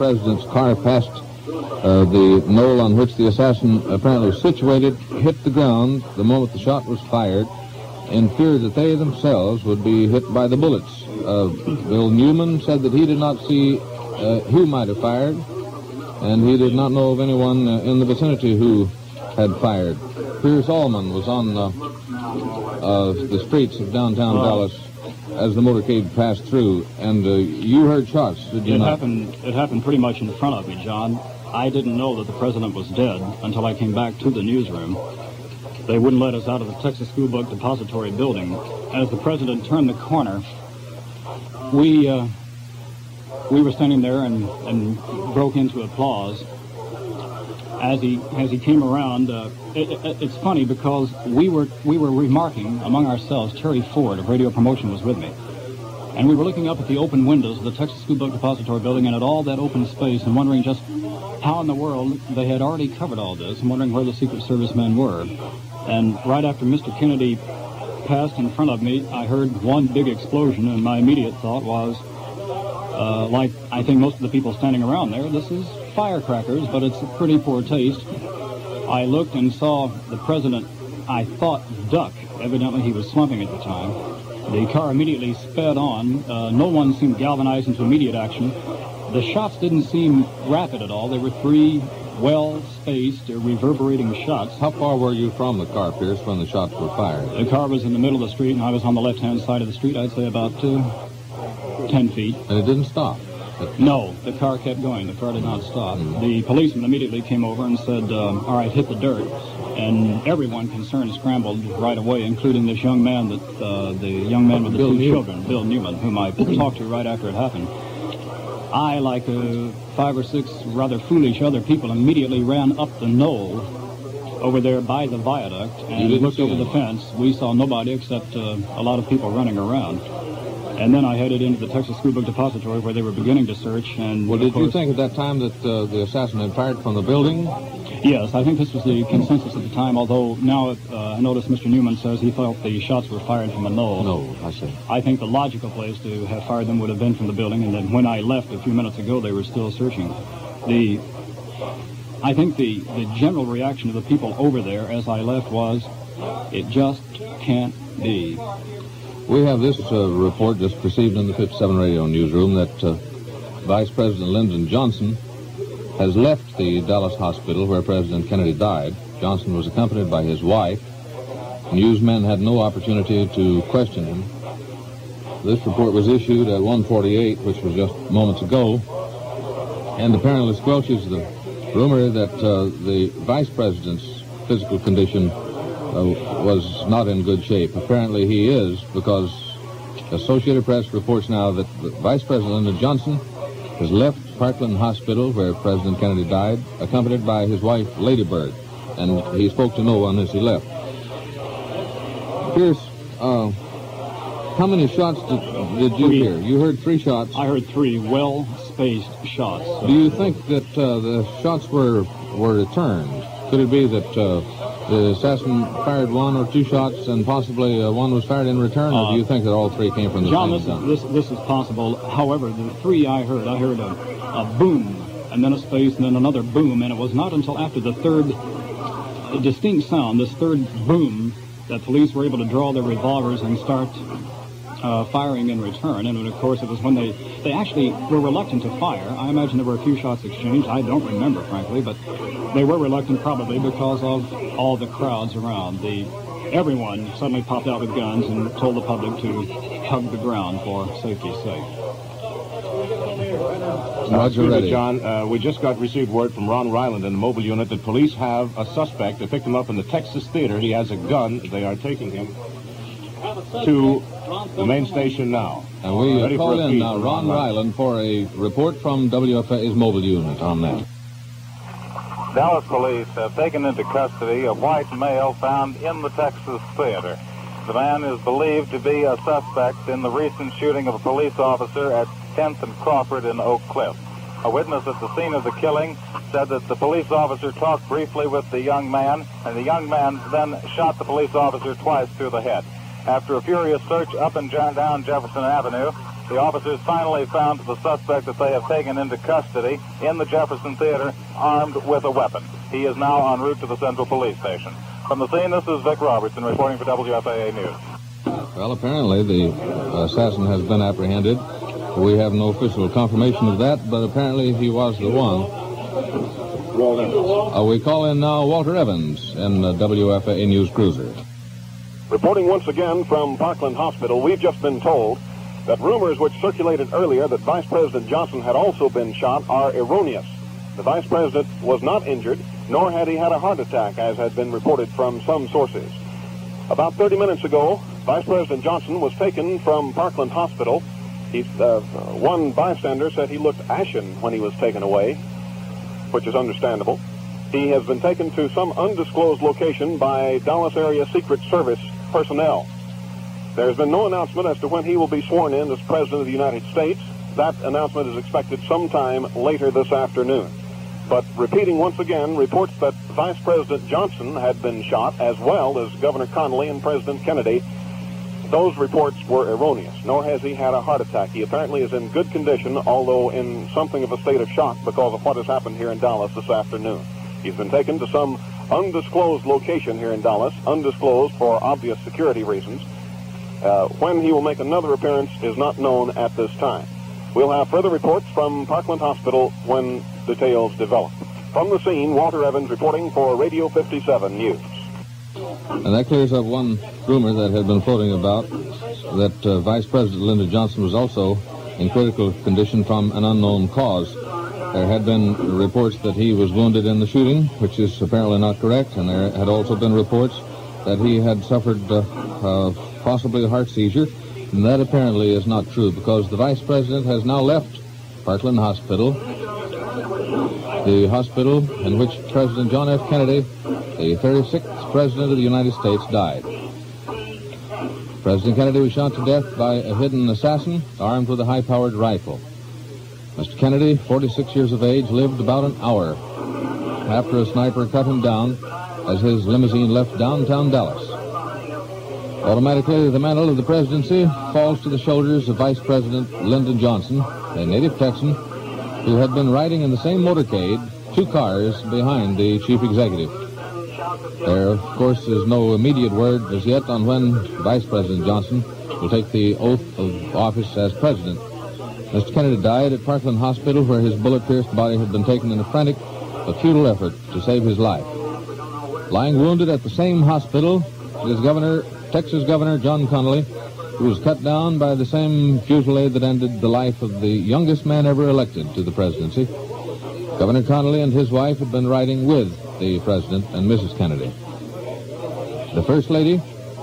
president's car passed the knoll on which the assassin apparently was situated, hit the ground the moment the shot was fired, in fear that they themselves would be hit by the bullets. Bill Newman said that he did not see who might have fired, and he did not know of anyone in the vicinity who had fired. Pierce Allman was on the streets of downtown Dallas as the motorcade passed through, and you heard shots, did you not? It happened pretty much in front of me, John. I didn't know that the president was dead until I came back to the newsroom. They wouldn't let us out of the Texas School Book Depository building. As the president turned the corner, we were standing there and broke into applause. As he came around, it's funny because we were remarking among ourselves. Terry Ford of Radio Promotion was with me, and we were looking up at the open windows of the Texas School Book Depository building and at all that open space and wondering just how in the world they had already covered all this and wondering where the Secret Service men were. And right after Mr. Kennedy passed in front of me, I heard one big explosion, and my immediate thought was, like I think most of the people standing around there, this is firecrackers, but it's a pretty poor taste. I looked and saw the president, I thought, duck. Evidently he was slumping at the time. The car immediately sped on. No one seemed galvanized into immediate action. The shots didn't seem rapid at all. They were three well-spaced, reverberating shots. How far were you from the car, Pierce, when the shots were fired? The car was in the middle of the street, and I was on the left-hand side of the street. I'd say about 10 feet. And it didn't stop? No, the car kept going. The car did not stop. The policeman immediately came over and said, all right, hit the dirt. And everyone concerned scrambled right away, including this young man, the young man with the two children, Bill Newman, whom I talked to right after it happened. I, like 5 or 6 rather foolish other people, immediately ran up the knoll over there by the viaduct and looked over the fence. We saw nobody except a lot of people running around. And then I headed into the Texas School Book Depository where they were beginning to search. And well, did you think at that time that the assassin had fired from the building? Yes, I think this was the consensus at the time, although now I notice Mr. Newman says he felt the shots were fired from the knoll. No, I see. I think the logical place to have fired them would have been from the building, and then when I left a few minutes ago, they were still searching. I think the general reaction of the people over there as I left was, it just can't be. We have this report just received in the 57 radio newsroom that Vice President Lyndon Johnson has left the Dallas hospital where President Kennedy died. Johnson was accompanied by his wife. Newsmen had no opportunity to question him. This report was issued at 1:48, which was just moments ago, and apparently squelches the rumor that the Vice President's physical condition was not in good shape. Apparently he is, because Associated Press reports now that Vice President Lyndon Johnson has left Parkland Hospital, where President Kennedy died, accompanied by his wife, Lady Bird, and he spoke to no one as he left. Pierce, how many shots did you hear? You heard 3 shots. I heard 3 well-spaced shots. Do you think that the shots were returned? Could it be that the assassin fired 1 or 2 shots and possibly one was fired in return, or do you think that all 3 came from the same gun? This is possible. However, the 3 I heard a boom, and then a space, and then another boom, and it was not until after the third distinct sound, this third boom, that police were able to draw their revolvers and start firing in return. And of course, it was when they actually were reluctant to fire. I imagine there were a few shots exchanged. I don't remember, frankly, but they were reluctant probably because of all the crowds around. Everyone suddenly popped out with guns and told the public to hug the ground for safety's sake. Roger, John, we just received word from Ron Ryland in the mobile unit that police have a suspect. They picked him up in the Texas Theater. He has a gun. They are taking him to the main station now. And we call in now Ron Ryland for a report from WFAA's mobile unit on that. Dallas police have taken into custody a white male found in the Texas Theater. The man is believed to be a suspect in the recent shooting of a police officer at 10th and Crawford in Oak Cliff. A witness at the scene of the killing said that the police officer talked briefly with the young man, and the young man then shot the police officer twice through the head. After a furious search up and down Jefferson Avenue, The officers finally found the suspect that they have taken into custody in the Jefferson Theater, armed with a weapon. He is now en route to the Central Police Station. From the scene, this is Vic Robertson reporting for WFAA News. Well, apparently the assassin has been apprehended. We have no official confirmation of that, but apparently he was the one. We call in now Walter Evans in the WFAA News Cruiser. Reporting once again from Parkland Hospital, we've just been told that rumors which circulated earlier that Vice President Johnson had also been shot are erroneous. The Vice President was not injured, nor had he had a heart attack, as had been reported from some sources. About 30 minutes ago, Vice President Johnson was taken from Parkland Hospital. One bystander said he looked ashen when he was taken away, which is understandable. He has been taken to some undisclosed location by Dallas area Secret Service personnel. There's been no announcement as to when he will be sworn in as President of the United States. That announcement is expected sometime later this afternoon. But repeating once again, reports that Vice President Johnson had been shot, as well as Governor Connally and President Kennedy, those reports were erroneous, nor has he had a heart attack. He apparently is in good condition, although in something of a state of shock because of what has happened here in Dallas this afternoon. He's been taken to some undisclosed location here in Dallas, undisclosed for obvious security reasons. When he will make another appearance is not known at this time. We'll have further reports from Parkland Hospital when details develop. From the scene, Walter Evans reporting for Radio 57 News. And that clears up one rumor that had been floating about, that Vice President Lyndon Johnson was also in critical condition from an unknown cause. There had been reports that he was wounded in the shooting, which is apparently not correct, and there had also been reports that he had suffered possibly a heart seizure, and that apparently is not true, because the Vice President has now left Parkland Hospital, the hospital in which President John F. Kennedy, the 36th President of the United States, died. President Kennedy was shot to death by a hidden assassin armed with a high-powered rifle. Mr. Kennedy, 46 years of age, lived about an hour after a sniper cut him down as his limousine left downtown Dallas. Automatically, the mantle of the presidency falls to the shoulders of Vice President Lyndon Johnson, a native Texan who had been riding in the same motorcade 2 cars behind the chief executive. There, of course, is no immediate word as yet on when Vice President Johnson will take the oath of office as president. Mr. Kennedy died at Parkland Hospital, where his bullet-pierced body had been taken in a frantic but futile effort to save his life. Lying wounded at the same hospital is Texas Governor John Connally, who was cut down by the same fusillade that ended the life of the youngest man ever elected to the presidency. Governor Connally and his wife had been riding with the President and Mrs. Kennedy. The First Lady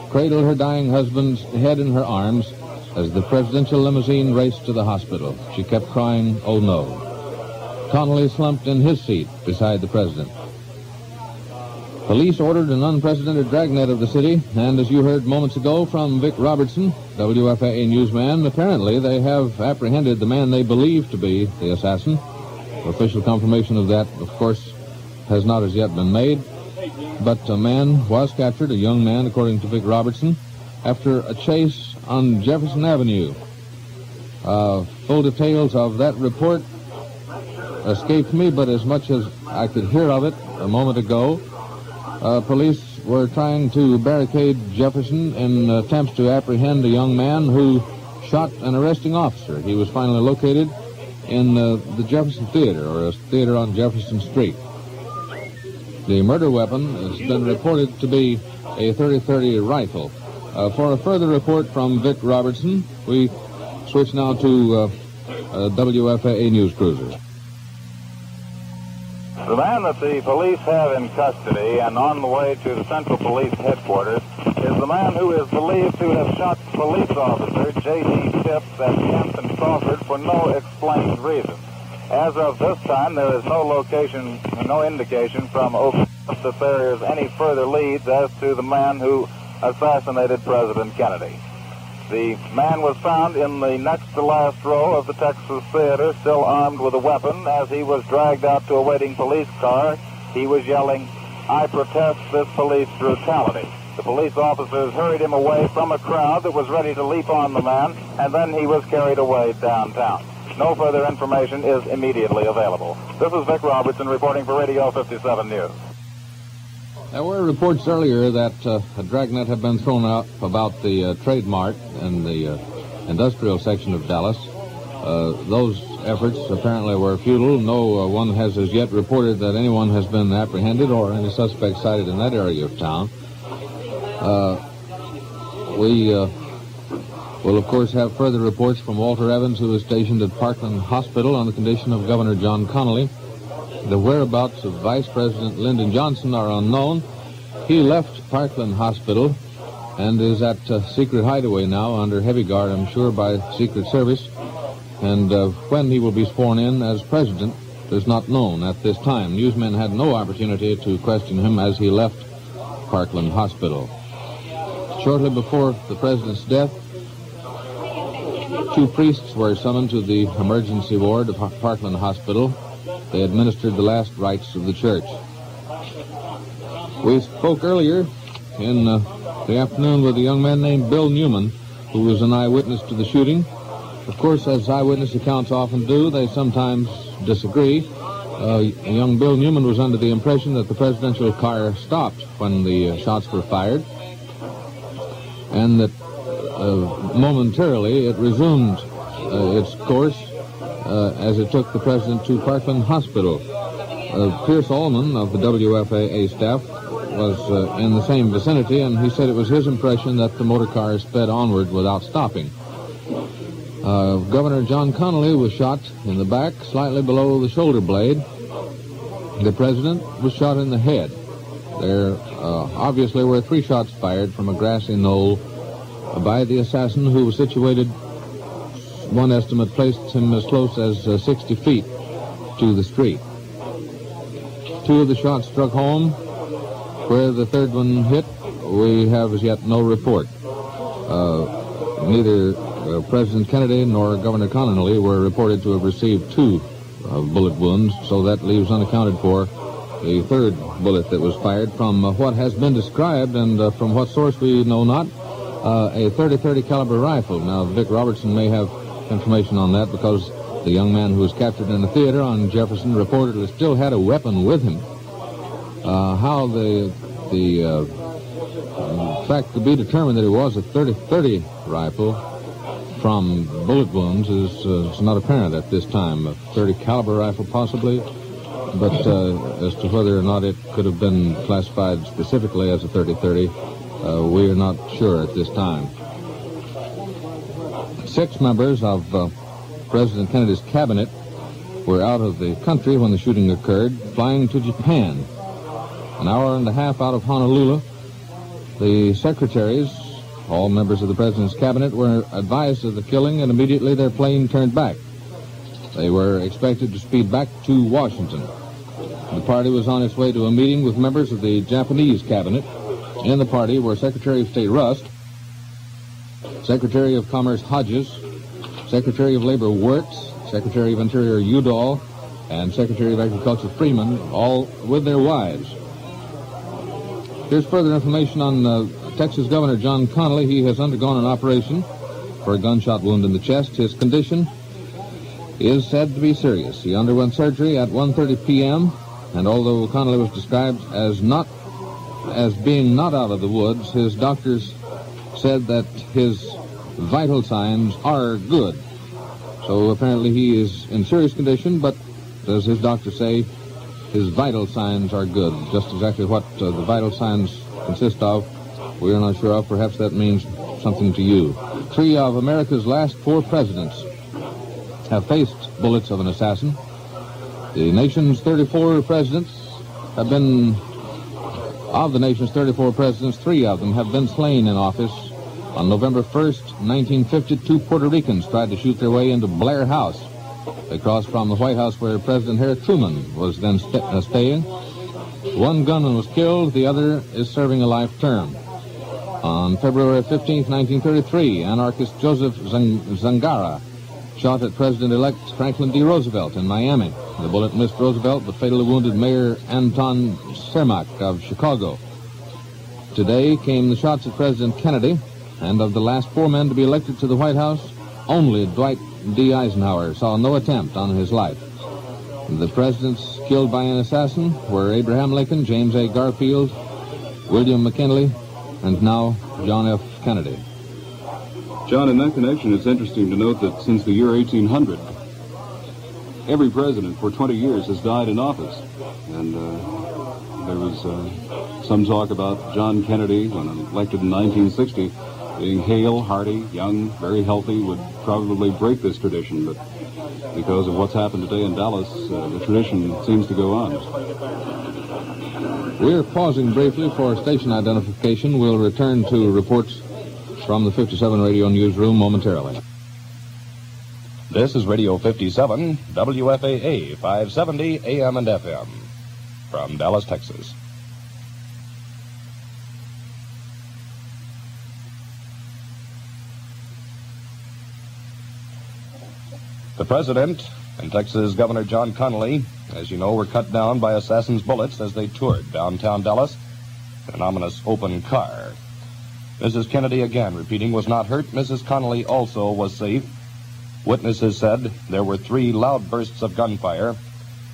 cradled her dying husband's head in her arms as the presidential limousine raced to the hospital. She kept crying, "Oh no." Connally slumped in his seat beside the President. Police ordered an unprecedented dragnet of the city, and as you heard moments ago from Vic Robertson, WFAA newsman, apparently they have apprehended the man they believe to be the assassin. Official confirmation of that, of course, has not as yet been made, but a man was captured, a young man, according to Vic Robertson, after a chase on Jefferson Avenue. Full details of that report escaped me, but as much as I could hear of it a moment ago, police were trying to barricade Jefferson in attempts to apprehend a young man who shot an arresting officer. He was finally located in the Jefferson Theater, or a theater on Jefferson Street. The murder weapon has been reported to be a .30-30 rifle. For a further report from Vic Robertson, we switch now to WFAA News Cruiser. The man that the police have in custody and on the way to the Central Police headquarters is the man who is believed to have shot police officer J.D. Phipps at Kent and Crawford for no explained reason. As of this time, there is no indication from Oak that there is any further leads as to the man who assassinated President Kennedy. The man was found in the next to last row of the Texas Theater, still armed with a weapon. As he was dragged out to a waiting police car, he was yelling, "I protest this police brutality." The police officers hurried him away from a crowd that was ready to leap on the man, and then he was carried away downtown. No further information is immediately available. This is Vic Robertson reporting for Radio 57 News. There were reports earlier that a dragnet had been thrown up about the Trade Mart and the industrial section of Dallas. Those efforts apparently were futile. No one has as yet reported that anyone has been apprehended or any suspect cited in that area of town. We will, of course, have further reports from Walter Evans, who is stationed at Parkland Hospital on the condition of Governor John Connally. The whereabouts of Vice President Lyndon Johnson are unknown. He left Parkland Hospital and is at secret hideaway now under heavy guard, I'm sure, by Secret Service. And when he will be sworn in as president is not known at this time. Newsmen had no opportunity to question him as he left Parkland Hospital. Shortly before the president's death, 2 priests were summoned to the emergency ward of Parkland Hospital. They administered the last rites of the church. We spoke earlier in the afternoon with a young man named Bill Newman, who was an eyewitness to the shooting. Of course, as eyewitness accounts often do, they sometimes disagree. Young Bill Newman was under the impression that the presidential car stopped when the shots were fired, and that momentarily it resumed its course as it took the president to Parkland Hospital. Pierce Allman of the WFAA staff was in the same vicinity, and he said it was his impression that the motor car sped onward without stopping. Governor John Connally was shot in the back, slightly below the shoulder blade. The president was shot in the head. There obviously were 3 shots fired from a grassy knoll by the assassin, who was situated, one estimate placed him as close as 60 feet to the street. 2 of the shots struck home. Where the 3rd one hit, we have as yet no report. Neither President Kennedy nor Governor Connally were reported to have received 2 bullet wounds, so that leaves unaccounted for the 3rd bullet that was fired from what has been described, and from what source we know not, a .30 caliber rifle. Now, Vic Robertson may have information on that, because the young man who was captured in the theater on Jefferson reportedly still had a weapon with him. How the fact to be determined that it was a .30 rifle from bullet wounds is not apparent at this time. A .30 caliber rifle possibly, but as to whether or not it could have been classified specifically as a .30, we are not sure at this time. 6 members of President Kennedy's cabinet were out of the country when the shooting occurred, flying to Japan. An hour and a half out of Honolulu, the secretaries, all members of the president's cabinet, were advised of the killing, and immediately their plane turned back. They were expected to speed back to Washington. The party was on its way to a meeting with members of the Japanese cabinet. In the party were Secretary of State Rust, Secretary of Commerce Hodges, Secretary of Labor Wirtz, Secretary of Interior Udall, and Secretary of Agriculture Freeman, all with their wives. Here's further information on Texas Governor John Connally. He has undergone an operation for a gunshot wound in the chest. His condition is said to be serious. He underwent surgery at 1:30 p.m., and although Connally was described as being not out of the woods, his doctors said that his vital signs are good. So apparently he is in serious condition, but as his doctors say, his vital signs are good. Just exactly what the vital signs consist of, we are not sure of. Perhaps that means something to you. 3 of America's last 4 presidents have faced bullets of an assassin. The nation's 34 presidents have been, of the nation's 34 presidents, 3 of them have been slain in office. On November 1st, 1950, 2 Puerto Ricans tried to shoot their way into Blair House. They crossed from the White House where President Harry Truman was then staying. 1 gunman was killed. The other is serving a life term. On February 15th, 1933, anarchist Joseph Zangara shot at President-elect Franklin D. Roosevelt in Miami. The bullet missed Roosevelt, but fatally wounded Mayor Anton Cermak of Chicago. Today came the shots at President Kennedy, and of the last 4 men to be elected to the White House, only Dwight D. Eisenhower saw no attempt on his life. The presidents killed by an assassin were Abraham Lincoln, James A. Garfield, William McKinley, and now John F. Kennedy. John, in that connection, it's interesting to note that since the year 1800, every president for 20 years has died in office. And there was some talk about John Kennedy, when elected in 1960, being hale, hearty, young, very healthy, would probably break this tradition. But because of what's happened today in Dallas, the tradition seems to go on. We're pausing briefly for station identification. We'll return to reports from the 57 Radio newsroom momentarily. This is Radio 57, WFAA 570 AM and FM, from Dallas, Texas. The president and Texas Governor John Connally, as you know, were cut down by assassins' bullets as they toured downtown Dallas in an ominous open car. Mrs. Kennedy, again repeating, was not hurt. Mrs. Connally also was safe. Witnesses said there were 3 loud bursts of gunfire.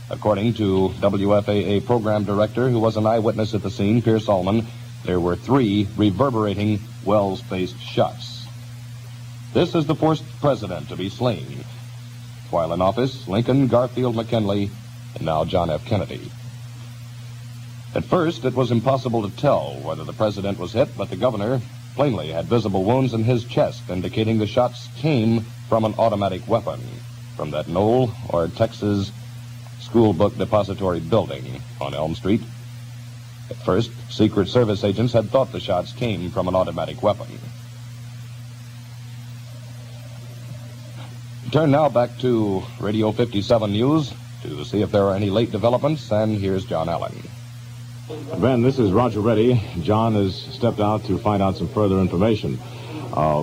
According to WFAA program director, who was an eyewitness at the scene, Pierce Allman, there were 3 reverberating, well-spaced shots. This is the first president to be slain. While in office, Lincoln, Garfield, McKinley, and now John F. Kennedy. At first, it was impossible to tell whether the president was hit, but the governor plainly had visible wounds in his chest, indicating the shots came from an automatic weapon from that Knoll or Texas school book depository building on Elm Street. At first, Secret Service agents had thought the shots came from an automatic weapon. Turn now back to Radio 57 News to see if there are any late developments, and here's John Allen. Ben, this is Roger Reddy. John has stepped out to find out some further information.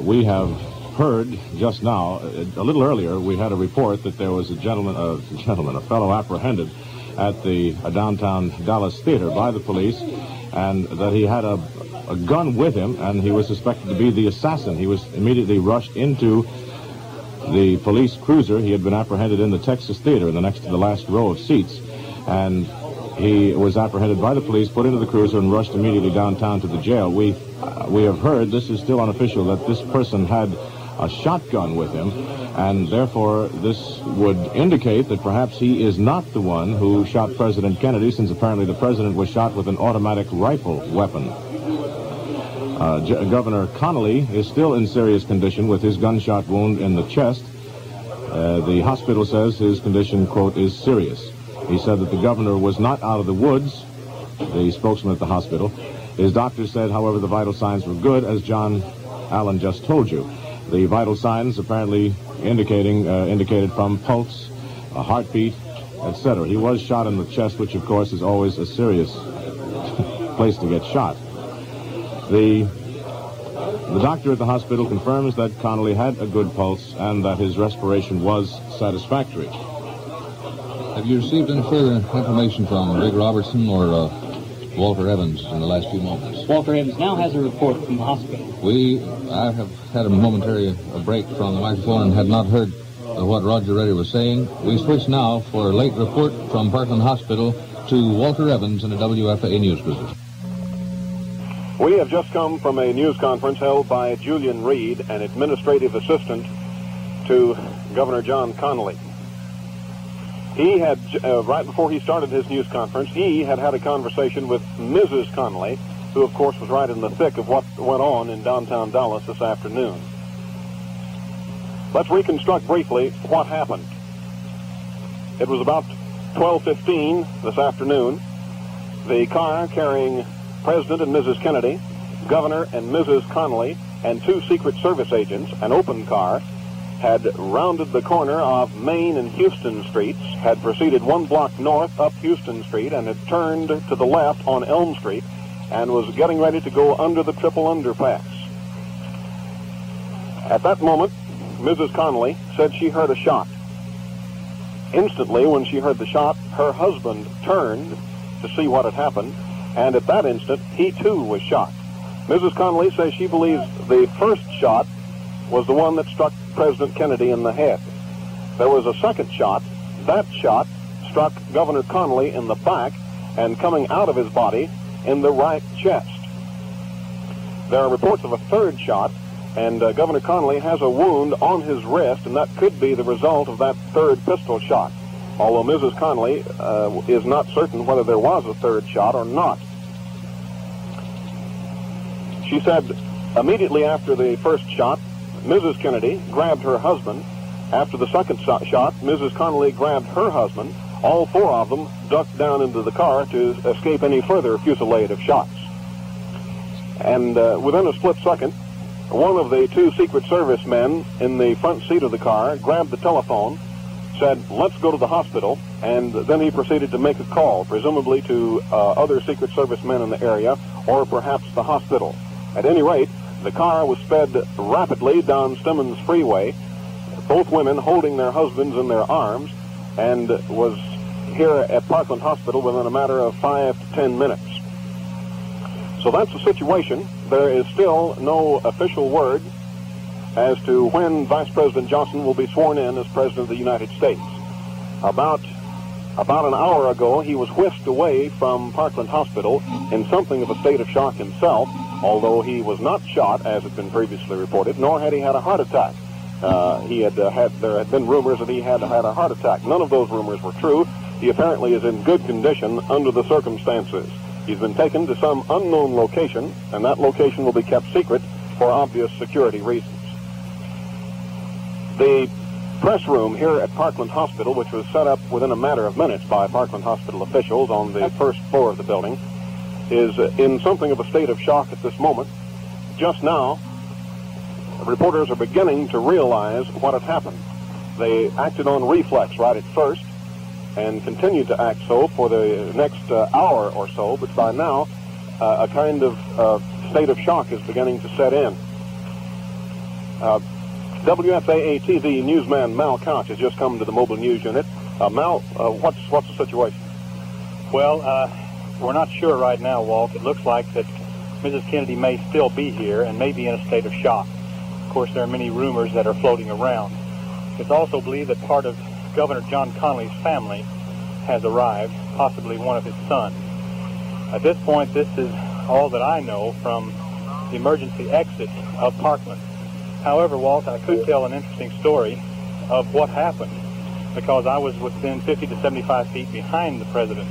We have heard just now, a little earlier, we had a report that there was a fellow apprehended at the downtown Dallas theater by the police, and that he had a gun with him, and he was suspected to be the assassin. He was immediately rushed into the police cruiser. He had been apprehended in the Texas theater, in the next to the last row of seats, and he was apprehended by the police, put into the cruiser, and rushed immediately downtown to the jail. We have heard, this is still unofficial, that this person had a shotgun with him, and therefore this would indicate that perhaps he is not the one who shot President Kennedy, since apparently the president was shot with an automatic rifle weapon. Governor Connally is still in serious condition with his gunshot wound in the chest. The hospital says his condition, quote, is serious. He said that the governor was not out of the woods, the spokesman at the hospital. His doctor said, however, the vital signs were good, as John Allen just told you. The vital signs apparently indicated from pulse, a heartbeat, etc. He was shot in the chest, which, of course, is always a serious place to get shot. The doctor at the hospital confirms that Connally had a good pulse and that his respiration was satisfactory. Have you received any further information from Rick Robertson or Walter Evans in the last few moments? Walter Evans now has a report from the hospital. I have had a momentary break from the microphone and had not heard what Roger Reddy was saying. We switch now for a late report from Parkland Hospital to Walter Evans in the WFAA news cruiser. We have just come from a news conference held by Julian Reed, an administrative assistant to Governor John Connally. He had, right before he started his news conference, he had a conversation with Mrs. Connally, who, of course, was right in the thick of what went on in downtown Dallas this afternoon. Let's reconstruct briefly what happened. It was about 12:15 this afternoon. The car carrying President and Mrs. Kennedy, Governor and Mrs. Connally, and 2 Secret Service agents, an open car, had rounded the corner of Main and Houston Streets, had proceeded 1 block north up Houston Street, and had turned to the left on Elm Street, and was getting ready to go under the triple underpass. At that moment, Mrs. Connally said she heard a shot. Instantly, when she heard the shot, her husband turned to see what had happened, and at that instant, he too was shot. Mrs. Connolly says she believes the first shot was the one that struck President Kennedy in the head. There was a second shot. That shot struck Governor Connolly in the back and coming out of his body in the right chest. There are reports of a third shot, and Governor Connolly has a wound on his wrist, and that could be the result of that third pistol shot, although Mrs. Connolly is not certain whether there was a third shot or not. She said immediately after the first shot, Mrs. Kennedy grabbed her husband. After the second shot, Mrs. Connolly grabbed her husband. All four of them ducked down into the car to escape any further fusillade of shots. And within a split second, one of the two Secret Service men in the front seat of the car grabbed the telephone, said, "Let's go to the hospital," and then he proceeded to make a call, presumably to other Secret Service men in the area, or perhaps the hospital. At any rate, the car was sped rapidly down Stemmons Freeway, both women holding their husbands in their arms, and was here at Parkland Hospital within a matter of 5 to 10 minutes. So that's the situation. There is still no official word as to when Vice President Johnson will be sworn in as President of the United States. About an hour ago, he was whisked away from Parkland Hospital in something of a state of shock himself, although he was not shot, as had been previously reported, nor had he had a heart attack. There had been rumors that he had had a heart attack. None of those rumors were true. He apparently is in good condition under the circumstances. He's been taken to some unknown location, and that location will be kept secret for obvious security reasons. The press room here at Parkland Hospital, which was set up within a matter of minutes by Parkland Hospital officials on the first floor of the building, is in something of a state of shock at this moment. Just now, reporters are beginning to realize what had happened. They acted on reflex right at first and continued to act so for the next hour or so, but by now a kind of state of shock is beginning to set in. WFAA TV newsman Mal Couch has just come to the mobile news unit. Mal, what's the situation? Well, we're not sure right now, Walt. It looks like that Mrs. Kennedy may still be here and may be in a state of shock. Of course, there are many rumors that are floating around. It's also believed that part of Governor John Connolly's family has arrived, possibly one of his sons. At this point, this is all that I know from the emergency exit of Parkland. However, Walt, I could tell an interesting story of what happened, because I was within 50 to 75 feet behind the president.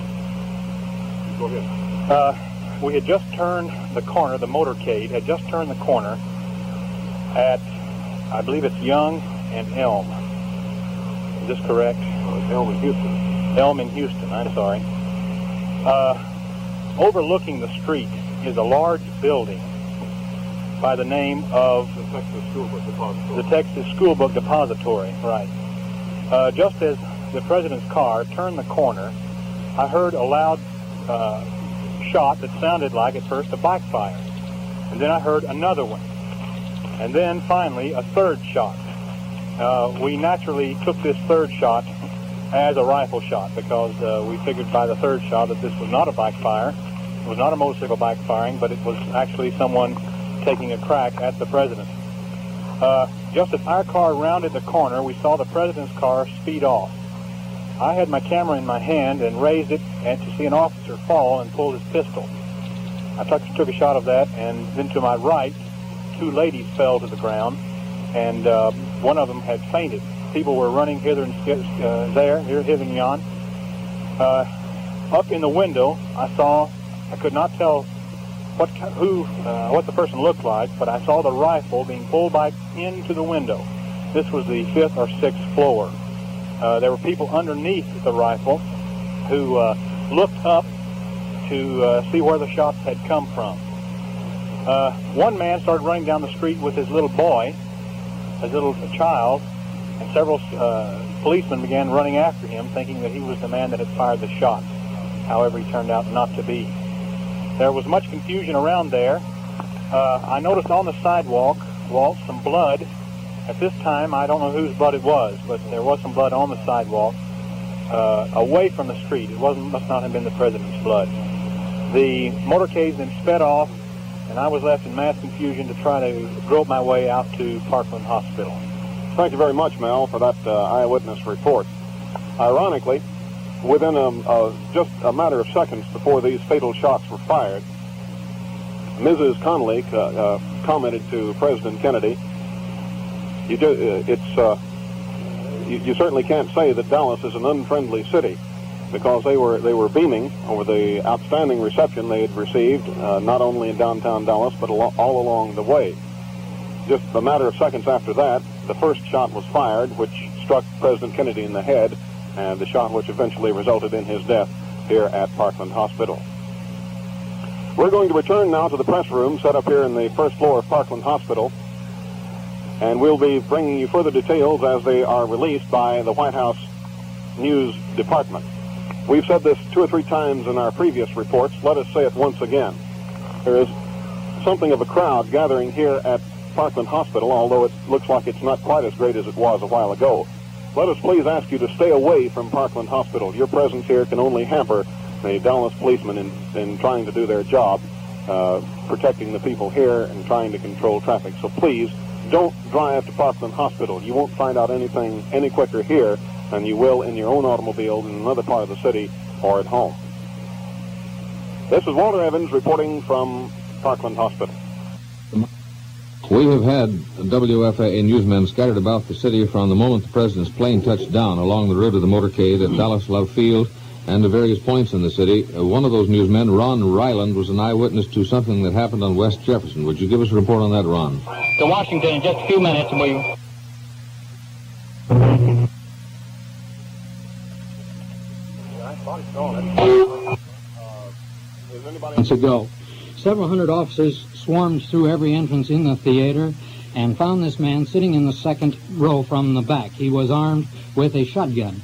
Go ahead. We had just turned the corner, the motorcade had just turned the corner at, I believe it's Young and Elm. Is this correct? Elm in Houston. Elm in Houston, I'm sorry. Overlooking the street is a large building by the name of The Texas School Book Depository. the Texas School Book Depository, right. Just as the president's car turned the corner, I heard a loud shot that sounded like at first a backfire. And then I heard another one. And then finally a third shot. We naturally took this third shot as a rifle shot because we figured by the third shot that this was not a backfire. It was not a motorcycle backfiring, but it was actually someone taking a crack at the president. Just as our car rounded the corner, we saw the president's car speed off. I had my camera in my hand and raised it and to see an officer fall and pull his pistol. I took a shot of that, and then to my right, two ladies fell to the ground, and one of them had fainted. People were running hither and there, here, hither and yon. Up in the window, I could not tell what the person looked like, but I saw the rifle being pulled back into the window. This was the 5th or 6th floor. There were people underneath the rifle who looked up to see where the shots had come from. One man started running down the street with his little boy, his little child, and several policemen began running after him, thinking that he was the man that had fired the shots. However, he turned out not to be. There was much confusion around there. I noticed on the sidewalk, Walt, some blood. At this time, I don't know whose blood it was, but there was some blood on the sidewalk away from the street. It must not have been the president's blood. The motorcade then sped off and I was left in mass confusion to try to grope my way out to Parkland Hospital. Thank you very much, Mel, for that eyewitness report. Ironically, within just a matter of seconds before these fatal shots were fired, Mrs. Connolly commented to President Kennedy, you certainly can't say that Dallas is an unfriendly city, because they were beaming over the outstanding reception they had received, not only in downtown Dallas, but all along the way. Just a matter of seconds after that, the first shot was fired, which struck President Kennedy in the head, and the shot which eventually resulted in his death here at Parkland Hospital. We're going to return now to the press room set up here in the first floor of Parkland Hospital, and we'll be bringing you further details as they are released by the White House News Department. We've said this 2 or 3 times in our previous reports. Let us say it once again. There is something of a crowd gathering here at Parkland Hospital, although it looks like it's not quite as great as it was a while ago. Let us please ask you to stay away from Parkland Hospital. Your presence here can only hamper the Dallas policemen in trying to do their job, protecting the people here and trying to control traffic. So please, don't drive to Parkland Hospital. You won't find out anything any quicker here than you will in your own automobile in another part of the city or at home. This is Walter Evans reporting from Parkland Hospital. We have had WFAA newsmen scattered about the city from the moment the president's plane touched down along the route of the motorcade at Dallas Love Field and to various points in the city. One of those newsmen, Ron Ryland, was an eyewitness to something that happened on West Jefferson. Would you give us a report on that, Ron? To Washington in just a few minutes. Months ago, several hundred officers swarmed through every entrance in the theater and found this man sitting in the second row from the back. He was armed with a shotgun.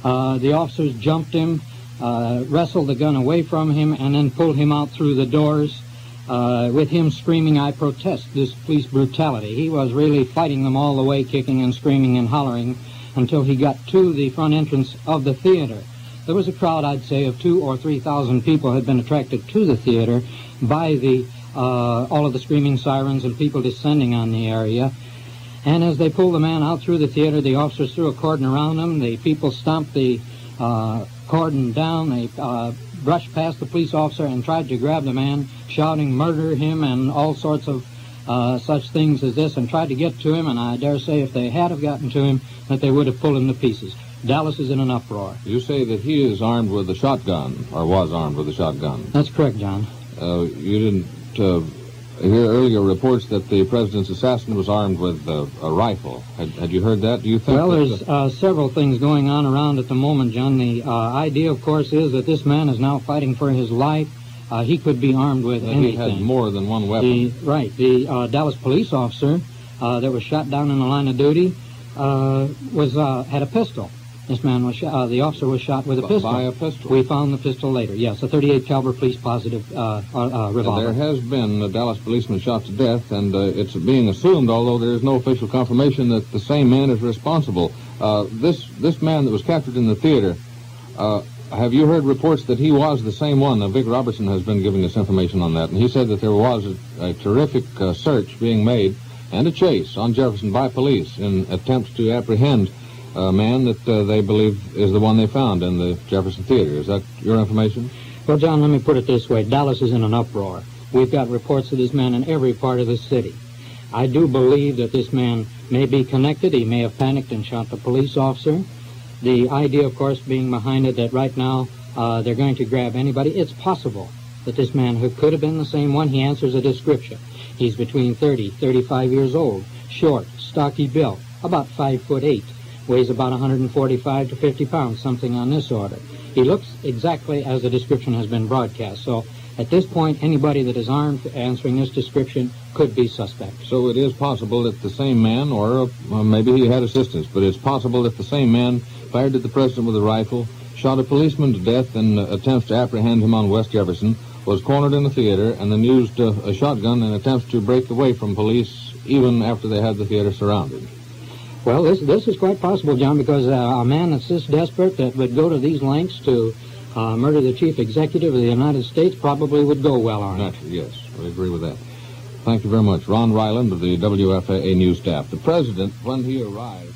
The officers jumped him, wrestled the gun away from him, and then pulled him out through the doors with him screaming, "I protest this police brutality." He was really fighting them all the way, kicking and screaming and hollering until he got to the front entrance of the theater. There was a crowd, I'd say, of 2,000 or 3,000 people had been attracted to the theater by all of the screaming sirens and people descending on the area. And as they pulled the man out through the theater, the officers threw a cordon around him. The people stomped the cordon down. They brushed past the police officer and tried to grab the man, shouting, "Murder him," and all sorts of such things as this, and tried to get to him. And I dare say if they had have gotten to him, that they would have pulled him to pieces. Dallas is in an uproar. You say that he is armed with a shotgun, or was armed with a shotgun. That's correct, John. You didn't hear earlier reports that the president's assassin was armed with a rifle. Had you heard that? Do you think? Well, there's several things going on around at the moment, John. The idea, of course, is that this man is now fighting for his life. He could be armed with anything. He had more than one weapon. The Dallas police officer that was shot down in the line of duty had a pistol. This man was the officer was shot with a pistol. By a pistol? We found the pistol later, yes, a .38 caliber police positive revolver. There has been a Dallas policeman shot to death, and it's being assumed, although there is no official confirmation, that the same man is responsible. This man that was captured in the theater, have you heard reports that he was the same one? Vic Robertson has been giving us information on that, and he said that there was a terrific search being made and a chase on Jefferson by police in attempts to apprehend a man that they believe is the one they found in the Jefferson Theater. Is that your information? Well, John, let me put it this way. Dallas is in an uproar. We've got reports of this man in every part of the city. I do believe that this man may be connected. He may have panicked and shot the police officer. The idea, of course, being behind it that right now they're going to grab anybody. It's possible that this man who could have been the same one, he answers a description. He's between 30, 35 years old, short, stocky built, about 5'8", weighs about 145 to 50 pounds, something on this order. He looks exactly as the description has been broadcast. So at this point, anybody that is armed answering this description could be suspect. So it is possible that the same man, or maybe he had assistance, but it's possible that the same man fired at the president with a rifle, shot a policeman to death in attempts to apprehend him on West Jefferson, was cornered in the theater, and then used a shotgun in attempts to break away from police even after they had the theater surrounded. Well, this is quite possible, John, because a man that's this desperate that would go to these lengths to murder the chief executive of the United States probably would go well armed. Naturally, yes, I agree with that. Thank you very much. Ron Ryland of the WFAA news staff. The president, when he arrived...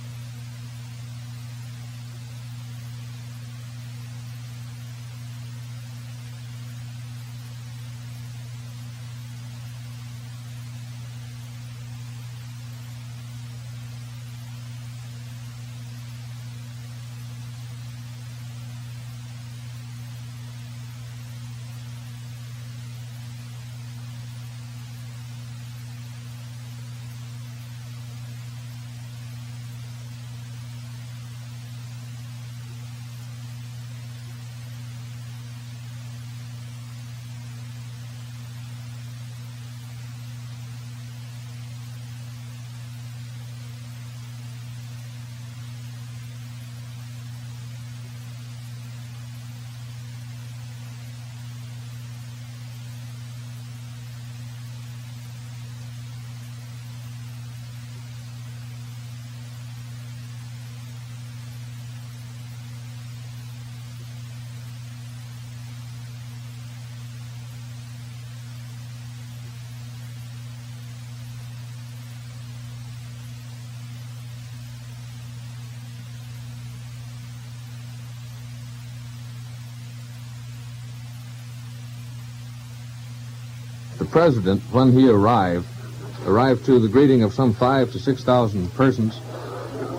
The president, when he arrived to the greeting of some 5,000 to 6,000 persons.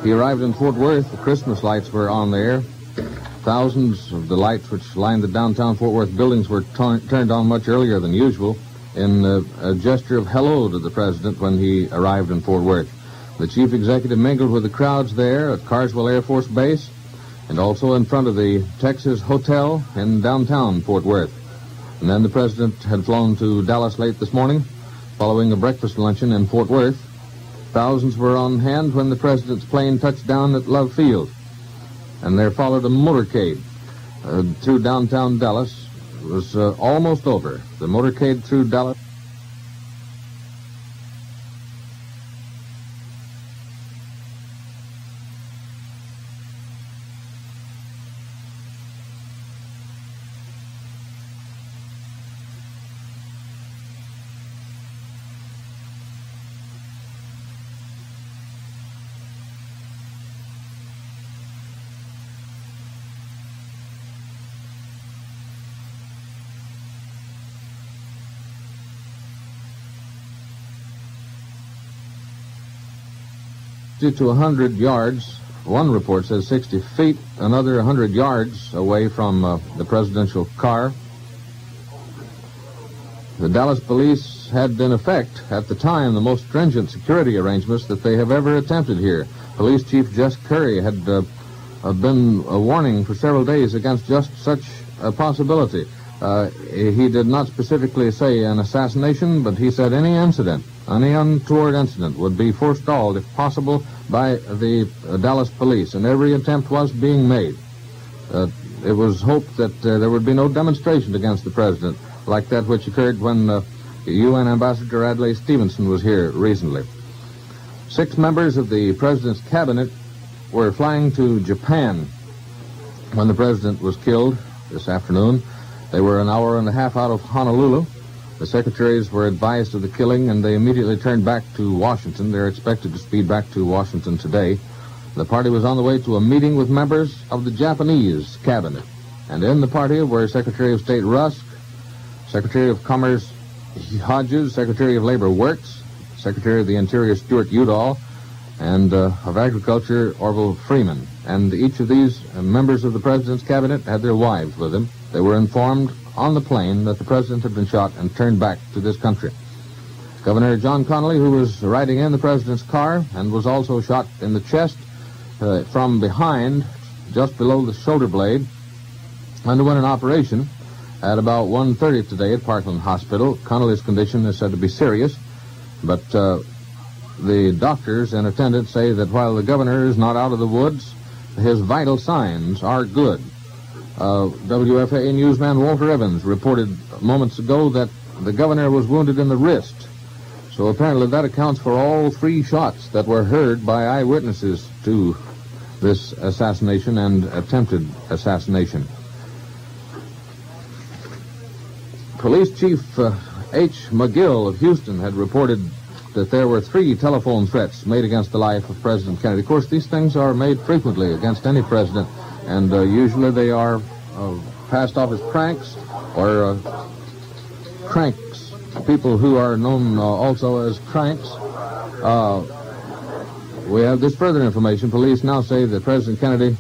He arrived in Fort Worth. The Christmas lights were on there. Thousands of the lights which lined the downtown Fort Worth buildings were turned on much earlier than usual in a gesture of hello to the president when he arrived in Fort Worth. The chief executive mingled with the crowds there at Carswell Air Force Base and also in front of the Texas Hotel in downtown Fort Worth. And then the president had flown to Dallas late this morning, following a breakfast luncheon in Fort Worth. Thousands were on hand when the president's plane touched down at Love Field. And there followed a motorcade through downtown Dallas. It was almost over. The motorcade through Dallas. To 100 yards. One report says 60 feet, another 100 yards away from the presidential car. The Dallas police had in effect, at the time, the most stringent security arrangements that they have ever attempted here. Police Chief Jess Curry had been warning for several days against just such a possibility. He did not specifically say an assassination, but he said any incident, any untoward incident would be forestalled, if possible, by the Dallas police, and every attempt was being made. It was hoped that there would be no demonstration against the president, like that which occurred when UN Ambassador Adlai Stevenson was here recently. 6 members of the president's cabinet were flying to Japan when the president was killed this afternoon. They were an hour and a half out of Honolulu. The secretaries were advised of the killing, and they immediately turned back to Washington. They're expected to speed back to Washington today. The party was on the way to a meeting with members of the Japanese cabinet. And in the party were Secretary of State Rusk, Secretary of Commerce Hodges, Secretary of Labor Works, Secretary of the Interior Stuart Udall, and of Agriculture Orville Freeman. And each of these members of the president's cabinet had their wives with them. They were informed on the plane that the president had been shot and turned back to this country. Governor John Connally, who was riding in the president's car and was also shot in the chest from behind, just below the shoulder blade, underwent an operation at about 1:30 today at Parkland Hospital. Connally's condition is said to be serious, but the doctors in attendance say that while the governor is not out of the woods, his vital signs are good. WFAA newsman Walter Evans reported moments ago that the governor was wounded in the wrist. So apparently that accounts for all 3 shots that were heard by eyewitnesses to this assassination and attempted assassination. Police Chief H. McGill of Houston had reported that there were 3 telephone threats made against the life of President Kennedy. Of course, these things are made frequently against any president, and usually they are passed off as pranks or cranks, people who are known also as cranks. We have this further information. Police now say that President Kennedy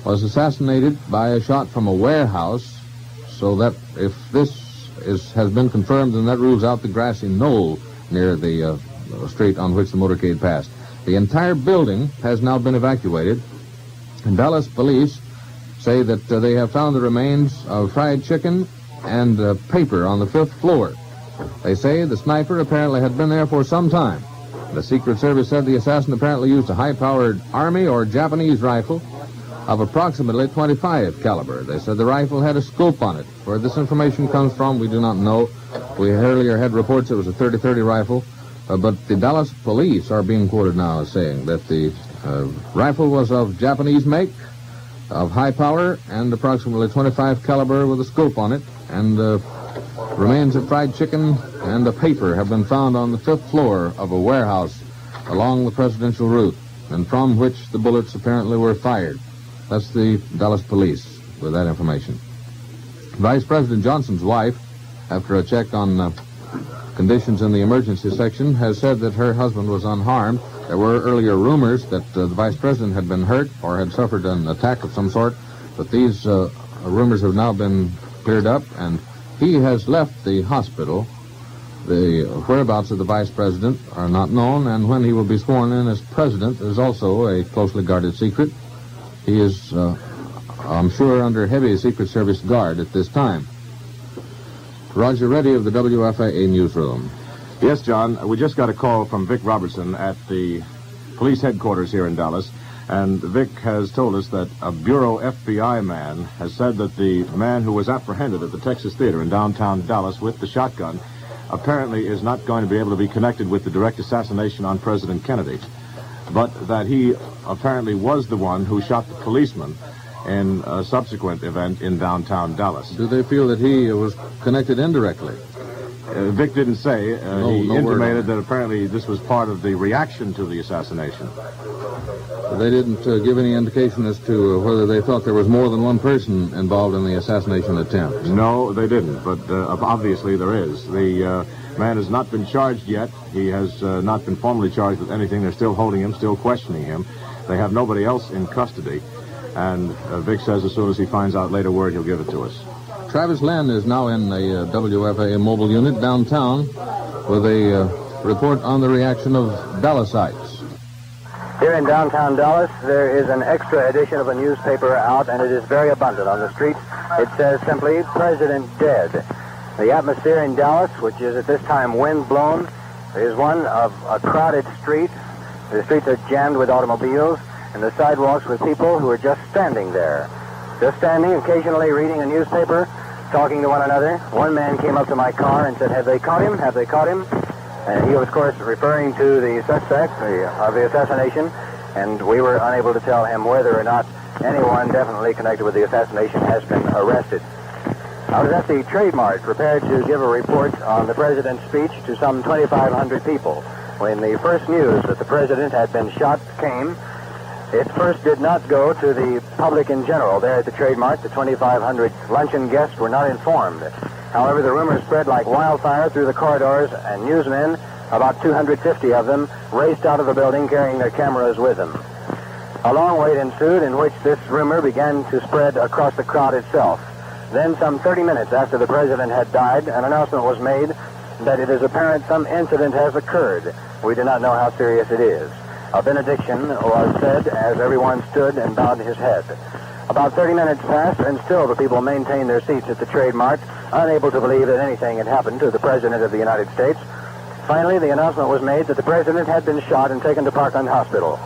was assassinated by a shot from a warehouse, so that if this has been confirmed, then that rules out the grassy knoll near the street on which the motorcade passed. The entire building has now been evacuated, and Dallas police say that they have found the remains of fried chicken and paper on the 5th floor. They say the sniper apparently had been there for some time. The Secret Service said the assassin apparently used a high-powered Army or Japanese rifle of approximately .25 caliber. They said the rifle had a scope on it. Where this information comes from, we do not know. We earlier had reports it was a .30-30 rifle, but the Dallas police are being quoted now as saying that the rifle was of Japanese make, of high power, and approximately .25 caliber with a scope on it, and remains of fried chicken and a paper have been found on the 5th floor of a warehouse along the presidential route, and from which the bullets apparently were fired. That's the Dallas police with that information. Vice President Johnson's wife, after a check on conditions in the emergency section, has said that her husband was unharmed. There were earlier rumors that the vice president had been hurt or had suffered an attack of some sort, but these rumors have now been cleared up, and he has left the hospital. The whereabouts of the vice president are not known, and when he will be sworn in as president is also a closely guarded secret. He is, I'm sure, under heavy Secret Service guard at this time. Roger Reddy of the WFAA newsroom. Yes, John, we just got a call from Vic Robertson at the police headquarters here in Dallas, and Vic has told us that a Bureau FBI man has said that the man who was apprehended at the Texas Theater in downtown Dallas with the shotgun apparently is not going to be able to be connected with the direct assassination on President Kennedy, but that he apparently was the one who shot the policeman in a subsequent event in downtown Dallas. Do they feel that he was connected indirectly? Vic didn't say. He no intimated that apparently this was part of the reaction to the assassination. They didn't give any indication as to whether they thought there was more than one person involved in the assassination attempt. No, they didn't, but obviously there is. The man has not been charged yet. He has not been formally charged with anything. They're still holding him, still questioning him. They have nobody else in custody, and Vic says as soon as he finds out later word, he'll give it to us. Travis Lynn is now in a WFAA mobile unit downtown with a report on the reaction of Dallasites. Here in downtown Dallas, there is an extra edition of a newspaper out, and it is very abundant on the streets. It says simply, President Dead. The atmosphere in Dallas, which is at this time wind-blown, is one of a crowded street. The streets are jammed with automobiles, and the sidewalks with people who are just standing there. Just standing, occasionally reading a newspaper, talking to one another. One man came up to my car and said, "Have they caught him? Have they caught him?" And he was, of course, referring to the suspect of the assassination, and we were unable to tell him whether or not anyone definitely connected with the assassination has been arrested. I was at the Trade Mart, prepared to give a report on the president's speech to some 2,500 people. When the first news that the president had been shot came, it first did not go to the public in general. There at the Trade Mart, the 2,500 luncheon guests were not informed. However, the rumor spread like wildfire through the corridors, and newsmen, about 250 of them, raced out of the building carrying their cameras with them. A long wait ensued in which this rumor began to spread across the crowd itself. Then, some 30 minutes after the president had died, an announcement was made that it is apparent some incident has occurred. We do not know how serious it is. A benediction was said as everyone stood and bowed his head. About 30 minutes passed, and still the people maintained their seats at the Trade Mart, unable to believe that anything had happened to the President of the United States. Finally, the announcement was made that the President had been shot and taken to Parkland Hospital.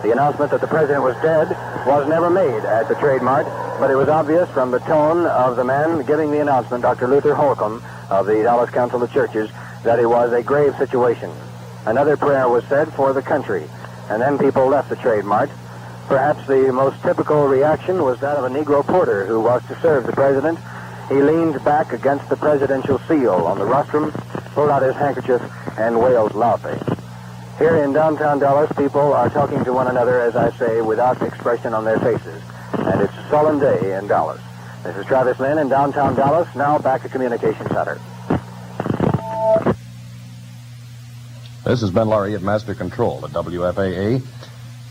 The announcement that the President was dead was never made at the Trade Mart, but it was obvious from the tone of the man giving the announcement, Dr. Luther Holcomb of the Dallas Council of Churches, that it was a grave situation. Another prayer was said for the country, and then people left the Trade Mart. Perhaps the most typical reaction was that of a Negro porter who was to serve the president. He leaned back against the presidential seal on the rostrum, pulled out his handkerchief, and wailed loudly. Here in downtown Dallas, people are talking to one another, as I say, without expression on their faces. And it's a solemn day in Dallas. This is Travis Lynn in downtown Dallas, now back to Communication Center. This is Ben Laurie at Master Control at WFAA.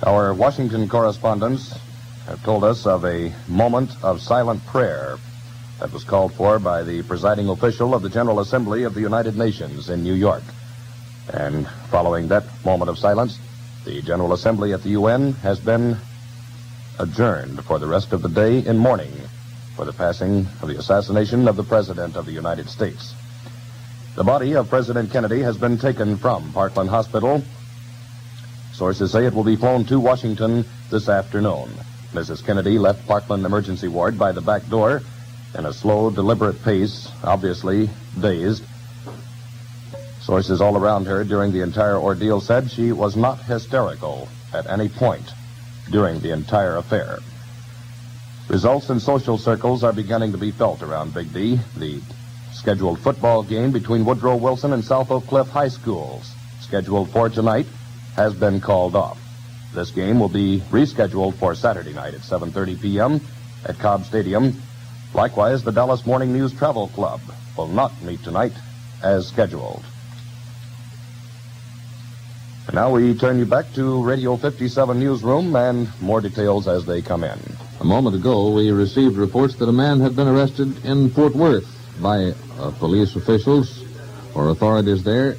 Our Washington correspondents have told us of a moment of silent prayer that was called for by the presiding official of the General Assembly of the United Nations in New York. And following that moment of silence, the General Assembly at the UN has been adjourned for the rest of the day in mourning for the passing of the assassination of the President of the United States. The body of President Kennedy has been taken from Parkland Hospital. Sources say it will be flown to Washington this afternoon. Mrs. Kennedy left Parkland Emergency Ward by the back door in a slow, deliberate pace, obviously dazed. Sources all around her during the entire ordeal said she was not hysterical at any point during the entire affair. Results in social circles are beginning to be felt around Big D. The scheduled football game between Woodrow Wilson and South Oak Cliff High Schools, scheduled for tonight, has been called off. This game will be rescheduled for Saturday night at 7:30 p.m. at Cobb Stadium. Likewise, the Dallas Morning News Travel Club will not meet tonight as scheduled. And now we turn you back to Radio 57 Newsroom and more details as they come in. A moment ago, we received reports that a man had been arrested in Fort Worth by police officials or authorities there,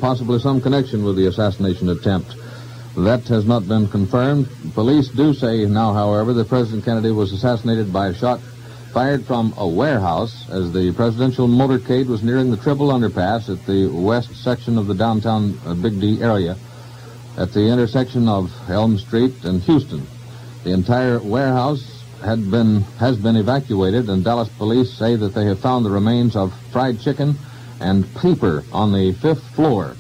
possibly some connection with the assassination attempt. That has not been confirmed. Police do say now, however, that President Kennedy was assassinated by a shot fired from a warehouse as the presidential motorcade was nearing the triple underpass at the west section of the downtown Big D area at the intersection of Elm Street and Houston. The entire warehouse has been evacuated, and Dallas police say that they have found the remains of fried chicken and paper on the 5th floor.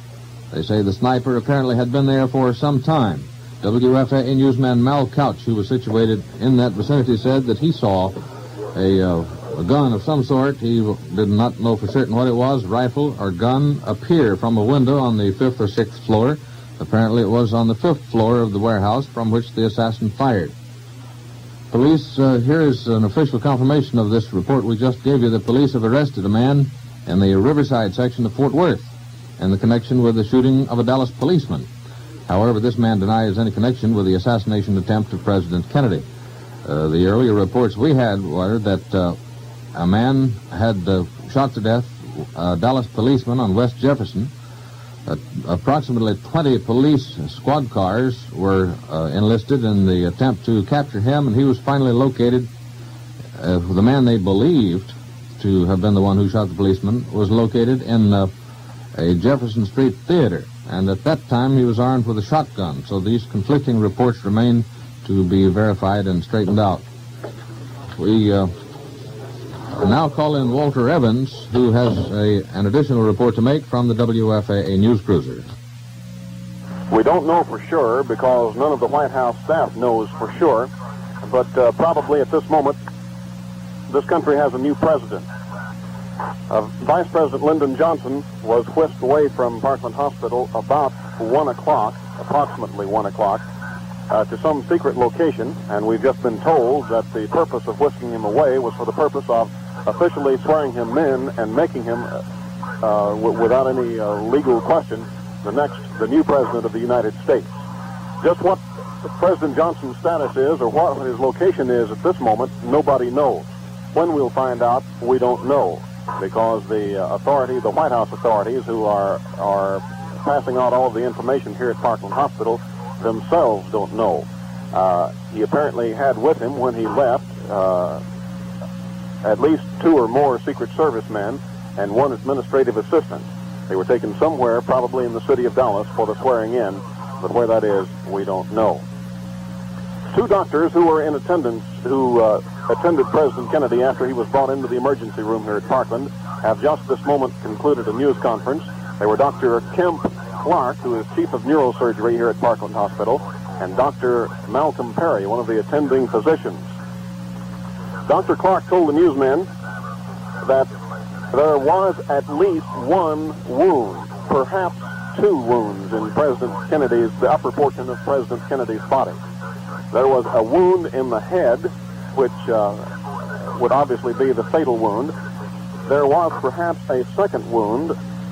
They say the sniper apparently had been there for some time. WFAA newsman Mal Couch, who was situated in that vicinity, said that he saw a gun of some sort. He did not know for certain what it was, rifle or gun, appear from a window on the 5th or 6th floor. Apparently it was on the 5th floor of the warehouse from which the assassin fired. Police, here is an official confirmation of this report we just gave you. The police have arrested a man in the Riverside section of Fort Worth in the connection with the shooting of a Dallas policeman. However, this man denies any connection with the assassination attempt of President Kennedy. The earlier reports we had were that a man had shot to death a Dallas policeman on West Jefferson. Approximately 20 police squad cars were enlisted in the attempt to capture him, and he was finally located. The man they believed to have been the one who shot the policeman was located in a Jefferson Street theater, and at that time he was armed with a shotgun. So these conflicting reports remain to be verified and straightened out. We now call in Walter Evans, who has an additional report to make from the WFAA News Cruiser. We don't know for sure because none of the White House staff knows for sure, but probably at this moment, this country has a new president. Vice President Lyndon Johnson was whisked away from Parkland Hospital about 1 o'clock, approximately 1 o'clock, to some secret location, and we've just been told that the purpose of whisking him away was for the purpose of officially swearing him in and making him, without any legal question, the new president of the United States. Just what President Johnson's status is or what his location is at this moment, nobody knows. When we'll find out, we don't know, because the White House authorities who are passing out all of the information here at Parkland Hospital themselves don't know. He apparently had with him when he left at least 2 or more Secret Service men and 1 administrative assistant. They were taken somewhere, probably in the city of Dallas, for the swearing in, but where that is, we don't know. 2 doctors who were in attendance, who attended President Kennedy after he was brought into the emergency room here at Parkland, have just this moment concluded a news conference. They were Dr. Kemp Clark, who is chief of neurosurgery here at Parkland Hospital, and Dr. Malcolm Perry, one of the attending physicians. Dr. Clark told the newsmen that there was at least one wound, perhaps two wounds in the upper portion of President Kennedy's body. There was a wound in the head, which would obviously be the fatal wound. There was perhaps a second wound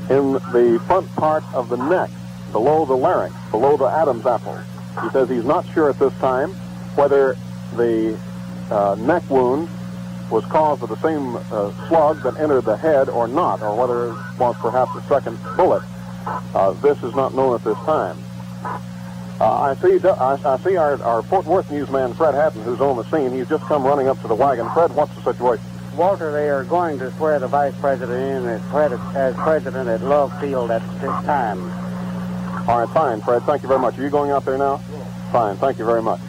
in the front part of the neck, below the larynx, below the Adam's apple. He says he's not sure at this time whether the neck wound was caused by the same slug that entered the head or not, or whether it was perhaps a second bullet. This is not known at this time. I see our Fort Worth newsman, Fred Hatton, who's on the scene. He's just come running up to the wagon. Fred, what's the situation? Walter, they are going to swear the vice president in as president at Love Field at this time. All right, fine, Fred. Thank you very much. Are you going out there now? Yes. Fine. Thank you very much.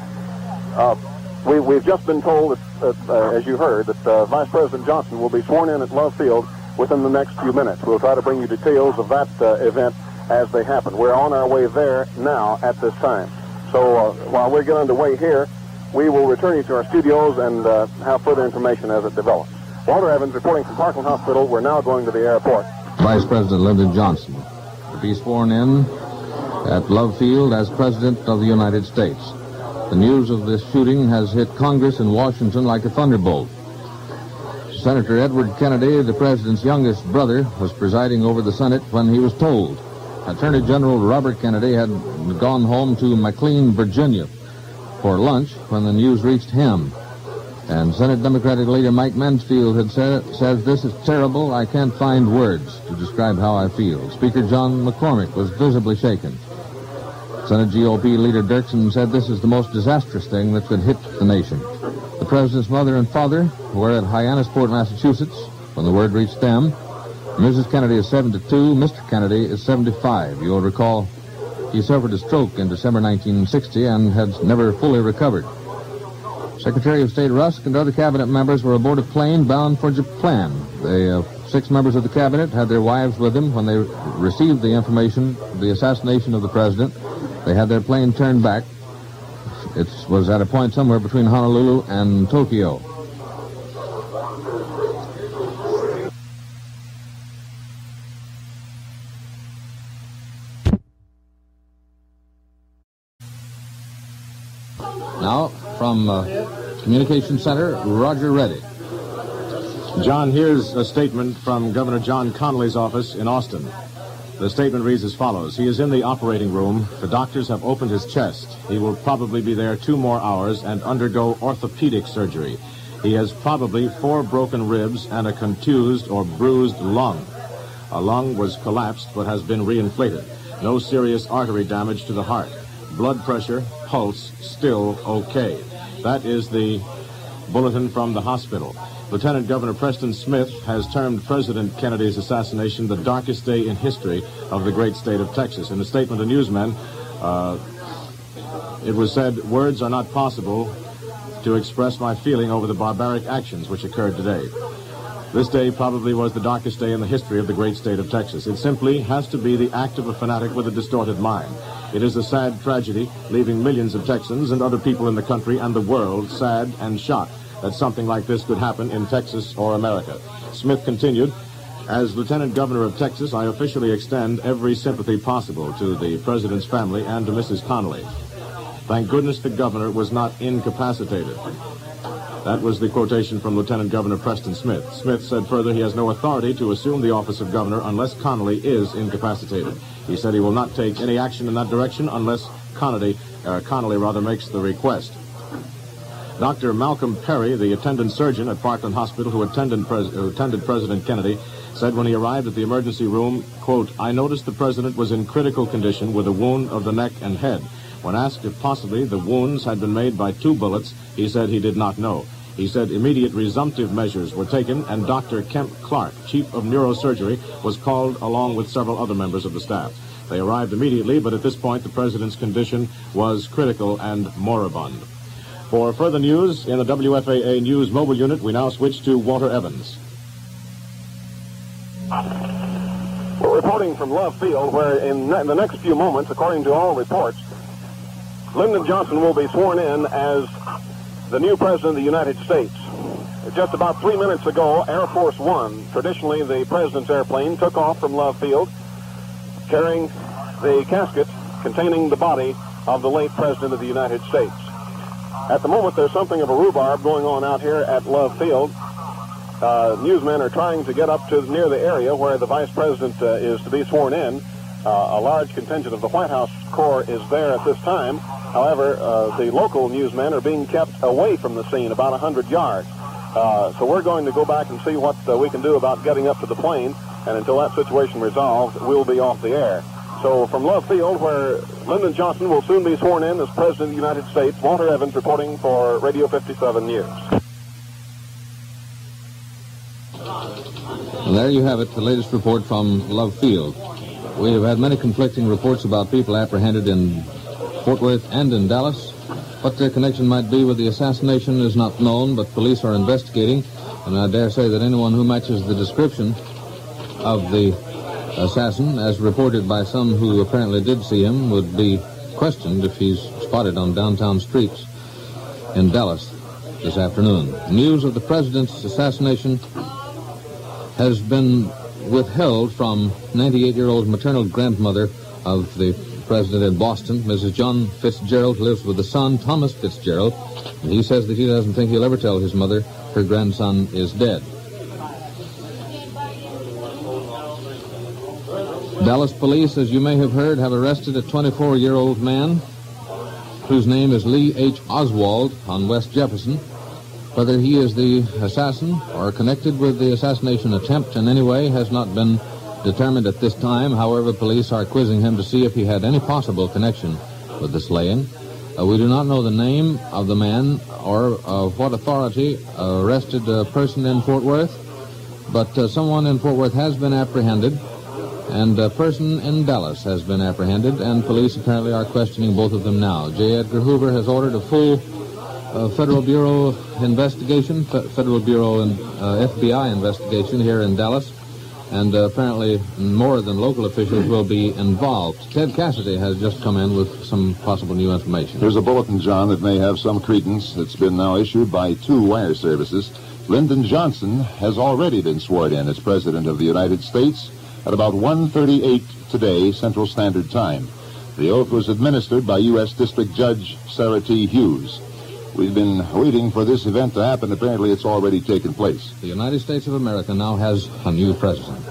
We've just been told, as you heard, that Vice President Johnson will be sworn in at Love Field within the next few minutes. We'll try to bring you details of that event as they happen. We're on our way there now at this time. So while we get underway here, we will return you to our studios and have further information as it develops. Walter Evans reporting from Parkland Hospital. We're now going to the airport. Vice President Lyndon Johnson to be sworn in at Love Field as President of the United States. The news of this shooting has hit Congress in Washington like a thunderbolt. Senator Edward Kennedy, the president's youngest brother, was presiding over the Senate when he was told. Attorney General Robert Kennedy had gone home to McLean, Virginia, for lunch when the news reached him. And Senate Democratic leader Mike Mansfield had said, "This is terrible. I can't find words to describe how I feel." Speaker John McCormick was visibly shaken. Senate GOP leader Dirksen said this is the most disastrous thing that could hit the nation. The president's mother and father were at Hyannisport, Massachusetts, when the word reached them. Mrs. Kennedy is 72. Mr. Kennedy is 75. You'll recall he suffered a stroke in December 1960 and had never fully recovered. Secretary of State Rusk and other cabinet members were aboard a plane bound for Japan. The 6 members of the cabinet had their wives with them when they received the information of the assassination of the president. They had their plane turned back. It was at a point somewhere between Honolulu and Tokyo. Now, from Communications Center, Roger Reddy. John, here's a statement from Governor John Connolly's office in Austin. The statement reads as follows. He is in the operating room. The doctors have opened his chest. He will probably be there 2 more hours and undergo orthopedic surgery. He has probably 4 broken ribs and a contused or bruised lung. A lung was collapsed but has been reinflated. No serious artery damage to the heart. Blood pressure, pulse, still okay. That is the bulletin from the hospital. Lieutenant Governor Preston Smith has termed President Kennedy's assassination the darkest day in history of the great state of Texas. In a statement to newsmen, it was said, "Words are not possible to express my feeling over the barbaric actions which occurred today. This day probably was the darkest day in the history of the great state of Texas. It simply has to be the act of a fanatic with a distorted mind. It is a sad tragedy, leaving millions of Texans and other people in the country and the world sad and shocked that something like this could happen in Texas or America." Smith continued, "As Lieutenant Governor of Texas, I officially extend every sympathy possible to the President's family and to Mrs. Connolly. Thank goodness the Governor was not incapacitated." That was the quotation from Lieutenant Governor Preston Smith. Smith said further he has no authority to assume the office of governor unless Connolly is incapacitated. He said he will not take any action in that direction unless Connolly makes the request. Dr. Malcolm Perry, the attendant surgeon at Parkland Hospital who attended President Kennedy, said when he arrived at the emergency room, quote, "I noticed the president was in critical condition with a wound of the neck and head. When asked if possibly the wounds had been made by 2 bullets, he said he did not know. He said immediate resumptive measures were taken and Dr. Kemp Clark, chief of neurosurgery, was called along with several other members of the staff. They arrived immediately, but at this point the president's condition was critical and moribund." For further news in the WFAA News Mobile Unit, we now switch to Walter Evans. We're reporting from Love Field, where in the next few moments, according to all reports, Lyndon Johnson will be sworn in as the new President of the United States. Just about 3 minutes ago, Air Force One, traditionally the president's airplane, took off from Love Field, carrying the casket containing the body of the late President of the United States. At the moment, there's something of a rhubarb going on out here at Love Field. Newsmen are trying to get up to near the area where the Vice President is to be sworn in. A large contingent of the White House Corps is there at this time. However, the local newsmen are being kept away from the scene, about 100 yards. So we're going to go back and see what we can do about getting up to the plane, and until that situation resolves, we'll be off the air. So from Love Field, where Lyndon Johnson will soon be sworn in as President of the United States, Walter Evans reporting for Radio 57 News. And there you have it, the latest report from Love Field. We have had many conflicting reports about people apprehended in Fort Worth and in Dallas. What their connection might be with the assassination is not known, but police are investigating, and I dare say that anyone who matches the description of the assassin, as reported by some who apparently did see him, would be questioned if he's spotted on downtown streets in Dallas this afternoon. News of the president's assassination has been withheld from 98-year-old maternal grandmother of the president in Boston, Mrs. John Fitzgerald, who lives with the son, Thomas Fitzgerald, and he says that he doesn't think he'll ever tell his mother her grandson is dead. Dallas police, as you may have heard, have arrested a 24-year-old man whose name is Lee H. Oswald on West Jefferson. Whether he is the assassin or connected with the assassination attempt in any way has not been determined at this time. However, police are quizzing him to see if he had any possible connection with the slaying. We do not know the name of the man or what authority arrested a person in Fort Worth, but someone in Fort Worth has been apprehended, and a person in Dallas has been apprehended, and police apparently are questioning both of them now. J. Edgar Hoover has ordered a full Federal Bureau investigation, Federal Bureau and FBI investigation here in Dallas, and apparently more than local officials will be involved. Ted Cassidy has just come in with some possible new information. Here's a bulletin, John, that may have some credence. It's been now issued by 2 wire services. Lyndon Johnson has already been sworn in as President of the United States at about 1:38 today, Central Standard Time. The oath was administered by U.S. District Judge Sarah T. Hughes. We've been waiting for this event to happen. Apparently, it's already taken place. The United States of America now has a new president.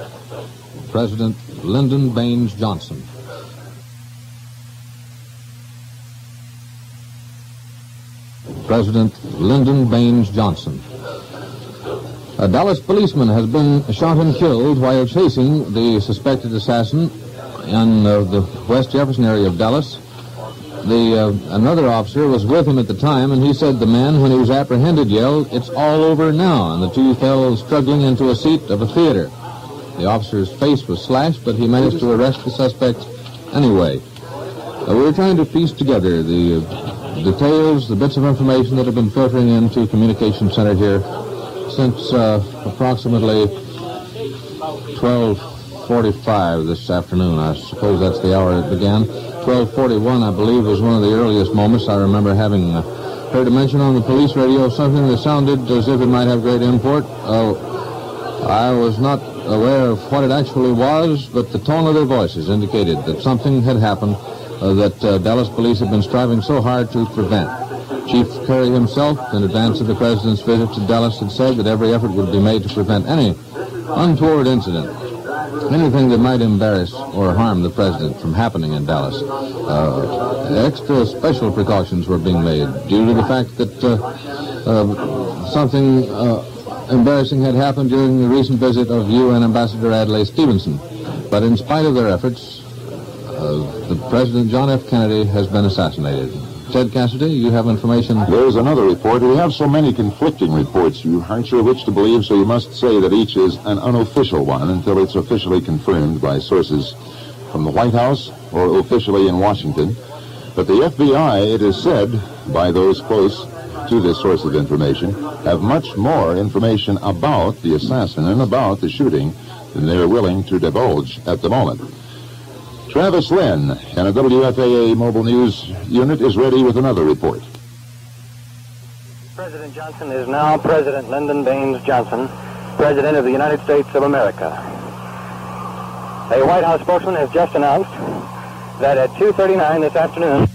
President Lyndon Baines Johnson. President Lyndon Baines Johnson. A Dallas policeman has been shot and killed while chasing the suspected assassin in the West Jefferson area of Dallas. Another officer was with him at the time, and he said the man, when he was apprehended, yelled, "It's all over now," and the two fell struggling into a seat of a theater. The officer's face was slashed, but he managed to arrest the suspect anyway. We're trying to piece together the details, the bits of information that have been filtering into Communication Center here since approximately 12:45 this afternoon. I suppose that's the hour it began. 12:41, I believe, was one of the earliest moments. I remember having heard a mention on the police radio of something that sounded as if it might have great import. I was not aware of what it actually was, but the tone of their voices indicated that something had happened that Dallas police had been striving so hard to prevent. Chief Curry himself, in advance of the president's visit to Dallas, had said that every effort would be made to prevent any untoward incident, anything that might embarrass or harm the president from happening in Dallas. Extra special precautions were being made due to the fact that something embarrassing had happened during the recent visit of UN Ambassador Adlai Stevenson. But in spite of their efforts, the President John F. Kennedy has been assassinated. Ted Cassidy, you have information? There's another report. We have so many conflicting reports. You aren't sure which to believe, so you must say that each is an unofficial one until it's officially confirmed by sources from the White House or officially in Washington. But the FBI, it is said by those close to this source of information, have much more information about the assassin and about the shooting than they're willing to divulge at the moment. Travis Lynn and a WFAA mobile news unit is ready with another report. President Johnson is now President Lyndon Baines Johnson, President of the United States of America. A White House spokesman has just announced that at 2:39 this afternoon,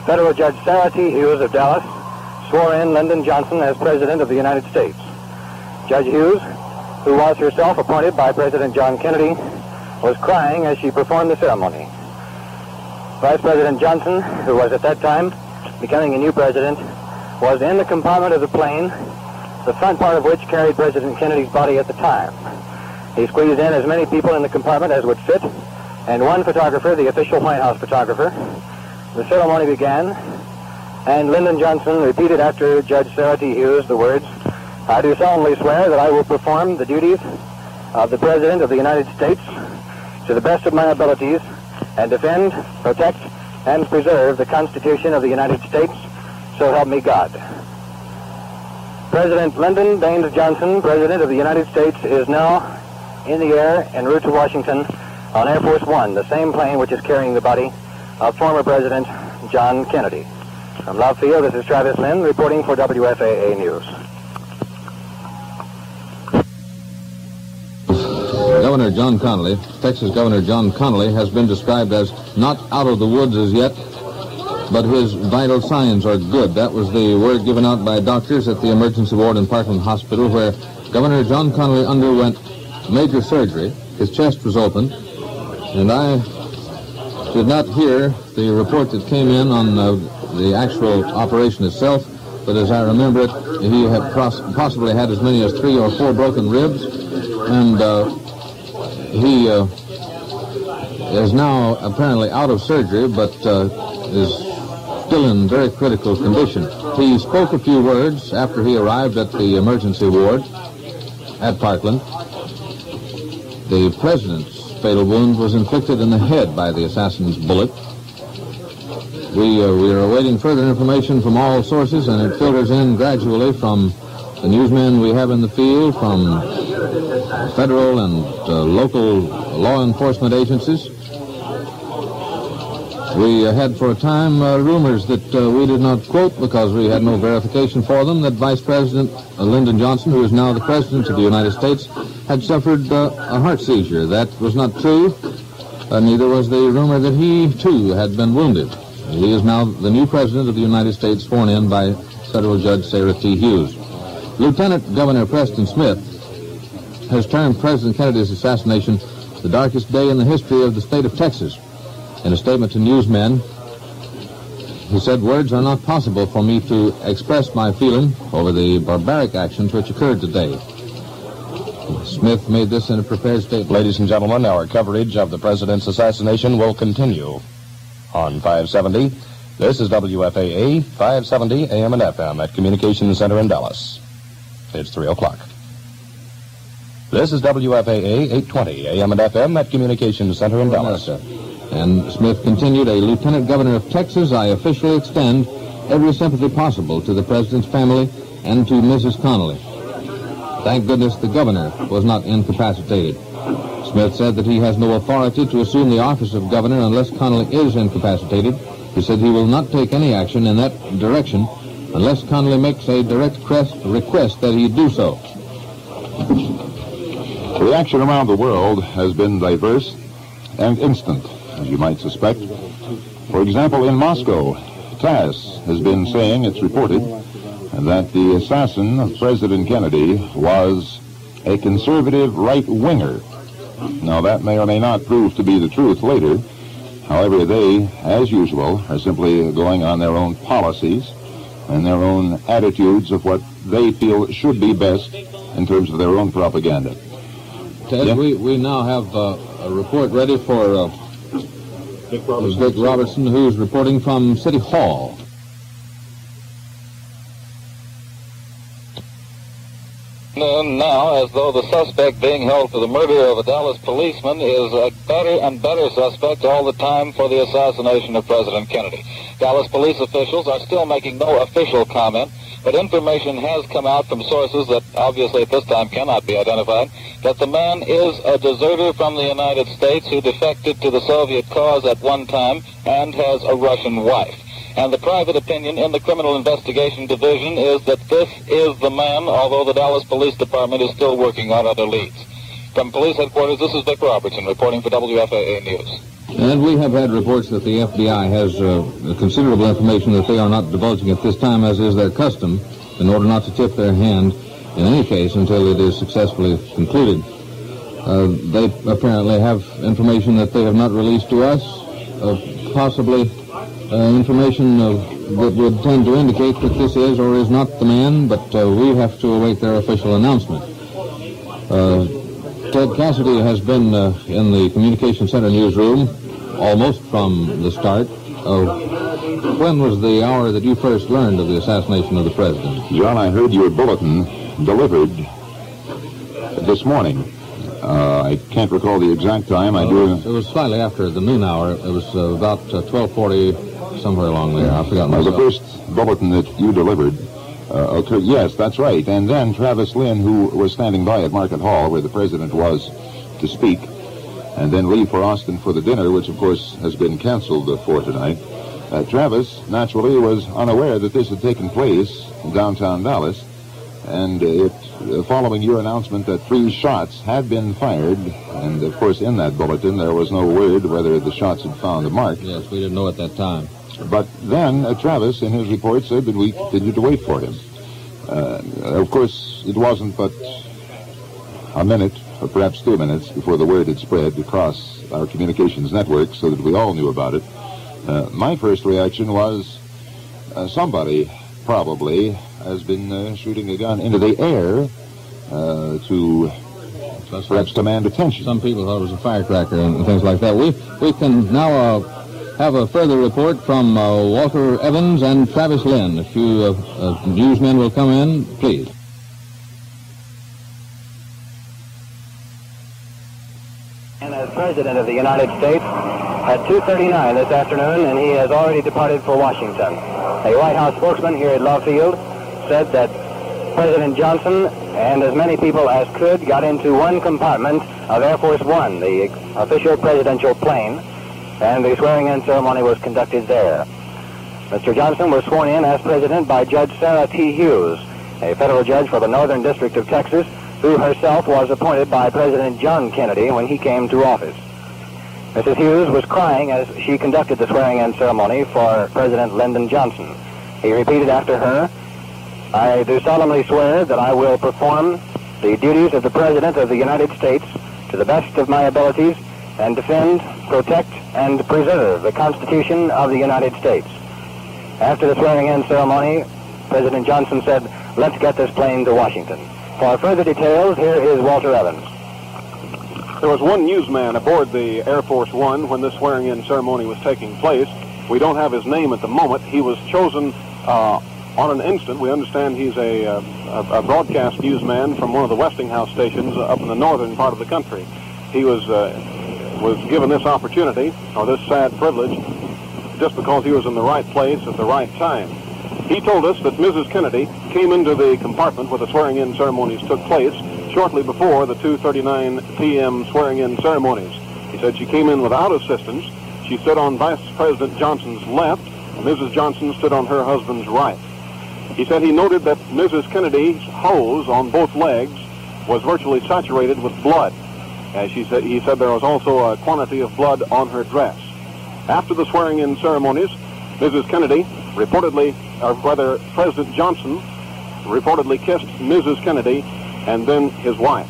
Federal Judge Sarah T. Hughes of Dallas swore in Lyndon Johnson as President of the United States. Judge Hughes, who was herself appointed by President John Kennedy, was crying as she performed the ceremony. Vice President Johnson, who was at that time becoming a new president, was in the compartment of the plane, the front part of which carried President Kennedy's body at the time. He squeezed in as many people in the compartment as would fit, and one photographer, the official White House photographer. The ceremony began, and Lyndon Johnson repeated after Judge Sarah T. Hughes the words, "I do solemnly swear that I will perform the duties of the President of the United States to the best of my abilities and defend, protect, and preserve the Constitution of the United States, so help me God." President Lyndon Baines Johnson, President of the United States, is now in the air en route to Washington on Air Force One, the same plane which is carrying the body of former President John Kennedy. From Love Field, this is Travis Lynn reporting for WFAA News. Governor John Connally, Texas Governor John Connally, has been described as not out of the woods as yet, but his vital signs are good. That was the word given out by doctors at the emergency ward in Parkland Hospital, where Governor John Connally underwent major surgery. His chest was opened, and I did not hear the report that came in on the actual operation itself, but as I remember it, he had possibly had as many as 3 or 4 broken ribs, and he is now apparently out of surgery, but is still in very critical condition. He spoke a few words after he arrived at the emergency ward at Parkland. The president's fatal wound was inflicted in the head by the assassin's bullet. We are awaiting further information from all sources, and it filters in gradually from the newsmen we have in the field, from federal and local law enforcement agencies. We had for a time rumors that we did not quote because we had no verification for them, that Vice President Lyndon Johnson, who is now the President of the United States, had suffered a heart seizure. That was not true. Neither was the rumor that he, too, had been wounded. He is now the new President of the United States, sworn in by Federal Judge Sarah T. Hughes. Lieutenant Governor Preston Smith has termed President Kennedy's assassination the darkest day in the history of the state of Texas. In a statement to newsmen, he said, "Words are not possible for me to express my feeling over the barbaric actions which occurred today." Smith made this in a prepared statement. Ladies and gentlemen, our coverage of the president's assassination will continue on 570. This is WFAA 570 AM and FM at Communications Center in Dallas. It's 3 o'clock. This is WFAA 820 AM and FM at Communications Center in Dallas. And Smith continued, "A Lieutenant Governor of Texas, I officially extend every sympathy possible to the President's family and to Mrs. Connally. Thank goodness the Governor was not incapacitated." Smith said that he has no authority to assume the office of Governor unless Connally is incapacitated. He said he will not take any action in that direction unless Connally makes a direct request that he do so. Reaction around the world has been diverse and instant, as you might suspect. For example, in Moscow, TASS has been saying, it's reported, that the assassin of President Kennedy was a conservative right-winger. Now, that may or may not prove to be the truth later. However, they, as usual, are simply going on their own policies and their own attitudes of what they feel should be best in terms of their own propaganda. Ted, yeah? we now have a report ready for Dick Robertson, who's reporting from City Hall. Now, as though the suspect being held for the murder of a Dallas policeman is a better and better suspect all the time for the assassination of President Kennedy. Dallas police officials are still making no official comment, but information has come out from sources that obviously at this time cannot be identified, that the man is a deserter from the United States who defected to the Soviet cause at one time and has a Russian wife. And the private opinion in the Criminal Investigation Division is that this is the man, although the Dallas Police Department is still working on other leads. From police headquarters, this is Vic Robertson reporting for WFAA News. And we have had reports that the FBI has considerable information that they are not divulging at this time, as is their custom, in order not to tip their hand in any case until it is successfully concluded. They apparently have information that they have not released to us, possibly information that would tend to indicate that this is or is not the man, but we have to await their official announcement. Ted Cassidy has been in the Communication Center newsroom almost from the start. When was the hour that you first learned of the assassination of the president? John, I heard your bulletin delivered this morning. I can't recall the exact time. It was slightly after the noon hour. It was about 12:40, somewhere along there. I forgot myself. The first bulletin that you delivered occurred. Yes, that's right. And then Travis Lynn, who was standing by at Market Hall, where the president was to speak, and then leave for Austin for the dinner, which, of course, has been canceled for tonight. Travis, naturally, was unaware that this had taken place in downtown Dallas, and following your announcement that 3 shots had been fired, and, of course, in that bulletin there was no word whether the shots had found a mark. Yes, we didn't know at that time. But then Travis, in his report, said that we continued to wait for him. Of course, it wasn't but a minute, or perhaps 2 minutes, before the word had spread across our communications network so that we all knew about it. My first reaction was somebody probably has been shooting a gun into the air to perhaps command attention. Some people thought it was a firecracker and things like that. We can now have a further report from Walter Evans and Travis Lynn. If you newsmen will come in, please. And as President of the United States at 2:39 this afternoon, and he has already departed for Washington. A White House spokesman here at Love Field said that President Johnson and as many people as could got into one compartment of Air Force One, the official presidential plane, and the swearing-in ceremony was conducted there. Mr. Johnson was sworn in as president by Judge Sarah T. Hughes, a federal judge for the Northern District of Texas, who herself was appointed by President John Kennedy when he came to office. Mrs. Hughes was crying as she conducted the swearing-in ceremony for President Lyndon Johnson. He repeated after her, "I do solemnly swear that I will perform the duties of the President of the United States to the best of my abilities and defend, protect, and preserve the Constitution of the United States." After the swearing-in ceremony, President Johnson said, "Let's get this plane to Washington." For further details, here is Walter Evans. There was one newsman aboard the Air Force One when this swearing-in ceremony was taking place. We don't have his name at the moment. He was chosen on an instant. We understand he's a broadcast newsman from one of the Westinghouse stations up in the northern part of the country. He was given this opportunity, or this sad privilege, just because he was in the right place at the right time. He told us that Mrs. Kennedy came into the compartment where the swearing-in ceremonies took place shortly before the 2:39 p.m. swearing-in ceremonies. He said she came in without assistance. She stood on Vice President Johnson's left, and Mrs. Johnson stood on her husband's right. He said he noted that Mrs. Kennedy's hose on both legs was virtually saturated with blood. As he said there was also a quantity of blood on her dress. After the swearing-in ceremonies, Mrs. Kennedy reportedly, or rather President Johnson reportedly kissed Mrs. Kennedy and then his wife.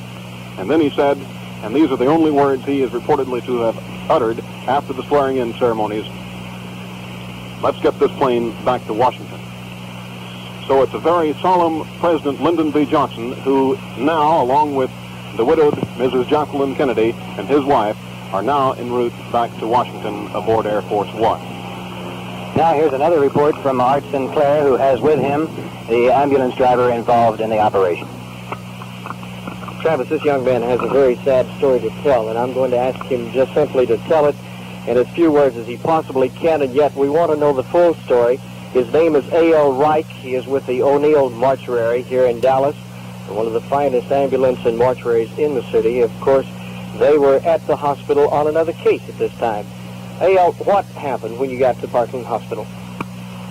And then he said, and these are the only words he is reportedly to have uttered after the swearing-in ceremonies, "Let's get this plane back to Washington." So it's a very solemn President Lyndon B. Johnson who now, along with the widowed Mrs. Jacqueline Kennedy and his wife, are now en route back to Washington aboard Air Force One. Now here's another report from Art Sinclair, who has with him the ambulance driver involved in the operation. Travis, this young man has a very sad story to tell, and I'm going to ask him just simply to tell it in as few words as he possibly can, and yet we want to know the full story. His name is A.L. Reich. He is with the O'Neill Mortuary here in Dallas, one of the finest ambulance and mortuaries in the city. Of course, they were at the hospital on another case at this time. A.L., what happened when you got to Parkland Hospital?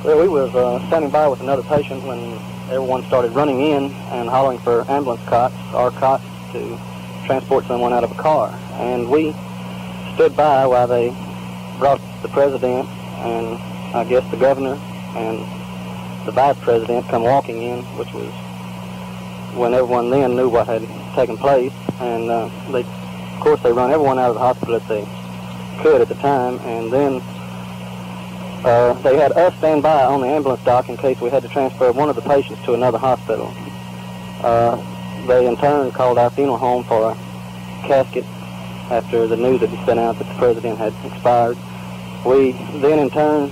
Well, we was standing by with another patient when everyone started running in and hollering for ambulance cots, our cots, to transport someone out of a car. And we stood by while they brought the president and I guess the governor and the vice president come walking in, which was when everyone then knew what had taken place. And of course, they run everyone out of the hospital if they could at the time. And then they had us stand by on the ambulance dock in case we had to transfer one of the patients to another hospital. They in turn called our funeral home for a casket after the news had been out that the president had expired. We then in turn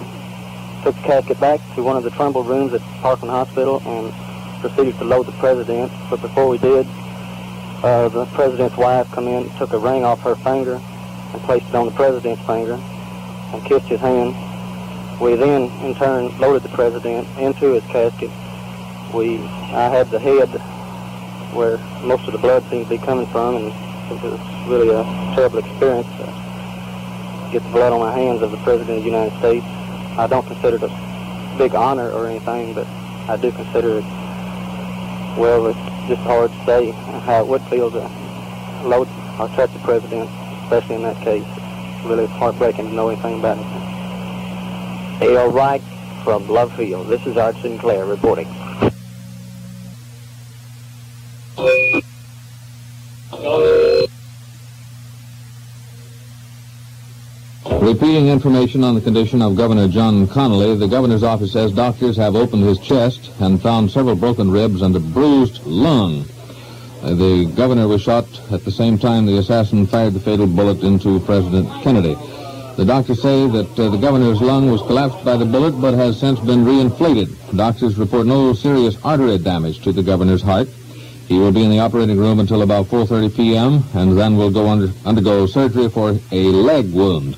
took the casket back to one of the Trumbull rooms at Parkland Hospital and proceeded to load the president. But before we did, the president's wife come in, took a ring off her finger and placed it on the president's finger and kissed his hand. We then in turn loaded the president into his casket. I had the head where most of the blood seemed to be coming from, and it was really a terrible experience to get the blood on my hands of the President of the United States. I don't consider it a big honor or anything, but I do consider it, well, it's just hard to say how it would feel to load or touch the President, especially in that case. It's really heartbreaking to know anything about it. Hail right from Love Field. This is Art Sinclair reporting. Repeating information on the condition of Governor John Connally, the governor's office says doctors have opened his chest and found several broken ribs and a bruised lung. The governor was shot at the same time the assassin fired the fatal bullet into President Kennedy. The doctors say that the governor's lung was collapsed by the bullet but has since been reinflated. Doctors report no serious artery damage to the governor's heart. He will be in the operating room until about 4:30 p.m. and then will undergo surgery for a leg wound.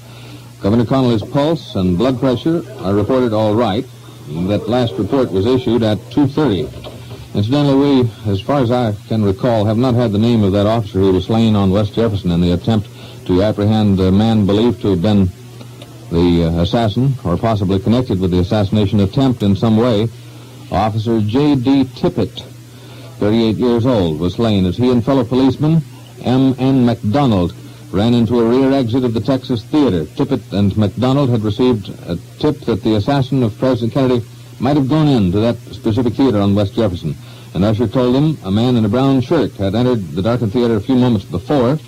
Governor Connally's pulse and blood pressure are reported all right. That last report was issued at 2:30. Incidentally, we, as far as I can recall, have not had the name of that officer who was slain on West Jefferson in the attempt to apprehend a man believed to have been the assassin or possibly connected with the assassination attempt in some way. Officer J.D. Tippett, 38 years old, was slain as he and fellow policeman M.N. McDonald ran into a rear exit of the Texas Theater. Tippett and McDonald had received a tip that the assassin of President Kennedy might have gone into that specific theater on West Jefferson. An usher told him a man in a brown shirt had entered the darkened theater a few moments before,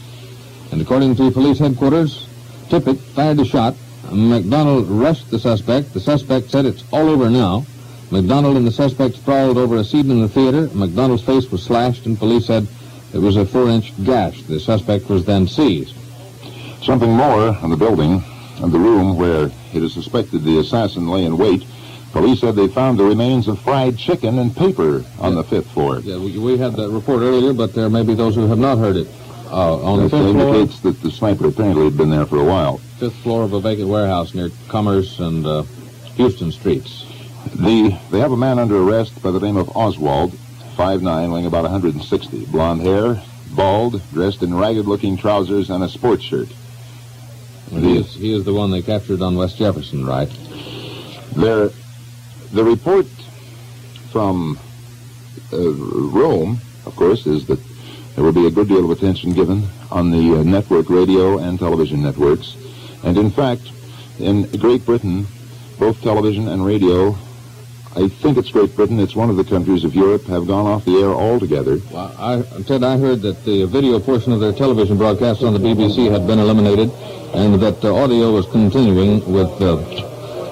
and according to police headquarters, Tippett fired a shot. McDonald rushed the suspect. The suspect said it's all over now. McDonald and the suspect sprawled over a seat in the theater. McDonald's face was slashed, and police said it was a 4-inch gash. The suspect was then seized. Something more on the building and the room where it is suspected the assassin lay in wait. Police said they found the remains of fried chicken and paper on the 5th floor. Yeah, we had that report earlier, but there may be those who have not heard it. On the 5th floor, indicates that the sniper apparently had been there for a while. 5th floor of a vacant warehouse near Commerce and Houston Streets. They have a man under arrest by the name of Oswald, 5'9", weighing about 160. Blonde hair, bald, dressed in ragged-looking trousers and a sports shirt. He is the one they captured on West Jefferson, right? The report from Rome, of course, is that there will be a good deal of attention given on the network radio and television networks. And in fact, in Great Britain, both television and radio, I think it's Great Britain, it's one of the countries of Europe, have gone off the air altogether. Well, Ted, I heard that the video portion of their television broadcast on the BBC had been eliminated and that audio was continuing with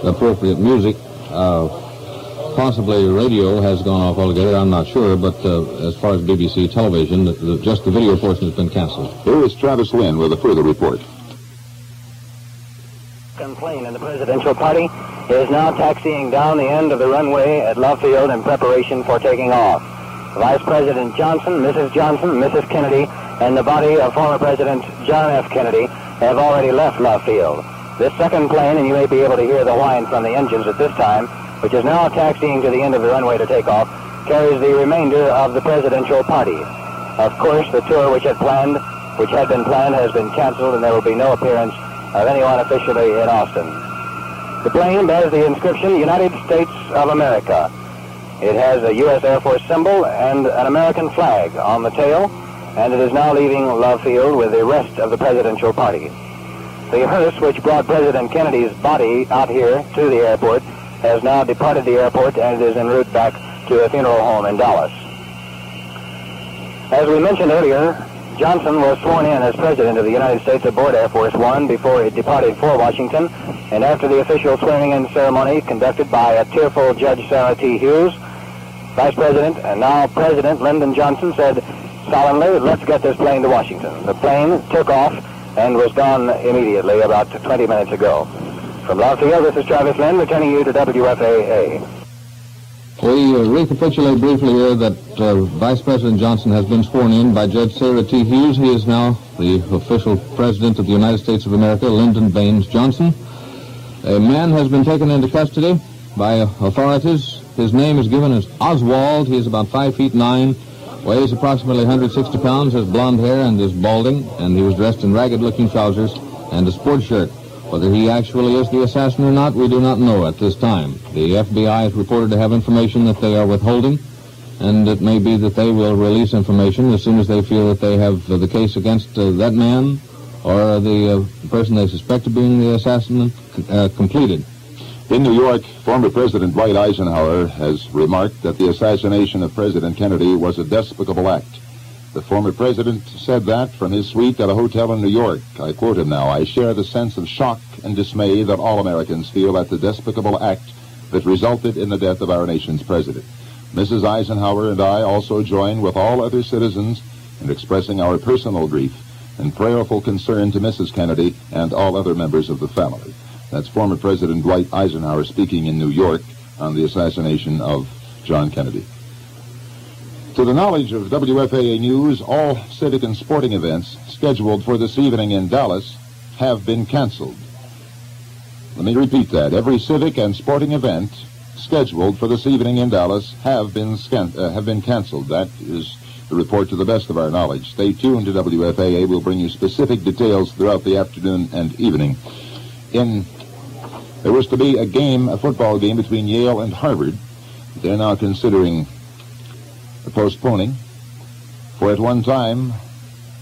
appropriate music. Possibly radio has gone off altogether, I'm not sure, but as far as BBC television, just the video portion has been canceled. Here is Travis Lynn with a further report. Plane in the presidential party is now taxiing down the end of the runway at Love Field in preparation for taking off. Vice President Johnson, Mrs. Kennedy, and the body of former President John F. Kennedy have already left Love Field. This second plane, and you may be able to hear the whine from the engines at this time, which is now taxiing to the end of the runway to take off, carries the remainder of the presidential party. Of course, the tour which had been planned has been canceled, and there will be no appearance of anyone officially in Austin. The plane bears the inscription United States of America. It has a U.S. Air Force symbol and an American flag on the tail, and it is now leaving Love Field with the rest of the presidential party. The hearse which brought President Kennedy's body out here to the airport has now departed the airport and is en route back to a funeral home in Dallas. As we mentioned earlier, Johnson was sworn in as President of the United States aboard Air Force One before it departed for Washington, and after the official swearing-in ceremony conducted by a tearful Judge Sarah T. Hughes, Vice President and now President Lyndon Johnson said solemnly, "Let's get this plane to Washington." The plane took off and was gone immediately about 20 minutes ago. From Love Field, this is Travis Lynn returning you to WFAA. We recapitulate briefly here that Vice President Johnson has been sworn in by Judge Sarah T. Hughes. He is now the official President of the United States of America, Lyndon Baines Johnson. A man has been taken into custody by authorities. His name is given as Oswald. He is about 5 feet 9, weighs approximately 160 pounds, has blonde hair, and is balding, and he was dressed in ragged-looking trousers and a sports shirt. Whether he actually is the assassin or not, we do not know at this time. The FBI is reported to have information that they are withholding, and it may be that they will release information as soon as they feel that they have the case against that man or the person they suspect of being the assassin completed. In New York, former President Dwight Eisenhower has remarked that the assassination of President Kennedy was a despicable act. The former president said that from his suite at a hotel in New York. I quote him now, "I share the sense of shock and dismay that all Americans feel at the despicable act that resulted in the death of our nation's president. Mrs. Eisenhower and I also join with all other citizens in expressing our personal grief and prayerful concern to Mrs. Kennedy and all other members of the family." That's former President Dwight Eisenhower speaking in New York on the assassination of John Kennedy. To the knowledge of WFAA News, all civic and sporting events scheduled for this evening in Dallas have been canceled. Let me repeat that. Every civic and sporting event scheduled for this evening in Dallas have been canceled. That is the report to the best of our knowledge. Stay tuned to WFAA. We'll bring you specific details throughout the afternoon and evening. There was to be a football game between Yale and Harvard. They're now considering postponing. For at one time,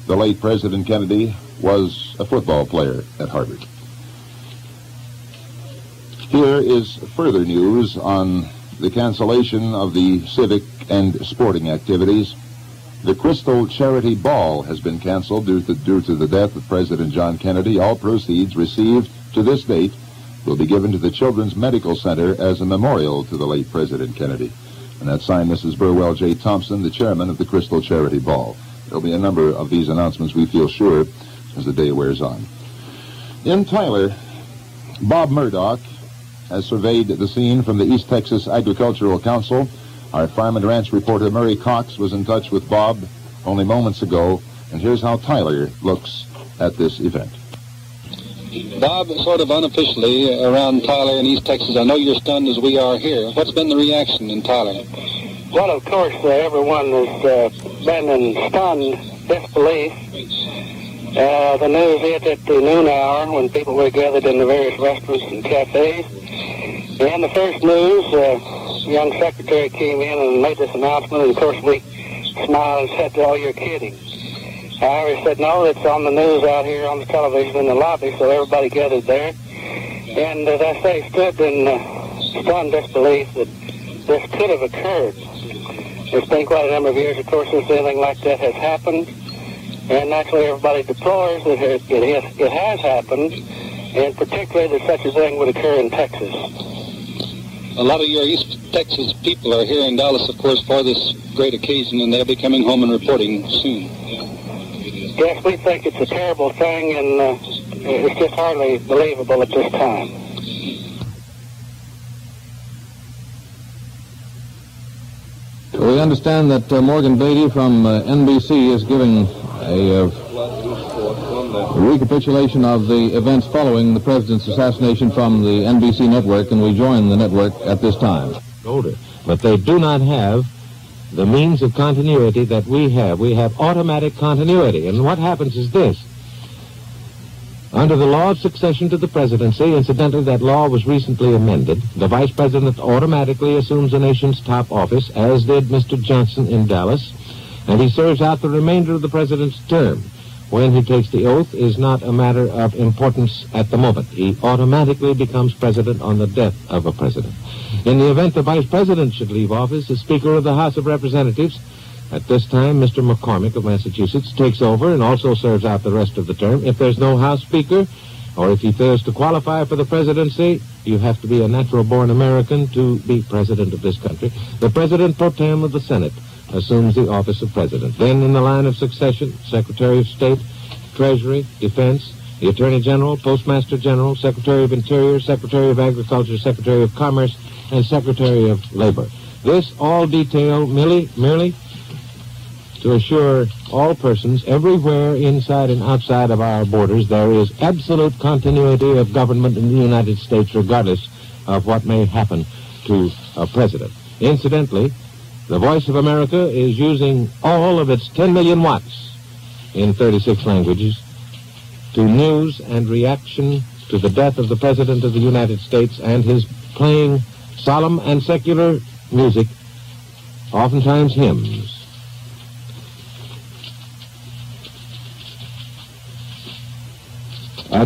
the late President Kennedy was a football player at Harvard. Here is further news on the cancellation of the civic and sporting activities. The Crystal Charity Ball has been canceled due to the death of President John Kennedy. All proceeds received to this date will be given to the Children's Medical Center as a memorial to the late President Kennedy. And that's signed Mrs. Burwell J. Thompson, the chairman of the Crystal Charity Ball. There'll be a number of these announcements, we feel sure, as the day wears on. In Tyler, Bob Murdoch has surveyed the scene from the East Texas Agricultural Council. Our Farm and Ranch reporter Murray Cox was in touch with Bob only moments ago, and here's how Tyler looks at this event. Bob, sort of unofficially around Tyler in East Texas, I know you're stunned as we are here. What's been the reaction in Tyler? Well, of course, everyone has been in stunned disbelief. The news hit at the noon hour when people were gathered in the various restaurants and cafes. And the first news, the young secretary came in and made this announcement, and of course we smiled and said, "Oh, you're kidding." However, he said, "No, it's on the news out here on the television in the lobby," so everybody gathered there. And as I say, stood in stunned disbelief that this could have occurred. It's been quite a number of years, of course, since anything like that has happened. And naturally, everybody deplores that it has happened, and particularly that such a thing would occur in Texas. A lot of your East Texas people are here in Dallas, of course, for this great occasion, and they'll be coming home and reporting soon. Yes, we think it's a terrible thing, and it's just hardly believable at this time. We understand that Morgan Beatty from NBC is giving a recapitulation of the events following the president's assassination from the NBC network, and we join the network at this time. But they do not have the means of continuity that we have. We have automatic continuity, and what happens is this. Under the law of succession to the presidency, incidentally, that law was recently amended. The vice president automatically assumes the nation's top office, as did Mr. Johnson in Dallas, and he serves out the remainder of the president's term. When he takes the oath is not a matter of importance at the moment. He automatically becomes president on the death of a president. In the event the vice president should leave office, the Speaker of the House of Representatives, at this time, Mr. McCormick of Massachusetts, takes over and also serves out the rest of the term. If there's no House Speaker, or if he fails to qualify for the presidency, you have to be a natural-born American to be president of this country. The president pro tem of the Senate assumes the office of president. Then, in the line of succession, Secretary of State, Treasury, Defense, the Attorney General, Postmaster General, Secretary of Interior, Secretary of Agriculture, Secretary of Commerce, and Secretary of Labor. This all detail merely to assure all persons everywhere inside and outside of our borders there is absolute continuity of government in the United States regardless of what may happen to a president. Incidentally, the Voice of America is using all of its 10 million watts in 36 languages to news and reaction to the death of the President of the United States, and his playing solemn and secular music, oftentimes hymns.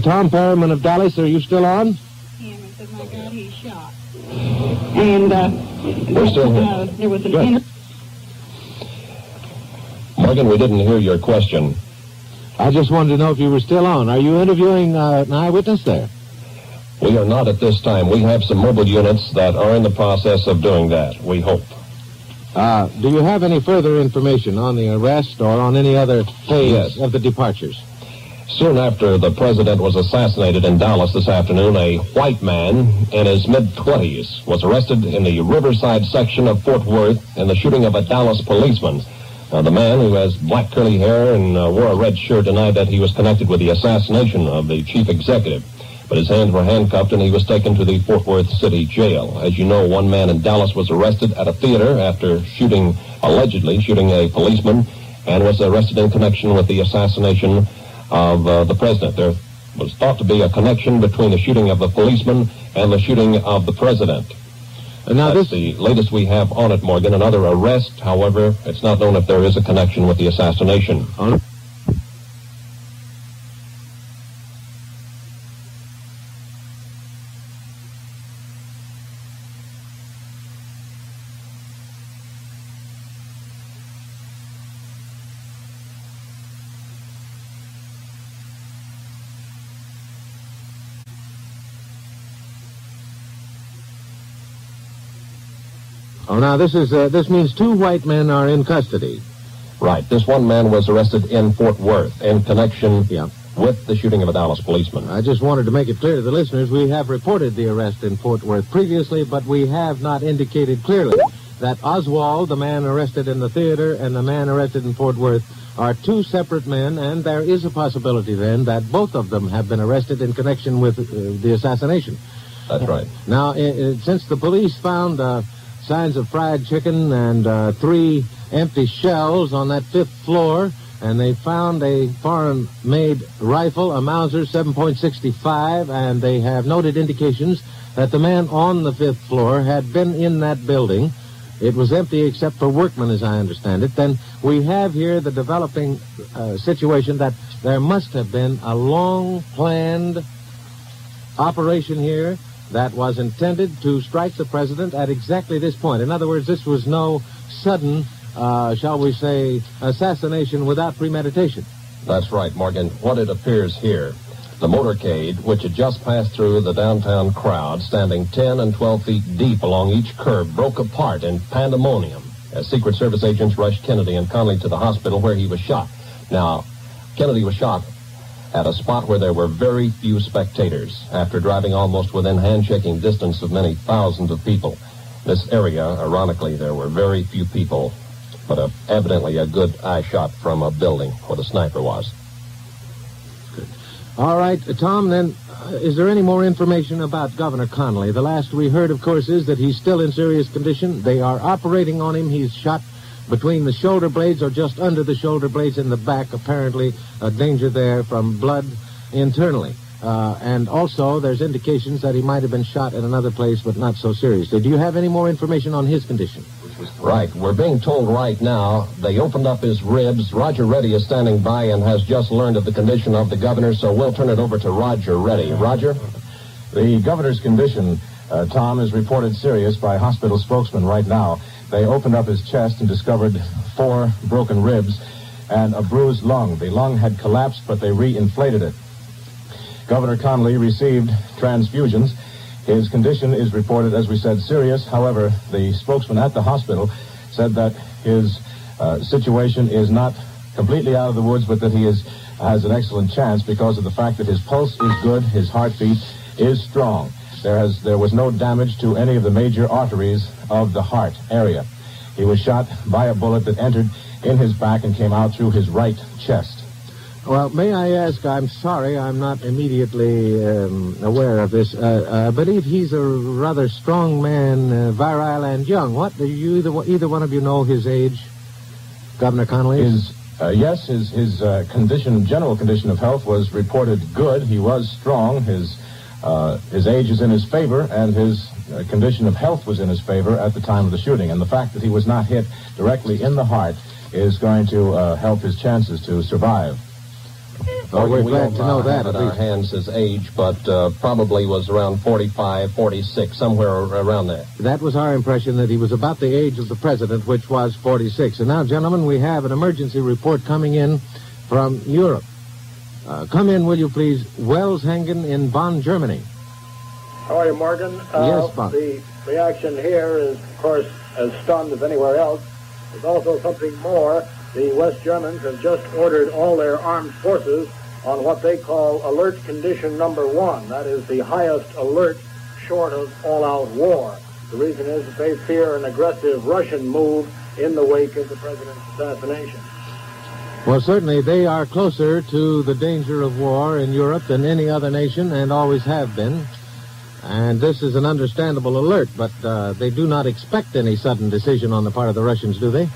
Tom Perriman of Dallas, are you still on? Yeah, because my God, he's shot. And we're still here. There was an Morgan, we didn't hear your question. I just wanted to know if you were still on. Are you interviewing an eyewitness there? We are not at this time. We have some mobile units that are in the process of doing that, we hope. Do you have any further information on the arrest or on any other phase of the departures? Soon after the president was assassinated in Dallas this afternoon, a white man in his mid-20s was arrested in the Riverside section of Fort Worth in the shooting of a Dallas policeman. The man, who has black curly hair and wore a red shirt, denied that he was connected with the assassination of the chief executive. But his hands were handcuffed and he was taken to the Fort Worth City Jail. As you know, one man in Dallas was arrested at a theater after allegedly shooting a policeman, and was arrested in connection with the assassination of the president. There was thought to be a connection between the shooting of the policeman and the shooting of the president. Now that's the latest we have on it, Morgan. Another arrest, however, it's not known if there is a connection with the assassination. Oh, now this means two white men are in custody. Right. This one man was arrested in Fort Worth in connection with the shooting of a Dallas policeman. I just wanted to make it clear to the listeners, we have reported the arrest in Fort Worth previously, but we have not indicated clearly that Oswald, the man arrested in the theater, and the man arrested in Fort Worth are two separate men, and there is a possibility then that both of them have been arrested in connection with the assassination. That's right. Now, since the police found signs of fried chicken and 3 empty shells on that 5th floor, and they found a foreign-made rifle, a Mauser 7.65, and they have noted indications that the man on the 5th floor had been in that building. It was empty except for workmen, as I understand it. Then we have here the developing situation that there must have been a long-planned operation here that was intended to strike the president at exactly this point. In other words, this was no sudden, shall we say, assassination without premeditation. That's right, Morgan. What it appears here, the motorcade, which had just passed through the downtown crowd, standing 10 and 12 feet deep along each curb, broke apart in pandemonium as Secret Service agents rushed Kennedy and Connally to the hospital where he was shot. Now, Kennedy was shot at a spot where there were very few spectators, after driving almost within handshaking distance of many thousands of people. This area, ironically, there were very few people, but evidently a good eye shot from a building where the sniper was. Good. All right, Tom, then, is there any more information about Governor Connally? The last we heard, of course, is that he's still in serious condition. They are operating on him. He's shot between the shoulder blades or just under the shoulder blades in the back, apparently a danger there from blood internally. And also, there's indications that he might have been shot at another place, but not so seriously. Do you have any more information on his condition? Right. We're being told right now they opened up his ribs. Roger Reddy is standing by and has just learned of the condition of the governor, so we'll turn it over to Roger Reddy. Roger? The governor's condition, Tom, is reported serious by hospital spokesman right now. They opened up his chest and discovered 4 broken ribs and a bruised lung. The lung had collapsed, but they re-inflated it. Governor Connolly received transfusions. His condition is reported, as we said, serious. However, the spokesman at the hospital said that his situation is not completely out of the woods, but that he has an excellent chance because of the fact that his pulse is good, his heartbeat is strong. There was no damage to any of the major arteries of the heart area. He was shot by a bullet that entered in his back and came out through his right chest. Well, may I ask, I'm sorry I'm not immediately aware of this. I believe he's a rather strong man, virile and young. What, do you, either one of you know his age, Governor Connolly? Yes, his general condition of health was reported good. He was strong. His age is in his favor, and his condition of health was in his favor at the time of the shooting. And the fact that he was not hit directly in the heart is going to help his chances to survive. Oh, we're glad to know that. At our hands his age, but probably was around 45, 46, somewhere around there. That was our impression, that he was about the age of the president, which was 46. And now, gentlemen, we have an emergency report coming in from Europe. Come in, will you please? Welshangen in Bonn, Germany. How are you, Morgan? Yes, Bob. The reaction here is, of course, as stunned as anywhere else. There's also something more. The West Germans have just ordered all their armed forces on what they call alert condition number 1. That is the highest alert short of all-out war. The reason is that they fear an aggressive Russian move in the wake of the president's assassination. Well, certainly they are closer to the danger of war in Europe than any other nation, and always have been. And this is an understandable alert, but they do not expect any sudden decision on the part of the Russians, do they?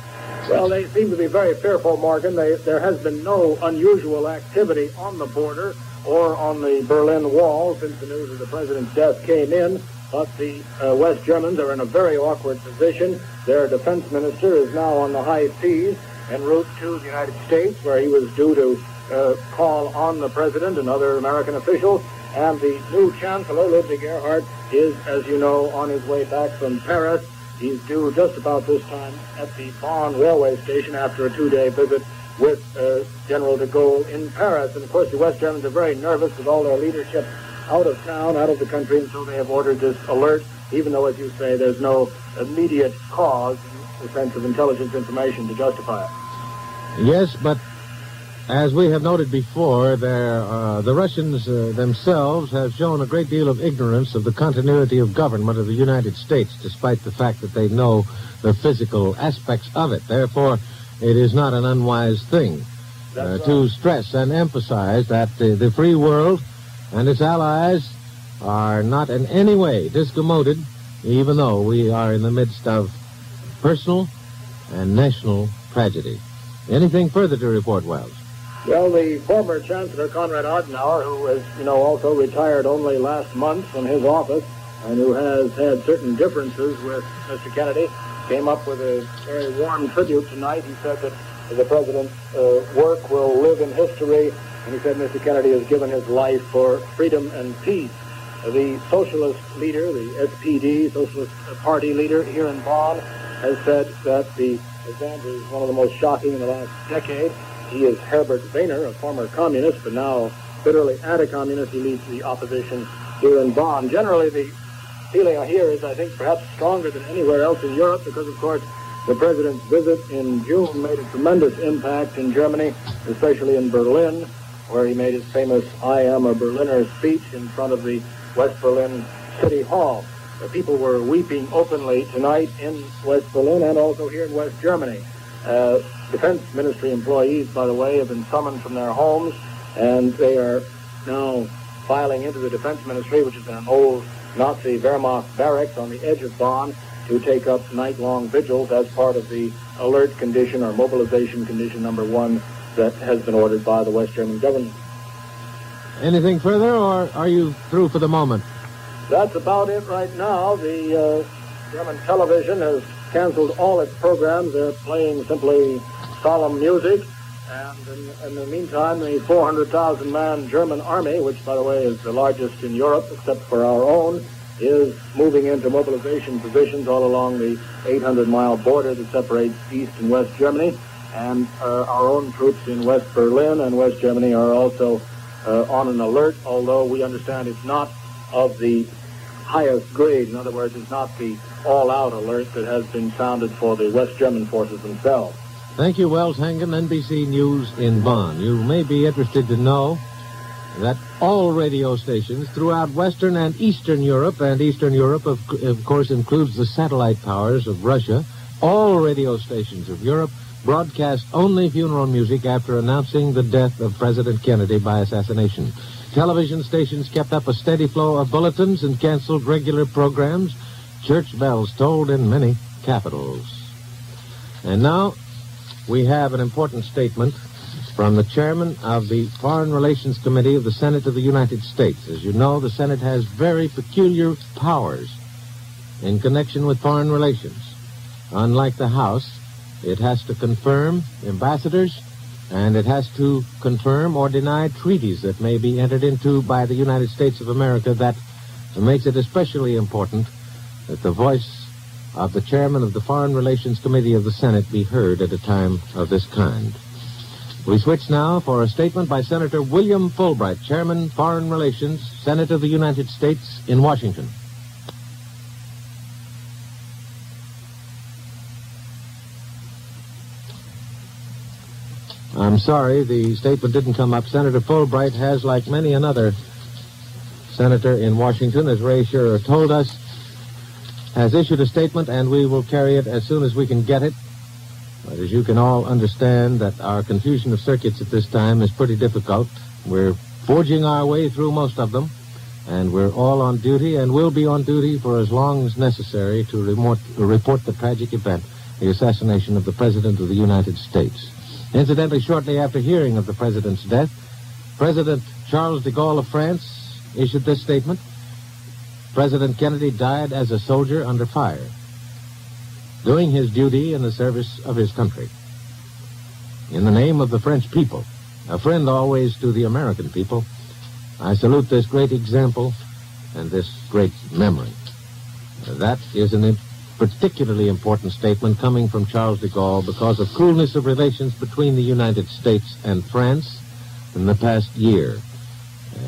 Well, they seem to be very fearful, Morgan. There has been no unusual activity on the border or on the Berlin Wall since the news of the president's death came in. But the West Germans are in a very awkward position. Their defense minister is now on the high seas en route to the United States, where he was due to call on the president and other American officials. And the new chancellor, Ludwig Erhard, is, as you know, on his way back from Paris. He's due just about this time at the Bonn railway station after a 2-day visit with General de Gaulle in Paris. And, of course, the West Germans are very nervous with all their leadership out of town, out of the country, and so they have ordered this alert, even though, as you say, there's no immediate cause in the sense of intelligence information to justify it. Yes, but as we have noted before, the Russians themselves have shown a great deal of ignorance of the continuity of government of the United States, despite the fact that they know the physical aspects of it. Therefore, it is not an unwise thing to stress and emphasize that the free world and its allies are not in any way discommoded, even though we are in the midst of personal and national tragedy. Anything further to report, Wells? Well, the former Chancellor, Konrad Adenauer, who has, also retired only last month from his office and who has had certain differences with Mr. Kennedy, came up with a very warm tribute tonight. He said that the president's work will live in history, and he said Mr. Kennedy has given his life for freedom and peace. The socialist leader, the SPD, Socialist Party leader here in Bonn, has said that the event is one of the most shocking in the last decade. He is Herbert Wehner, a former communist, but now bitterly anti-communist. He leads the opposition here in Bonn. Generally, the feeling here is, I think, perhaps stronger than anywhere else in Europe because, of course, the president's visit in June made a tremendous impact in Germany, especially in Berlin, where he made his famous I Am a Berliner speech in front of the West Berlin City Hall. The people were weeping openly tonight in West Berlin and also here in West Germany. Defense Ministry employees, by the way, have been summoned from their homes, and they are now filing into the Defense Ministry, which is in an old Nazi Wehrmacht barracks on the edge of Bonn, to take up night-long vigils as part of the alert condition or mobilization condition number 1 that has been ordered by the West German government. Anything further, or are you through for the moment? That's about it right now. The German television has canceled all its programs. They're playing simply solemn music. And in the meantime, the 400,000-man German army, which, by the way, is the largest in Europe, except for our own, is moving into mobilization positions all along the 800-mile border that separates East and West Germany. And our own troops in West Berlin and West Germany are also on an alert, although we understand it's not of the highest grade. In other words, it's not the all-out alert that has been sounded for the West German forces themselves. Thank you, Wells Hangen, NBC News in Bonn. You may be interested to know that all radio stations throughout Western and Eastern Europe, and Eastern Europe, of course, includes the satellite powers of Russia, all radio stations of Europe broadcast only funeral music after announcing the death of President Kennedy by assassination. Television stations kept up a steady flow of bulletins and canceled regular programs. Church bells tolled in many capitals. And now we have an important statement from the chairman of the Foreign Relations Committee of the Senate of the United States. As you know, the Senate has very peculiar powers in connection with foreign relations. Unlike the House, it has to confirm ambassadors, and it has to confirm or deny treaties that may be entered into by the United States of America. That makes it especially important that the voice of the chairman of the Foreign Relations Committee of the Senate be heard at a time of this kind. We switch now for a statement by Senator William Fulbright, Chairman, Foreign Relations, Senate of the United States in Washington. I'm sorry, the statement didn't come up. Senator Fulbright has, like many another senator in Washington, as Ray Shearer told us, has issued a statement, and we will carry it as soon as we can get it. But as you can all understand, that our confusion of circuits at this time is pretty difficult. We're forging our way through most of them, and we're all on duty, and will be on duty for as long as necessary to report the tragic event, the assassination of the President of the United States. Incidentally, shortly after hearing of the President's death, President Charles de Gaulle of France issued this statement: President Kennedy died as a soldier under fire, doing his duty in the service of his country. In the name of the French people, a friend always to the American people, I salute this great example and this great memory. That is an particularly important statement coming from Charles de Gaulle because of coolness of relations between the United States and France in the past year.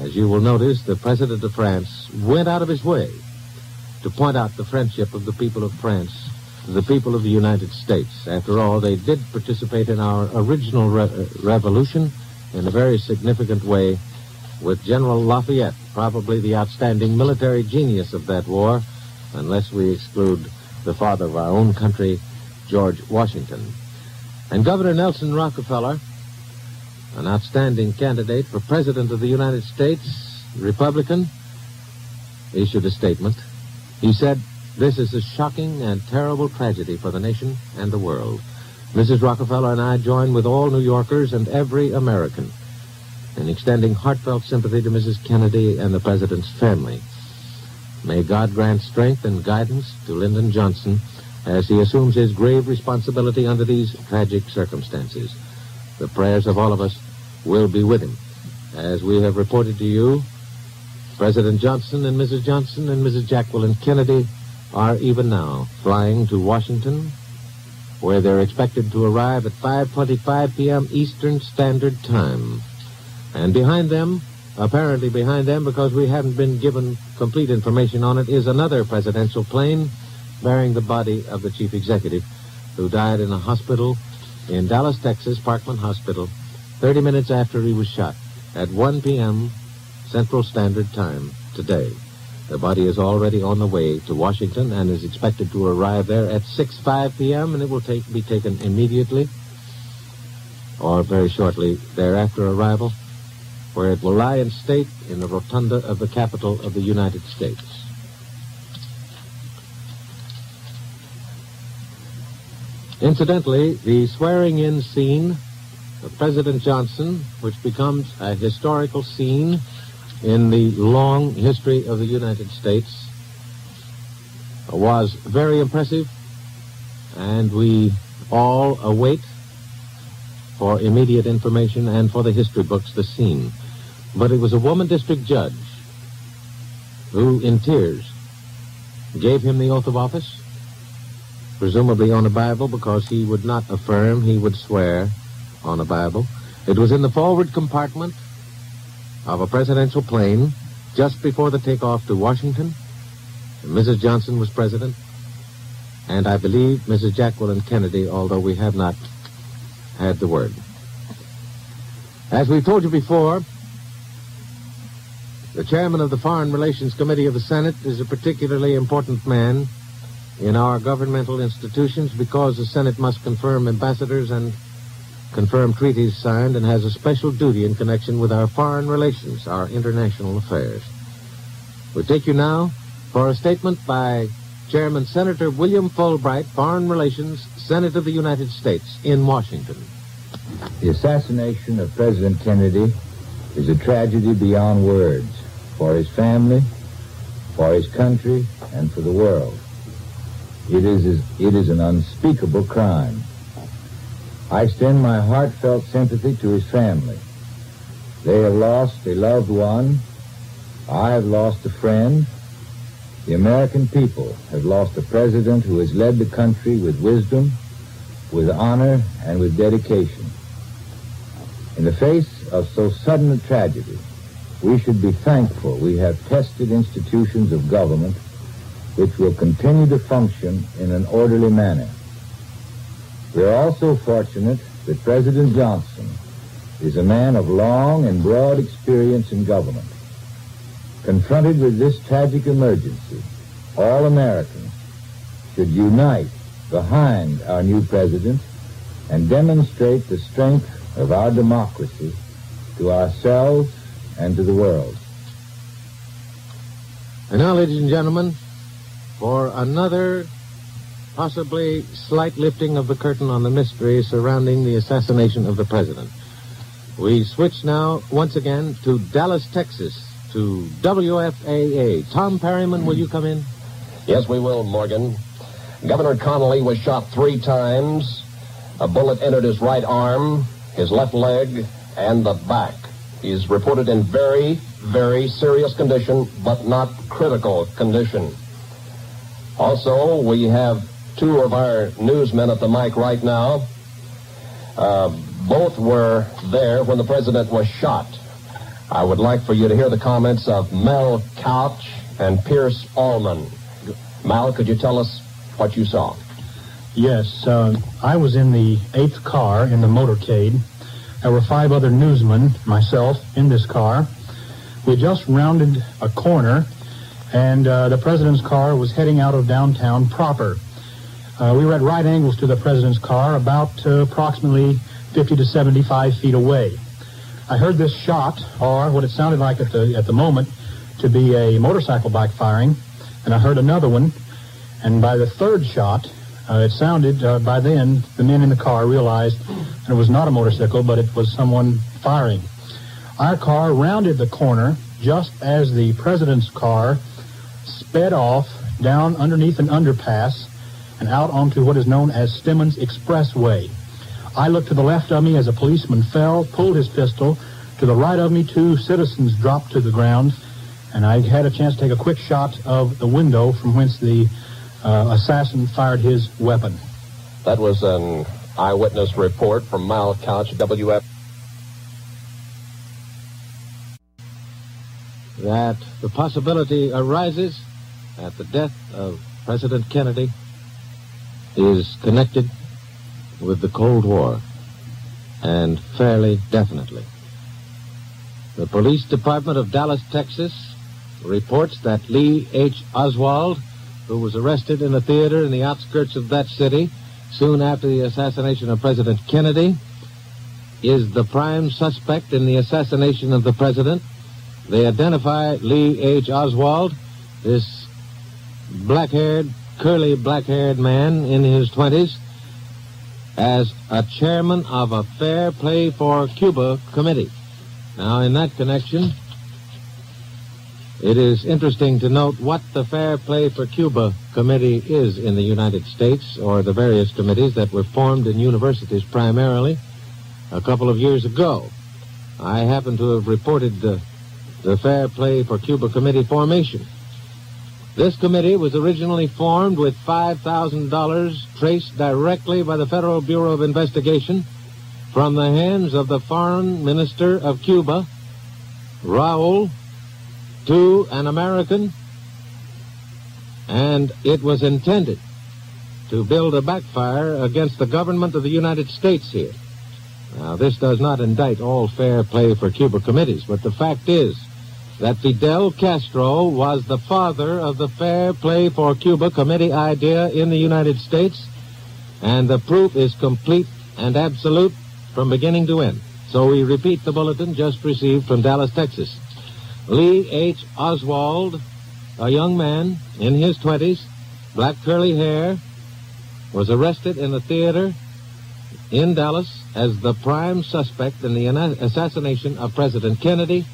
As you will notice, the President of France went out of his way to point out the friendship of the people of France to the people of the United States. After all, they did participate in our original revolution in a very significant way with General Lafayette, probably the outstanding military genius of that war, unless we exclude the father of our own country, George Washington. And Governor Nelson Rockefeller, an outstanding candidate for President of the United States, Republican, issued a statement. He said, "This is a shocking and terrible tragedy for the nation and the world. Mrs. Rockefeller and I join with all New Yorkers and every American in extending heartfelt sympathy to Mrs. Kennedy and the President's family. May God grant strength and guidance to Lyndon Johnson as he assumes his grave responsibility under these tragic circumstances. The prayers of all of us will be with him. As we have reported to you, President Johnson and Mrs. Jacqueline Kennedy are even now flying to Washington, where they're expected to arrive at 5:25 p.m. Eastern Standard Time. And behind them, apparently behind them, because we haven't been given complete information on it, is another presidential plane bearing the body of the chief executive, who died in a hospital in Dallas, Texas, Parkland Hospital, 30 minutes after he was shot at 1 p.m. Central Standard Time today. The body is already on the way to Washington and is expected to arrive there at 6:05 p.m., and it will be taken immediately or very shortly thereafter arrival, where it will lie in state in the rotunda of the Capitol of the United States. Incidentally, the swearing-in scene President Johnson, which becomes a historical scene in the long history of the United States, was very impressive, and we all await for immediate information and for the history books the scene. But it was a woman district judge who, in tears, gave him the oath of office, presumably on a Bible, because he would not affirm, he would swear on a Bible. It was in the forward compartment of a presidential plane just before the takeoff to Washington. Mrs. Johnson was president, and I believe Mrs. Jacqueline Kennedy, although we have not had the word. As we've told you before, the chairman of the Foreign Relations Committee of the Senate is a particularly important man in our governmental institutions because the Senate must confirm ambassadors and confirm treaties signed and has a special duty in connection with our foreign relations, our international affairs. We take you now for a statement by Chairman Senator William Fulbright, Foreign Relations, Senate of the United States, in Washington. The assassination of President Kennedy is a tragedy beyond words for his family, for his country, and for the world. It is an unspeakable crime. I extend my heartfelt sympathy to his family. They have lost a loved one. I have lost a friend. The American people have lost a president who has led the country with wisdom, with honor, and with dedication. In the face of so sudden a tragedy, we should be thankful we have tested institutions of government which will continue to function in an orderly manner. We are also fortunate that President Johnson is a man of long and broad experience in government. Confronted with this tragic emergency, all Americans should unite behind our new president and demonstrate the strength of our democracy to ourselves and to the world. And now, ladies and gentlemen, for another possibly slight lifting of the curtain on the mystery surrounding the assassination of the president, we switch now once again to Dallas, Texas, to WFAA. Tom Perryman, will you come in? Yes, we will, Morgan. Governor Connolly was shot 3 times. A bullet entered his right arm, his left leg, and the back. He's reported in very, very serious condition, but not critical condition. Also, we have 2 of our newsmen at the mic right now. Both were there when the president was shot. I would like for you to hear the comments of Mel Couch and Pierce Allman. Mal, could you tell us what you saw? Yes, I was in the 8th car in the motorcade. There were 5 other newsmen, myself, in this car. We just rounded a corner, and the president's car was heading out of downtown proper. We were at right angles to the president's car, about approximately 50 to 75 feet away. I heard this shot, or what it sounded like at the moment, to be a motorcycle backfiring, and I heard another one, and by the 3rd shot, it sounded, by then, the men in the car realized it was not a motorcycle, but it was someone firing. Our car rounded the corner just as the president's car sped off down underneath an underpass and out onto what is known as Stemmons Expressway. I looked to the left of me as a policeman fell, pulled his pistol. To the right of me, 2 citizens dropped to the ground, and I had a chance to take a quick shot of the window from whence the assassin fired his weapon. That was an eyewitness report from Mal Couch, WF. That the possibility arises that the death of President Kennedy is connected with the Cold War, and fairly definitely. The police department of Dallas, Texas, reports that Lee H. Oswald, who was arrested in a theater in the outskirts of that city soon after the assassination of President Kennedy, is the prime suspect in the assassination of the president. They identify Lee H. Oswald, this black-haired, curly black-haired man in his 20s, as a chairman of a Fair Play for Cuba committee. Now, in that connection, it is interesting to note what the Fair Play for Cuba committee is in the United States, or the various committees that were formed in universities primarily a couple of years ago. I happen to have reported the Fair Play for Cuba committee formation. This committee was originally formed with $5,000 traced directly by the Federal Bureau of Investigation from the hands of the Foreign Minister of Cuba, Raul, to an American, and it was intended to build a backfire against the government of the United States here. Now, this does not indict all Fair Play for Cuba committees, but the fact is that Fidel Castro was the father of the Fair Play for Cuba committee idea in the United States, and the proof is complete and absolute from beginning to end. So we repeat the bulletin just received from Dallas, Texas. Lee H. Oswald, a young man in his 20s, black curly hair, was arrested in the theater in Dallas as the prime suspect in the assassination of President Kennedy.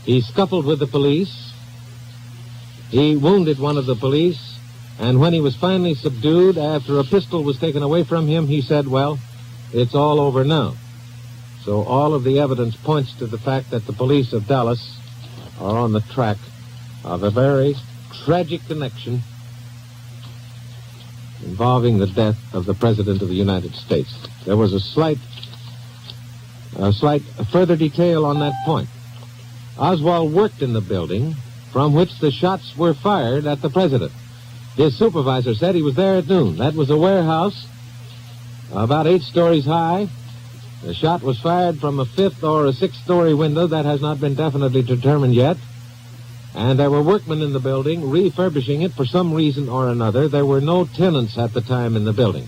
He scuffled with the police. He wounded one of the police, and when he was finally subdued after a pistol was taken away from him, he said, well, it's all over now. So all of the evidence points to the fact that the police of Dallas are on the track of a very tragic connection involving the death of the President of the United States. There was a slight further detail on that point. Oswald worked in the building from which the shots were fired at the President. His supervisor said he was there at noon. That was a warehouse about 8 stories high. The shot was fired from a 5th or a 6th-story window. That has not been definitely determined yet. And there were workmen in the building refurbishing it for some reason or another. There were no tenants at the time in the building.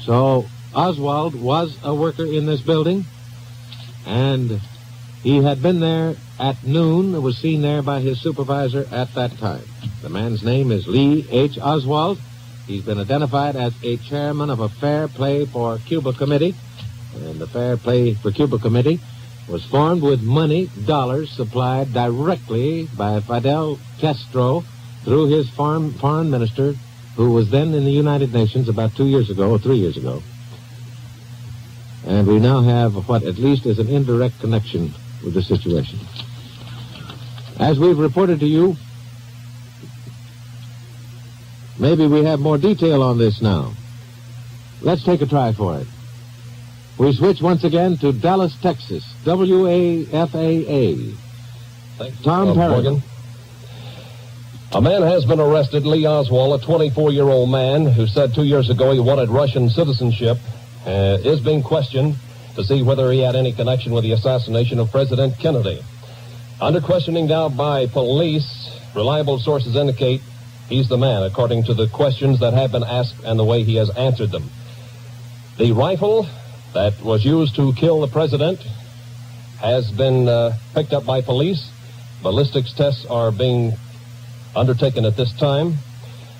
So Oswald was a worker in this building, and he had been there at noon, was seen there by his supervisor at that time. The man's name is Lee H. Oswald. He's been identified as a chairman of a Fair Play for Cuba committee, and the Fair Play for Cuba committee was formed with money, dollars, supplied directly by Fidel Castro through his foreign minister, who was then in the United Nations about 2 years ago, or 3 years ago. And we now have what at least is an indirect connection with the situation. As we've reported to you, maybe we have more detail on this now. Let's take a try for it. We switch once again to Dallas, Texas, WFAA. Tom Perry. Morgan. A man has been arrested, Lee Oswald, a 24-year-old man who said 2 years ago he wanted Russian citizenship, is being questioned to see whether he had any connection with the assassination of President Kennedy. Under questioning now by police, reliable sources indicate he's the man, according to the questions that have been asked and the way he has answered them. The rifle that was used to kill the president has been picked up by police. Ballistics tests are being undertaken at this time.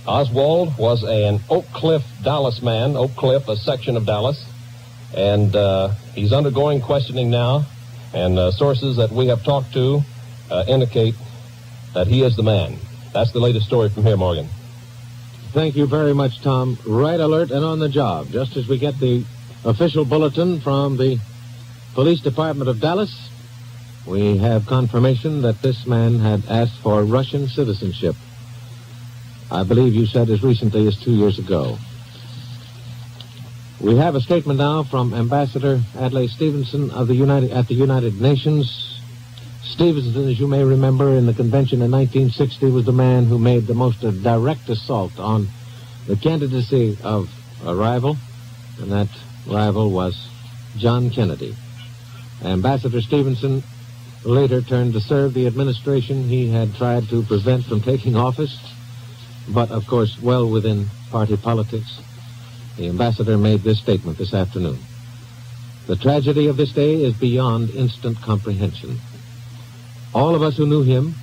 Oswald was an Oak Cliff, Dallas man, Oak Cliff, a section of Dallas, and he's undergoing questioning now, and sources that we have talked to indicate that he is the man. That's the latest story from here, Morgan. Thank you very much, Tom. Right alert and on the job. Just as we get the official bulletin from the Police Department of Dallas, we have confirmation that this man had asked for Russian citizenship. I believe you said as recently as 2 years ago. We have a statement now from Ambassador Adlai Stevenson of the United Nations. Stevenson, as you may remember, in the convention in 1960, was the man who made the most direct assault on the candidacy of a rival, and that rival was John Kennedy. Ambassador Stevenson later turned to serve the administration he had tried to prevent from taking office, but of course well within party politics. The ambassador made this statement this afternoon. The tragedy of this day is beyond instant comprehension. All of us who knew him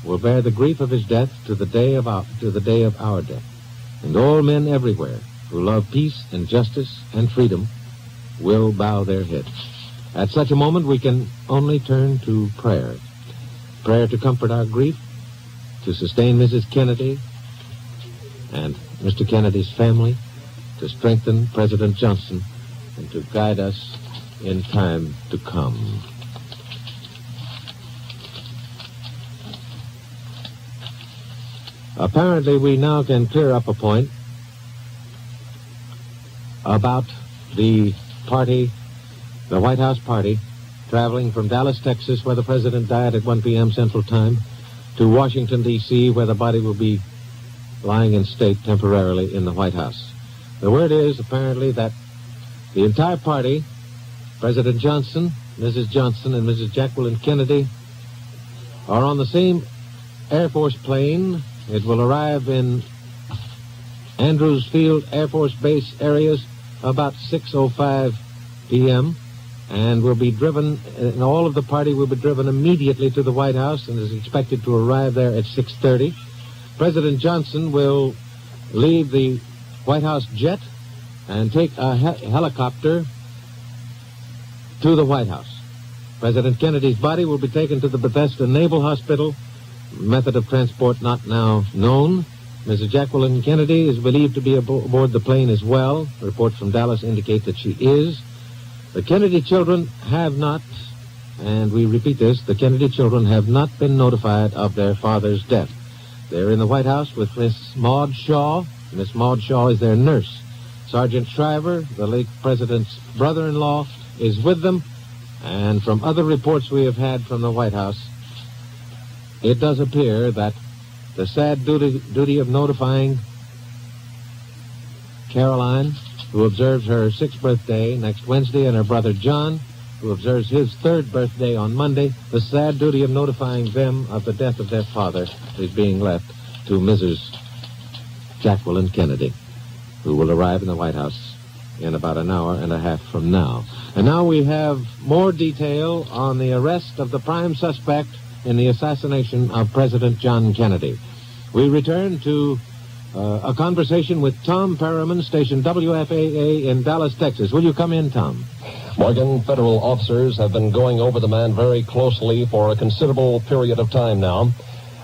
will bear the grief of his death to the day of our death. And all men everywhere who love peace and justice and freedom will bow their heads. At such a moment, we can only turn to prayer. Prayer to comfort our grief, to sustain Mrs. Kennedy and Mr. Kennedy's family, to strengthen President Johnson, and to guide us in time to come. Apparently, we now can clear up a point about the party, the White House party, traveling from Dallas, Texas, where the president died at 1 p.m. Central Time, to Washington, D.C., where the body will be lying in state temporarily in the White House. The word is, apparently, that the entire party, President Johnson, Mrs. Johnson, and Mrs. Jacqueline Kennedy, are on the same Air Force plane. It will arrive in Andrews Field Air Force Base areas about 6:05 p.m., and will be driven, and all of the party will be driven immediately to the White House and is expected to arrive there at 6:30. President Johnson will leave the White House jet and take a helicopter to the White House. President Kennedy's body will be taken to the Bethesda Naval Hospital, method of transport not now known. Mrs. Jacqueline Kennedy is believed to be aboard the plane as well. Reports from Dallas indicate that she is. The Kennedy children have not, and we repeat this, the Kennedy children have not been notified of their father's death. They're in the White House with Miss Maud Shaw. Miss Maud Shaw is their nurse. Sergeant Shriver, the late president's brother-in-law, is with them. And from other reports we have had from the White House, it does appear that the sad duty of notifying Caroline, who observes her 6th birthday next Wednesday, and her brother John, who observes his 3rd birthday on Monday, the sad duty of notifying them of the death of their father is being left to Mrs. Jacqueline Kennedy, who will arrive in the White House in about an hour and a half from now. And now we have more detail on the arrest of the prime suspect in the assassination of President John Kennedy. We return to a conversation with Tom Perriman, station WFAA in Dallas, Texas. Will you come in, Tom? Morgan, federal officers have been going over the man very closely for a considerable period of time now.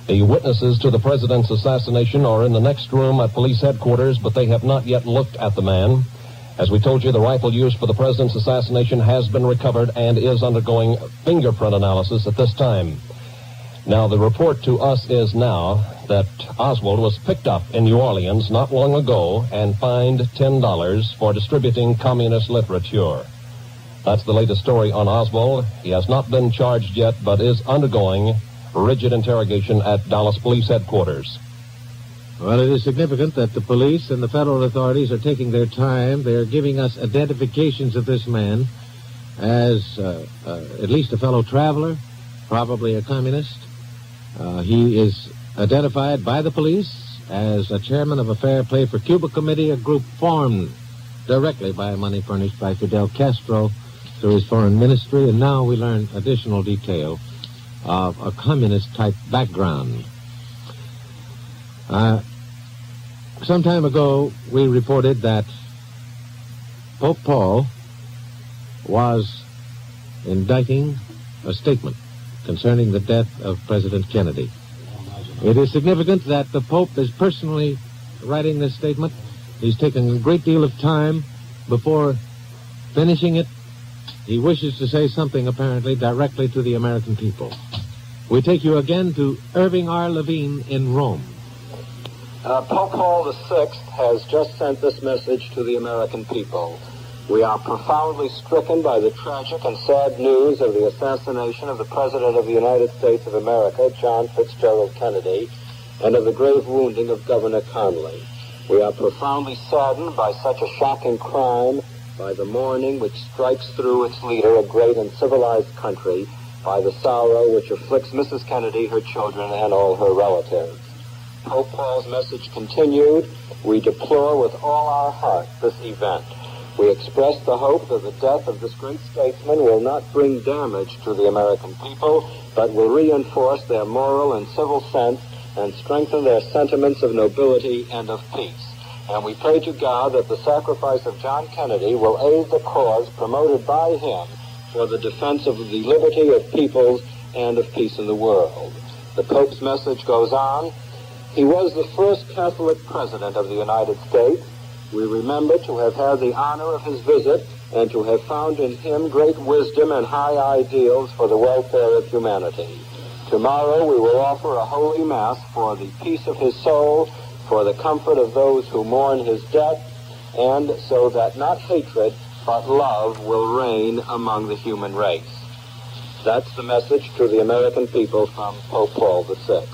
The witnesses to the president's assassination are in the next room at police headquarters, but they have not yet looked at the man. As we told you, the rifle used for the president's assassination has been recovered and is undergoing fingerprint analysis at this time. Now, the report to us is now that Oswald was picked up in New Orleans not long ago and fined $10 for distributing communist literature. That's the latest story on Oswald. He has not been charged yet, but is undergoing rigid interrogation at Dallas Police Headquarters. Well, it is significant that the police and the federal authorities are taking their time. They are giving us identifications of this man as at least a fellow traveler, probably a communist. He is identified by the police as a chairman of a Fair Play for Cuba committee, a group formed directly by money furnished by Fidel Castro through his foreign ministry, and now we learn additional detail of a communist-type background. Some time ago, we reported that Pope Paul was indicting a statement concerning the death of President Kennedy. It is significant that the Pope is personally writing this statement. He's taken a great deal of time before finishing it. He wishes to say something, apparently, directly to the American people. We take you again to Irving R. Levine in Rome. Pope Paul VI has just sent this message to the American people. We are profoundly stricken by the tragic and sad news of the assassination of the President of the United States of America, John Fitzgerald Kennedy, and of the grave wounding of Governor Conley. We are profoundly saddened by such a shocking crime, by the mourning which strikes through its leader, a great and civilized country, by the sorrow which afflicts Mrs. Kennedy, her children, and all her relatives. Pope Paul's message continued. We deplore with all our heart this event. We express the hope that the death of this great statesman will not bring damage to the American people, but will reinforce their moral and civil sense and strengthen their sentiments of nobility and of peace. and we pray to God that the sacrifice of John Kennedy will aid the cause promoted by him for the defense of the liberty of peoples and of peace in the world. The Pope's message goes on. He was the first Catholic president of the United States. We remember to have had the honor of his visit and to have found in him great wisdom and high ideals for the welfare of humanity. Tomorrow we will offer a holy mass for the peace of his soul, for the comfort of those who mourn his death, and so that not hatred but love will reign among the human race. That's the message to the American people from Pope Paul VI.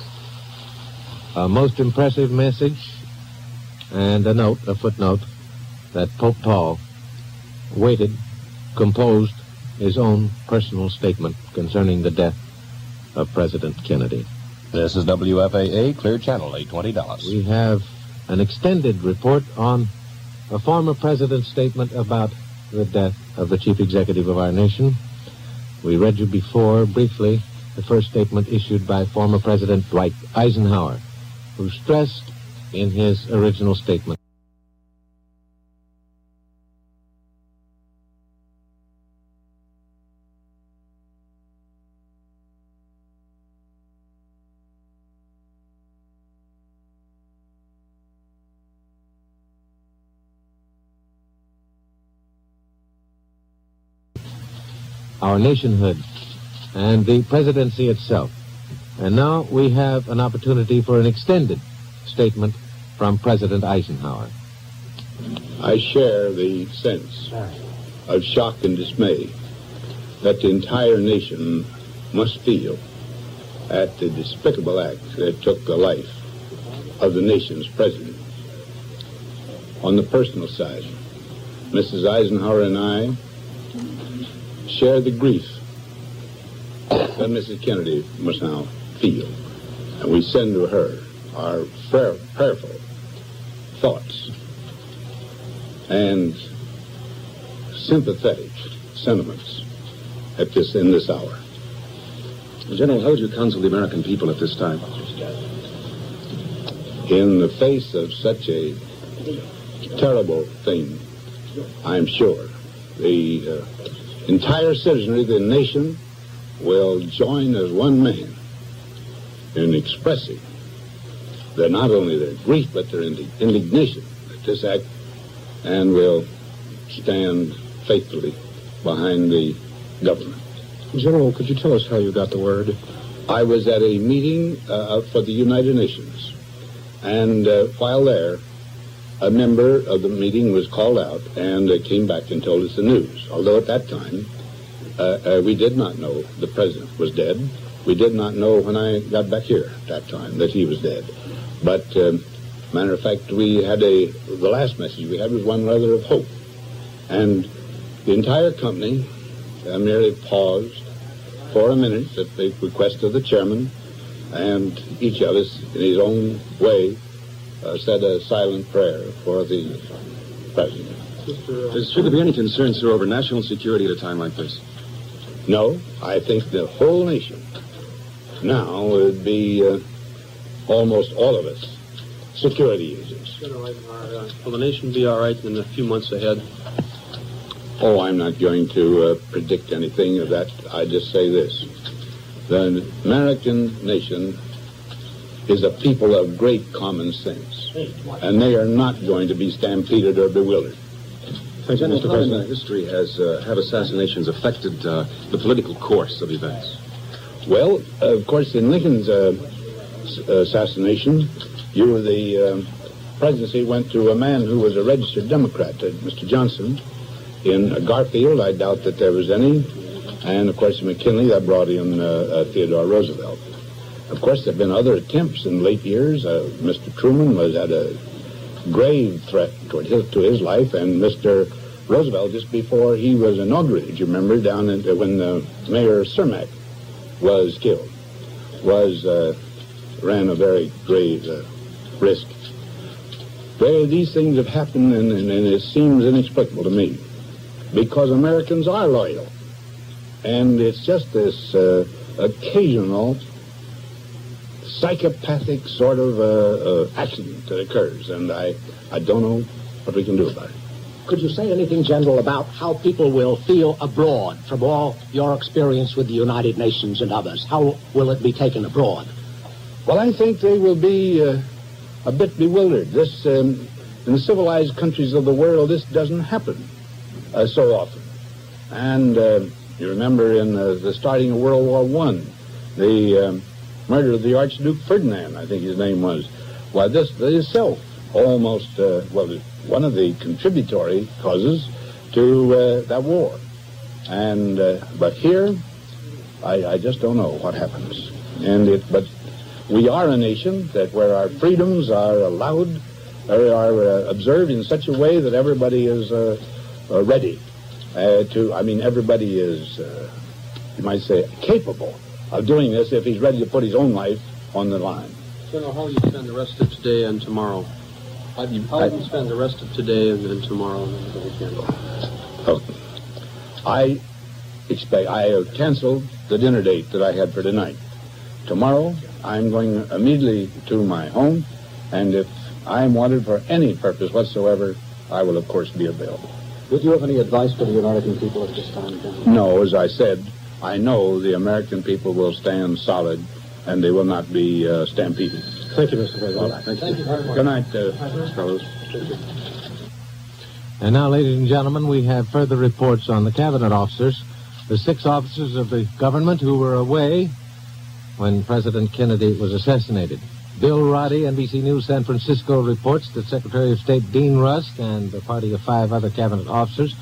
A most impressive message, and a footnote, that Pope Paul composed his own personal statement concerning the death of President Kennedy. This is WFAA, Clear Channel, 820 Dallas. We have an extended report on a former president's statement about the death of the chief executive of our nation. We read you before, briefly, the first statement issued by former President Dwight Eisenhower, who stressed in his original statement our nationhood and the presidency itself. And now we have an opportunity for an extended statement from President Eisenhower. I share the sense of shock and dismay that the entire nation must feel at the despicable act that took the life of the nation's president. On the personal side, Mrs. Eisenhower and I share the grief that Mrs. Kennedy must now feel, and we send to her our prayerful thoughts and sympathetic sentiments in this hour. General, how would you counsel the American people at this time? In the face of such a terrible thing, I'm sure the entire citizenry of the nation will join as one man in expressing not only their grief but their indignation at this act, and will stand faithfully behind the government. General, could you tell us how you got the word? I was at a meeting for the United Nations, and while there, a member of the meeting was called out and came back and told us the news. Although at that time, we did not know the president was dead. We did not know when I got back here at that time that he was dead. But, matter of fact, the last message we had was one rather of hope. And the entire company merely paused for a minute at the request of the chairman, and each of us, in his own way, said a silent prayer for the president. Should there be any concern, sir, over national security at a time like this? No, I think the whole nation now would be almost all of us security agents. Will the nation be all right in a few months ahead? Oh, I'm not going to predict anything of that. I just say this. The American nation is a people of great common sense, and they are not going to be stampeded or bewildered. Thank you, Mr. President. History have assassinations affected the political course of events? Well, of course, in Lincoln's assassination, the presidency went to a man who was a registered Democrat, Mr. Johnson. In Garfield, I doubt that there was any. And, of course, McKinley, that brought in Theodore Roosevelt. Of course, there have been other attempts in late years. Mr. Truman had a grave threat to his life, and Mr. Roosevelt, just before he was inaugurated, you remember, down when Mayor Cermak was killed, ran a very grave risk. These things have happened, and it seems inexplicable to me, because Americans are loyal. And it's just this occasional psychopathic sort of accident that occurs, and I don't know what we can do about it. Could you say anything, General, about how people will feel abroad from all your experience with the United Nations and others? How will it be taken abroad? Well, I think they will be a bit bewildered. This, in the civilized countries of the world, this doesn't happen so often. And you remember in the starting of World War I, the murder of the Archduke Ferdinand, I think his name was. Well, this itself almost, one of the contributory causes to that war. And but here, I just don't know what happens. But we are a nation where our freedoms are allowed, or are observed in such a way that everybody is ready everybody is, you might say, capable of doing this if he's ready to put his own life on the line. General, how will you spend the rest of today and tomorrow? How will you spend the rest of today and then tomorrow and then the weekend? I have canceled the dinner date that I had for tonight. Tomorrow, I'm going immediately to my home, and if I'm wanted for any purpose whatsoever, I will, of course, be available. Would you have any advice for the American people at this time, General? No, as I said, I know the American people will stand solid, and they will not be stampeded. Thank you, Mr. President. Right. Thank you very much. Good night, fellows. And now, ladies and gentlemen, we have further reports on the cabinet officers, the 6 officers of the government who were away when President Kennedy was assassinated. Bill Roddy, NBC News San Francisco, reports that Secretary of State Dean Rusk and a party of 5 other cabinet officers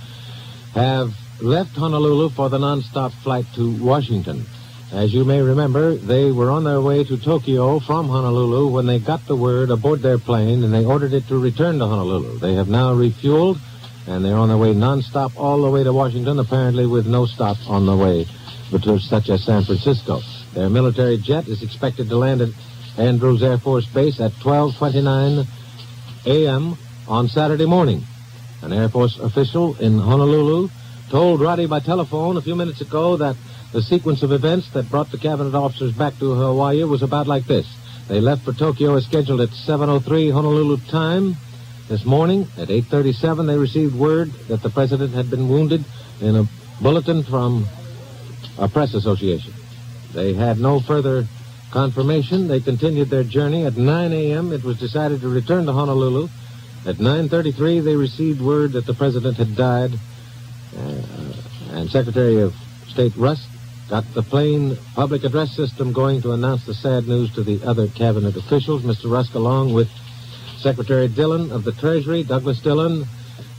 have left Honolulu for the nonstop flight to Washington. As you may remember, they were on their way to Tokyo from Honolulu when they got the word aboard their plane, and they ordered it to return to Honolulu. They have now refueled, and they're on their way nonstop all the way to Washington, apparently with no stop on the way, such as San Francisco. Their military jet is expected to land at Andrews Air Force Base at 12:29 a.m. on Saturday morning. An Air Force official in Honolulu told Roddy by telephone a few minutes ago that the sequence of events that brought the cabinet officers back to Hawaii was about like this. They left for Tokyo as scheduled at 7:03 Honolulu time. This morning at 8:37 they received word that the president had been wounded in a bulletin from a press association. They had no further confirmation. They continued their journey. At 9 a.m. it was decided to return to Honolulu. At 9:33 they received word that the president had died, and Secretary of State Rusk got the plane public address system going to announce the sad news to the other cabinet officials. Mr. Rusk, along with Secretary Dillon of the Treasury, Douglas Dillon,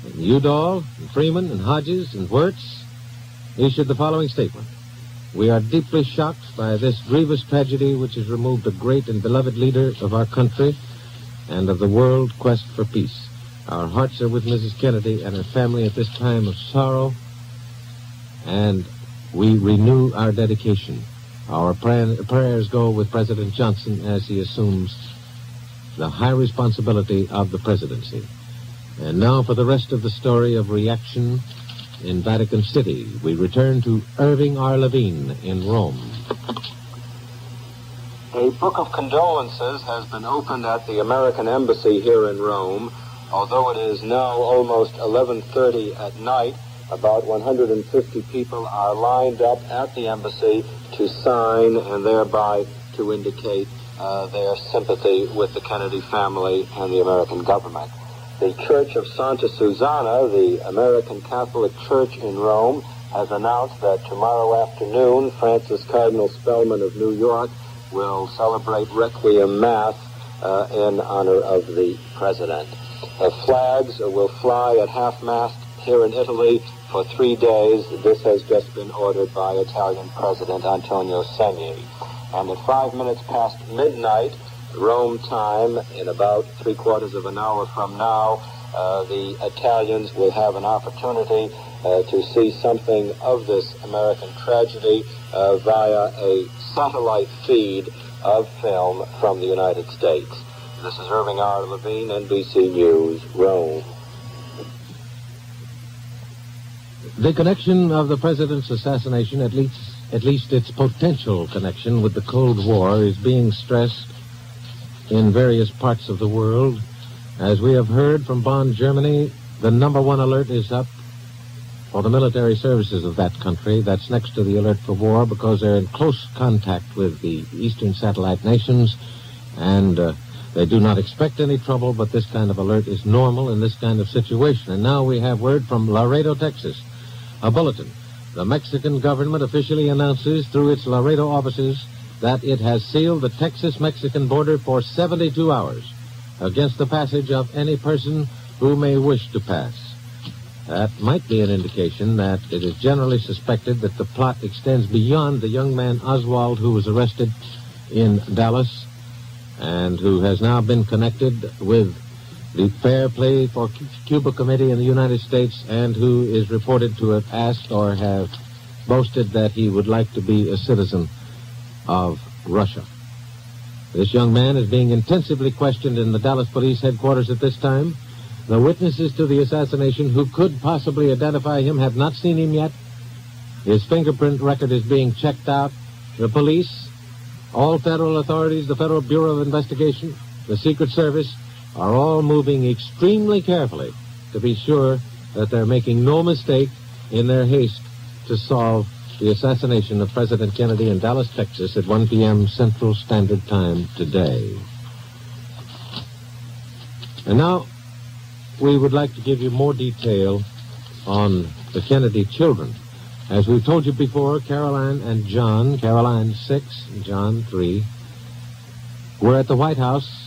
and Udall, and Freeman, and Hodges, and Wirtz, issued the following statement. We are deeply shocked by this grievous tragedy which has removed a great and beloved leader of our country and of the world quest for peace. Our hearts are with Mrs. Kennedy and her family at this time of sorrow, and we renew our dedication. Our prayers go with President Johnson as he assumes the high responsibility of the presidency. And now for the rest of the story of reaction in Vatican City. We return to Irving R. Levine in Rome. A book of condolences has been opened at the American Embassy here in Rome. Although it is now almost 11:30 at night, about 150 people are lined up at the embassy to sign and thereby to indicate their sympathy with the Kennedy family and the American government. The Church of Santa Susana, the American Catholic Church in Rome, has announced that tomorrow afternoon, Francis Cardinal Spellman of New York will celebrate Requiem Mass in honor of the President. Flags will fly at half-mast here in Italy for 3 days. This has just been ordered by Italian President Antonio Segni. And at 5 minutes past midnight, Rome time, in about 3/4 of an hour from now, the Italians will have an opportunity to see something of this American tragedy via a satellite feed of film from the United States. This is Irving R. Levine, NBC News, Rome. The connection of the president's assassination, at least its potential connection with the Cold War, is being stressed in various parts of the world. As we have heard from Bonn, Germany, the number one alert is up for the military services of that country. That's next to the alert for war, because they're in close contact with the Eastern Satellite nations, and they do not expect any trouble, but this kind of alert is normal in this kind of situation. And now we have word from Laredo, Texas. A bulletin. The Mexican government officially announces through its Laredo offices that it has sealed the Texas-Mexican border for 72 hours against the passage of any person who may wish to pass. That might be an indication that it is generally suspected that the plot extends beyond the young man Oswald, who was arrested in Dallas and who has now been connected with the Fair Play for Cuba Committee in the United States, and who is reported to have asked or have boasted that he would like to be a citizen of Russia. This young man is being intensively questioned in the Dallas Police headquarters at this time. The witnesses to the assassination who could possibly identify him have not seen him yet. His fingerprint record is being checked out. The police, all federal authorities, the Federal Bureau of Investigation, the Secret Service, are all moving extremely carefully to be sure that they're making no mistake in their haste to solve the assassination of President Kennedy in Dallas, Texas at 1 p.m. Central Standard Time today. And now we would like to give you more detail on the Kennedy children. As we've told you before, Caroline and John, Caroline 6, John 3, were at the White House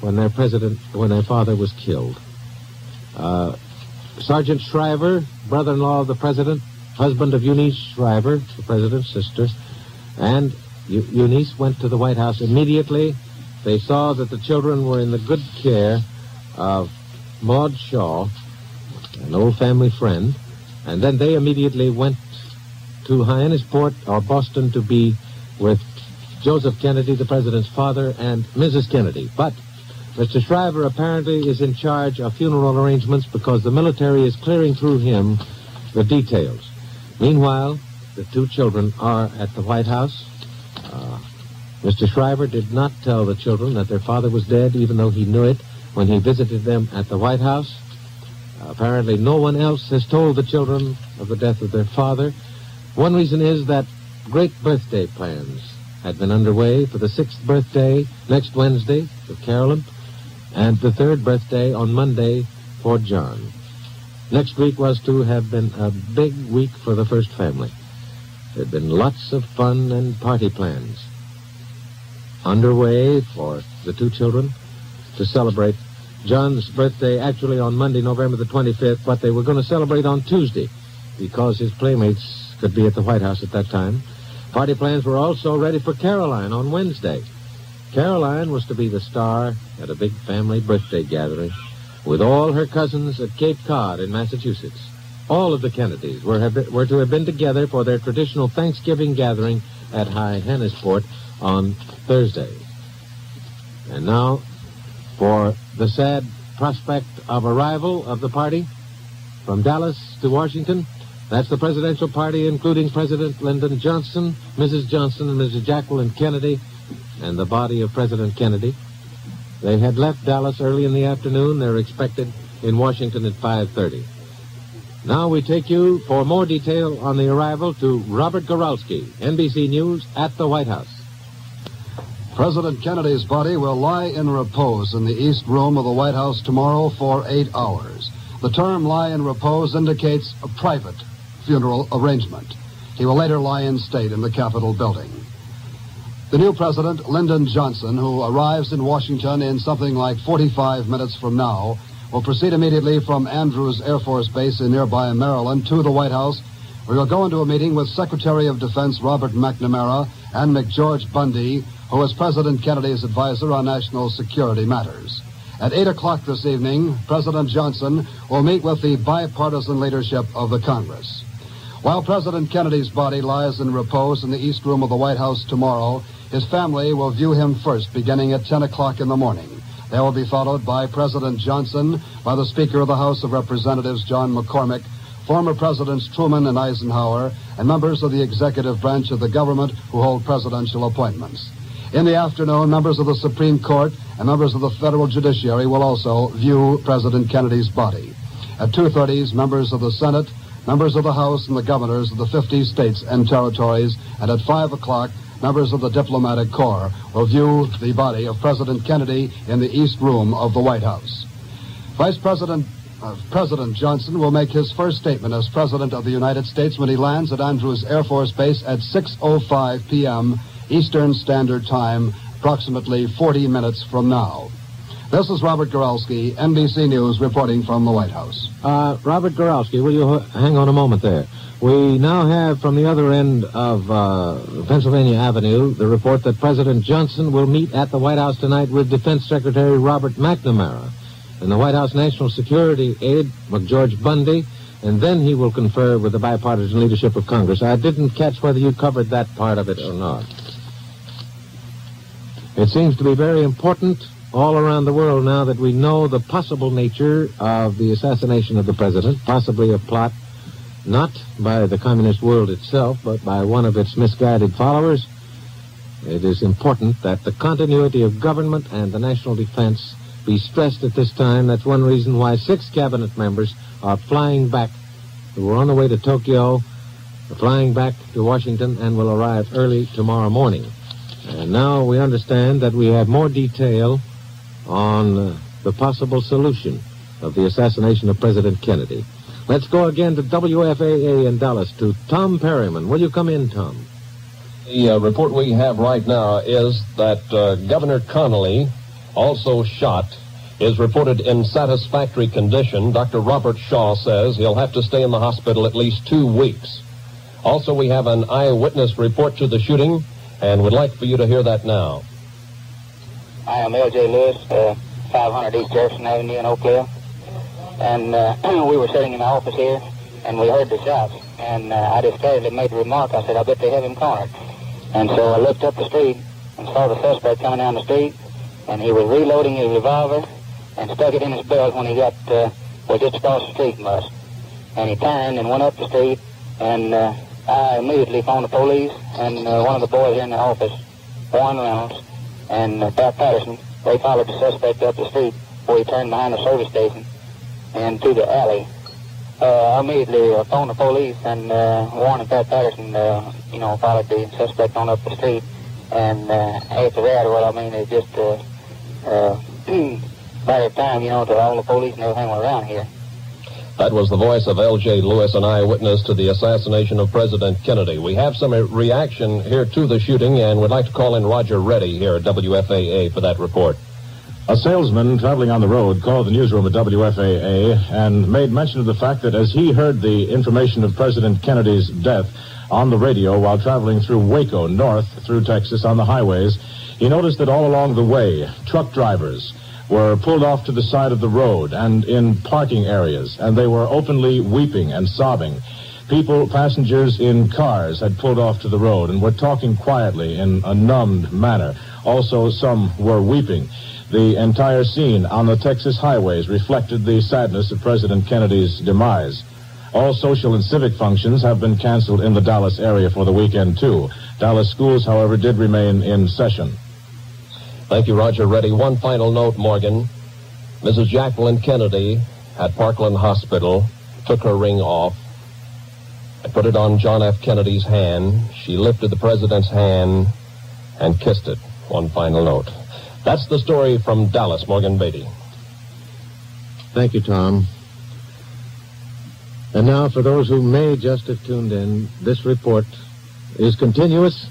when their father was killed. Sergeant Shriver, brother-in-law of the president, husband of Eunice Shriver, the president's sister, and Eunice went to the White House immediately. They saw that the children were in the good care of Maud Shaw, an old family friend, and then they immediately went to Hyannisport or Boston to be with Joseph Kennedy, the president's father, and Mrs. Kennedy. But Mr. Shriver apparently is in charge of funeral arrangements because the military is clearing through him the details. Meanwhile, the two children are at the White House. Mr. Shriver did not tell the children that their father was dead, even though he knew it when he visited them at the White House. Apparently no one else has told the children of the death of their father. One reason is that great birthday plans had been underway for the 6th birthday next Wednesday for Carolyn, and the 3rd birthday on Monday for John. Next week was to have been a big week for the first family. There had been lots of fun and party plans underway for the two children to celebrate John's birthday actually on Monday, November the 25th, but they were going to celebrate on Tuesday because his playmates could be at the White House at that time. Party plans were also ready for Caroline on Wednesday. Caroline was to be the star at a big family birthday gathering with all her cousins at Cape Cod in Massachusetts. All of the Kennedys were to have been together for their traditional Thanksgiving gathering at Hyannisport on Thursday. And now, for the sad prospect of arrival of the party from Dallas to Washington, that's the presidential party, including President Lyndon Johnson, Mrs. Johnson, and Mrs. Jacqueline Kennedy, and the body of President Kennedy. They had left Dallas early in the afternoon. They're expected in Washington at 5:30. Now we take you for more detail on the arrival to Robert Goralski, NBC News at the White House. President Kennedy's body will lie in repose in the East Room of the White House tomorrow for 8 hours. The term lie in repose indicates a private funeral arrangement. He will later lie in state in the Capitol building. The new president, Lyndon Johnson, who arrives in Washington in something like 45 minutes from now, will proceed immediately from Andrews Air Force Base in nearby Maryland to the White House, where he'll go into a meeting with Secretary of Defense Robert McNamara and McGeorge Bundy, who is President Kennedy's advisor on national security matters. At 8 o'clock this evening, President Johnson will meet with the bipartisan leadership of the Congress. While President Kennedy's body lies in repose in the East Room of the White House tomorrow, his family will view him first beginning at 10 o'clock in the morning. They will be followed by President Johnson, by the Speaker of the House of Representatives, John McCormick, former Presidents Truman and Eisenhower, and members of the executive branch of the government who hold presidential appointments. In the afternoon, members of the Supreme Court and members of the federal judiciary will also view President Kennedy's body. At 2:30, members of the Senate, members of the House, and the governors of the 50 states and territories, and at 5 o'clock, members of the diplomatic corps will view the body of President Kennedy in the East Room of the White House. President Johnson will make his first statement as President of the United States when he lands at Andrews Air Force Base at 6:05 p.m. Eastern Standard Time, approximately 40 minutes from now. This is Robert Goralski, NBC News, reporting from the White House. Robert Goralski, will you hang on a moment there? We now have from the other end of Pennsylvania Avenue the report that President Johnson will meet at the White House tonight with Defense Secretary Robert McNamara and the White House National Security aide, McGeorge Bundy, and then he will confer with the bipartisan leadership of Congress. I didn't catch whether you covered that part of it or not. It seems to be very important all around the world now that we know the possible nature of the assassination of the president, possibly a plot not by the communist world itself, but by one of its misguided followers. It is important that the continuity of government and the national defense be stressed at this time. That's one reason why 6 cabinet members are flying back, who were on the way to Tokyo, are flying back to Washington, and will arrive early tomorrow morning. And now we understand that we have more detail on the possible solution of the assassination of President Kennedy. Let's go again to WFAA in Dallas, to Tom Perryman. Will you come in, Tom? The report we have right now is that Governor Connally, also shot, is reported in satisfactory condition. Dr. Robert Shaw says he'll have to stay in the hospital at least 2 weeks. Also, we have an eyewitness report to the shooting, and would like for you to hear that now. I am L.J. Lewis, 500 East Jefferson Avenue in Oak Cliff. And we were sitting in the office here, and we heard the shots. And I just casually made the remark. I said, I bet they have him cornered. And so I looked up the street and saw the suspect coming down the street, and he was reloading his revolver and stuck it in his belt when he got, just across the street from us. And he turned and went up the street, and I immediately phoned the police, and one of the boys here in the office, Warren Reynolds, and Pat Patterson, they followed the suspect up the street before he turned behind the service station and to the alley. I immediately phoned the police, and Warren and Pat Patterson, followed the suspect on up the street. And after that, it just matter of time, till all the police and everything were around here. That was the voice of L.J. Lewis, an eyewitness to the assassination of President Kennedy. We have some reaction here to the shooting, and would like to call in Roger Reddy here at WFAA for that report. A salesman traveling on the road called the newsroom at WFAA and made mention of the fact that as he heard the information of President Kennedy's death on the radio while traveling through Waco north through Texas on the highways, he noticed that all along the way, truck drivers were pulled off to the side of the road and in parking areas, and they were openly weeping and sobbing. Passengers in cars had pulled off to the road and were talking quietly in a numbed manner. Also, some were weeping. The entire scene on the Texas highways reflected the sadness of President Kennedy's demise. All social and civic functions have been canceled in the Dallas area for the weekend, too. Dallas schools, however, did remain in session. Thank you, Roger Reddy. One final note, Morgan. Mrs. Jacqueline Kennedy at Parkland Hospital took her ring off and put it on John F. Kennedy's hand. She lifted the president's hand and kissed it. One final note. That's the story from Dallas, Morgan Beatty. Thank you, Tom. And now, for those who may just have tuned in, this report is continuous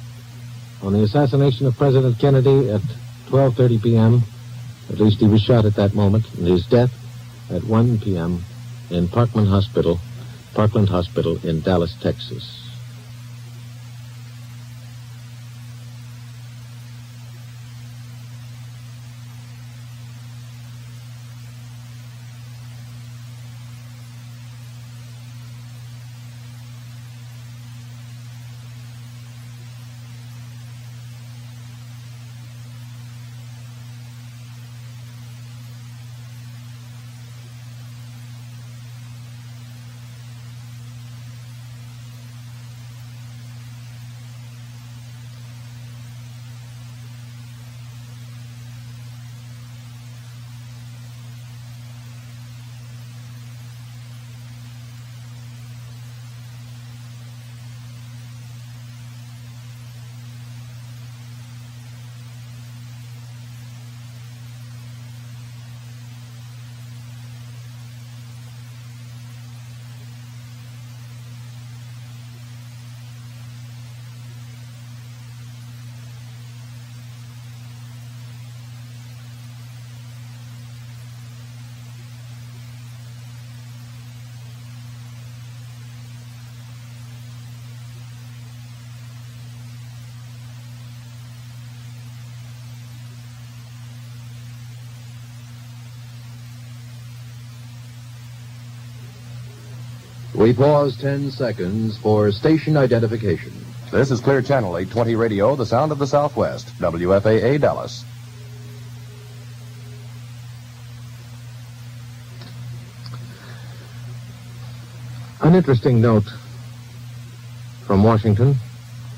on the assassination of President Kennedy at 12:30 p.m. At least he was shot at that moment, and his death at 1 p.m. in Parkland Hospital in Dallas, Texas. We pause 10 seconds for station identification. This is Clear Channel 820 Radio, the sound of the Southwest, WFAA Dallas. An interesting note from Washington.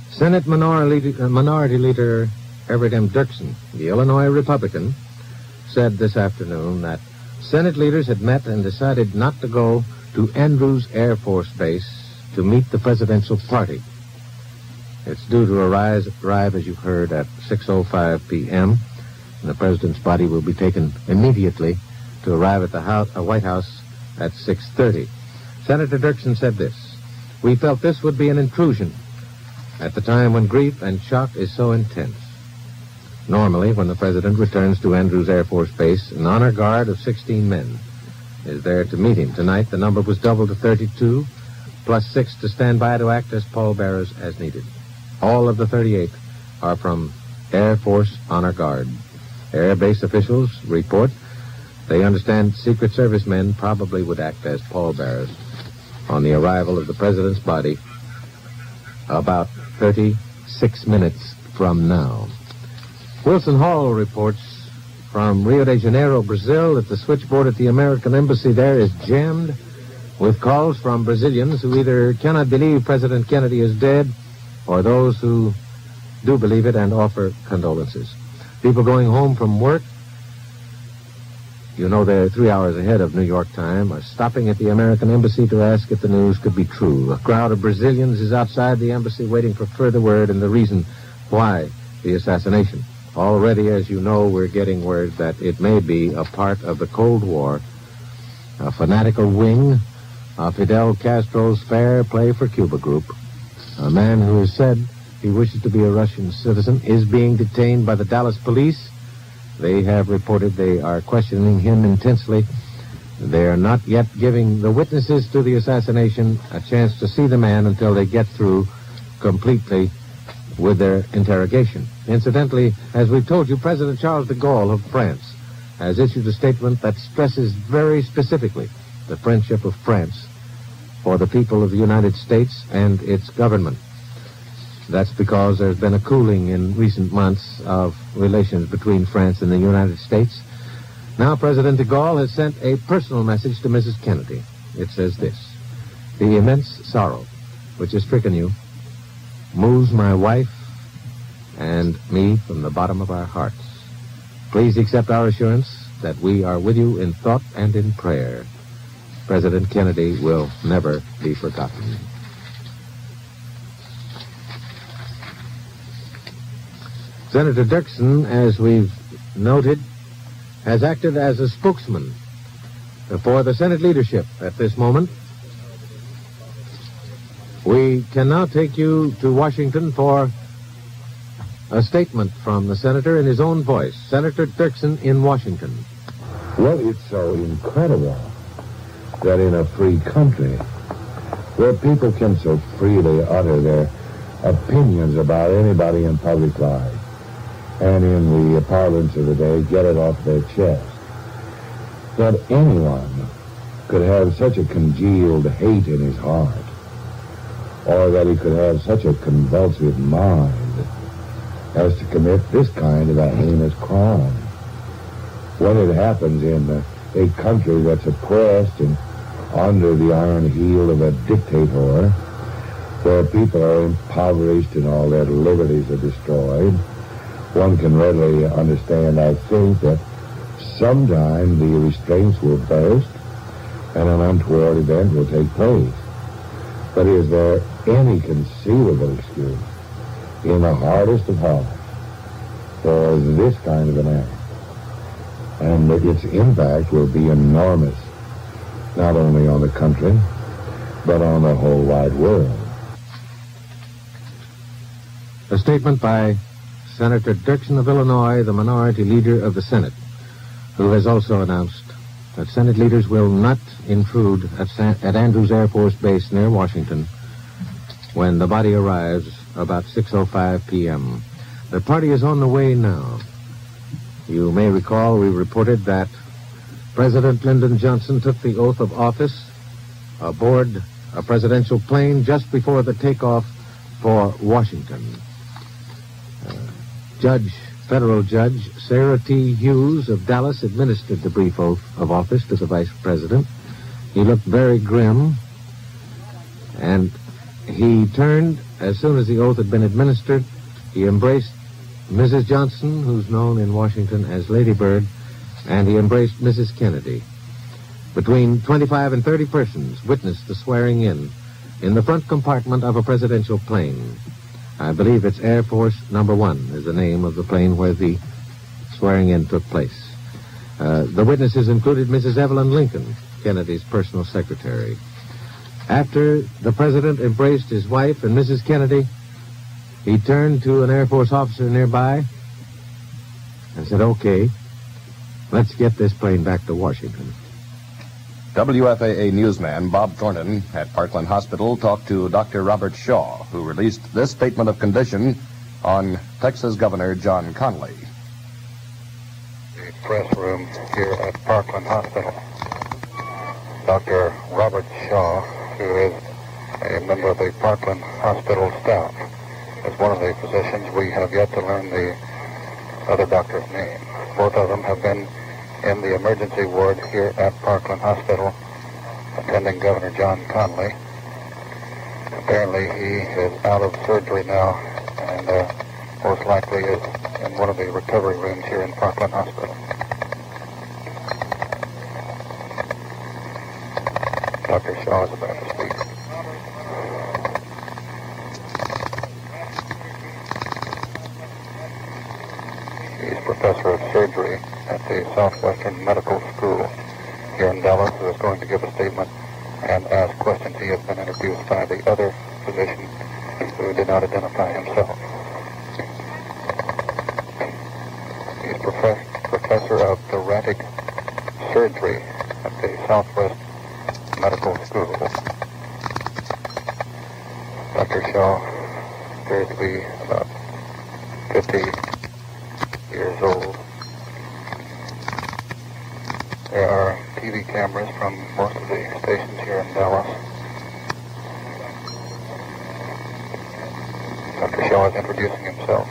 Senate Minority Leader Everett M. Dirksen, the Illinois Republican, said this afternoon that Senate leaders had met and decided not to go to Andrews Air Force Base to meet the presidential party. It's due to arrive, as you've heard, at 6:05 p.m., and the president's body will be taken immediately to arrive at the White House at 6:30. Senator Dirksen said this: "We felt this would be an intrusion at the time when grief and shock is so intense. Normally, when the president returns to Andrews Air Force Base, an honor guard of 16 men is there to meet him. Tonight, the number was doubled to 32, plus 6 to stand by to act as pallbearers as needed. All of the 38 are from Air Force Honor Guard. Air Base officials report they understand Secret Service men probably would act as pallbearers on the arrival of the president's body about 36 minutes from now." Wilson Hall reports from Rio de Janeiro, Brazil, that the switchboard at the American embassy there is jammed with calls from Brazilians who either cannot believe President Kennedy is dead or those who do believe it and offer condolences. People going home from work, you know they're 3 hours ahead of New York time, are stopping at the American embassy to ask if the news could be true. A crowd of Brazilians is outside the embassy waiting for further word and the reason why the assassination. Already, as you know, we're getting word that it may be a part of the Cold War, a fanatical wing of Fidel Castro's Fair Play for Cuba group. A man who has said he wishes to be a Russian citizen is being detained by the Dallas police. They have reported they are questioning him intensely. They are not yet giving the witnesses to the assassination a chance to see the man until they get through completely with their interrogation. Incidentally, as we've told you, President Charles de Gaulle of France has issued a statement that stresses very specifically the friendship of France for the people of the United States and its government. That's because there's been a cooling in recent months of relations between France and the United States. Now President de Gaulle has sent a personal message to Mrs. Kennedy. It says this: "The immense sorrow which has stricken you moves my wife and me from the bottom of our hearts. Please accept our assurance that we are with you in thought and in prayer. President Kennedy will never be forgotten." Senator Dirksen, as we've noted, has acted as a spokesman for the Senate leadership at this moment. We can now take you to Washington for a statement from the senator in his own voice. Senator Dirksen in Washington. Well, it's so incredible that in a free country where people can so freely utter their opinions about anybody in public life and in the parlance of the day get it off their chest, that anyone could have such a congealed hate in his heart, or that he could have such a convulsive mind as to commit this kind of a heinous crime. When it happens in a country that's oppressed and under the iron heel of a dictator, where people are impoverished and all their liberties are destroyed, one can readily understand, I think, that sometime the restraints will burst and an untoward event will take place. But is there any conceivable excuse in the hardest of hearts for this kind of an act? And its impact will be enormous, not only on the country, but on the whole wide world. A statement by Senator Dirksen of Illinois, the minority leader of the Senate, who has also announced that Senate leaders will not intrude at Andrews Air Force Base near Washington when the body arrives about 6:05 p.m. The party is on the way now. You may recall we reported that President Lyndon Johnson took the oath of office aboard a presidential plane just before the takeoff for Washington. Federal Judge Sarah T. Hughes of Dallas administered the brief oath of office to the Vice President. He looked very grim, and he turned, as soon as the oath had been administered, he embraced Mrs. Johnson, who's known in Washington as Lady Bird, and he embraced Mrs. Kennedy. Between 25 and 30 persons witnessed the swearing in the front compartment of a presidential plane. I believe it's Air Force Number 1 is the name of the plane where the swearing-in took place. The witnesses included Mrs. Evelyn Lincoln, Kennedy's personal secretary. After the president embraced his wife and Mrs. Kennedy, he turned to an Air Force officer nearby and said, "Okay, let's get this plane back to Washington." WFAA newsman Bob Thornton at Parkland Hospital talked to Dr. Robert Shaw, who released this statement of condition on Texas Governor John Connally. The press room here at Parkland Hospital. Dr. Robert Shaw, who is a member of the Parkland Hospital staff, is one of the physicians. We have yet to learn the other doctor's name. Both of them have been in the emergency ward here at Parkland Hospital, attending Governor John Connally. Apparently he is out of surgery now, and most likely is in one of the recovery rooms here in Parkland Hospital. Dr. Shaw is about to speak. He's professor of surgery at the Southwestern Medical School here in Dallas, who is going to give a statement and ask questions. He has been introduced by the other physician who did not identify himself. He's professor of thoracic surgery at the Southwest Medical School. Dr. Shaw appears to be about 50 years old. There are TV cameras from most of the stations here in Dallas. Dr. Shaw is introducing himself.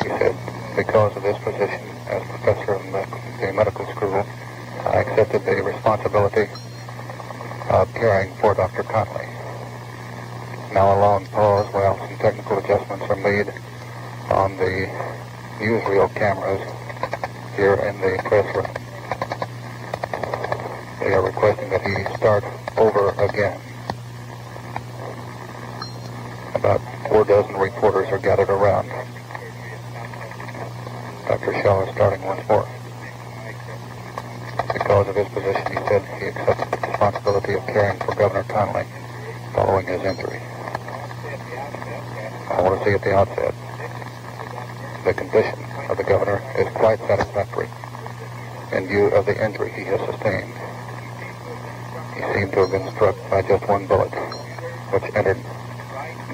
He said, because of this position as professor of the medical school, I accepted the responsibility of caring for Dr. Connally. Now a long pause while some technical adjustments are made on the newsreel cameras here in the press room. They are requesting that he start over again. About 4 dozen reporters are gathered around. Dr. Shaw is starting once more. Because of his position, he said he accepted the responsibility of caring for Governor Connally following his injury. I want to say at the outset, the condition of the governor is quite satisfactory in view of the injury he has sustained. He seemed to have been struck by just one bullet, which entered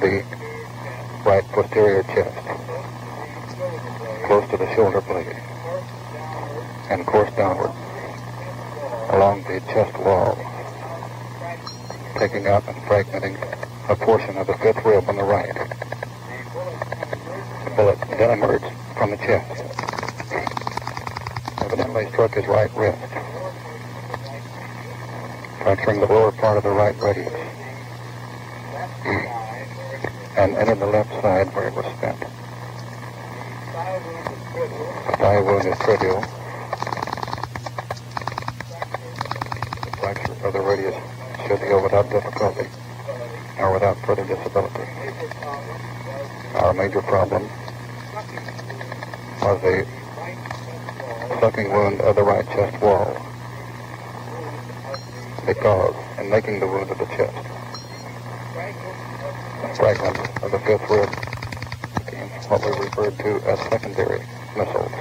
the right posterior chest, close to the shoulder blade, and coursed downward along the chest wall, taking out and fragmenting a portion of the fifth rib on the right. The bullet then emerged from the chest. Evidently struck his right wrist, fracturing the lower part of the right radius, and entered the left side where it was spent. The thigh wound is trivial. The fracture of the radius should heal without difficulty or without further disability. Our major problem was the sucking wound of the right chest wall, because in making the wound of the chest, fragments of the fifth rib became what we referred to as secondary missiles,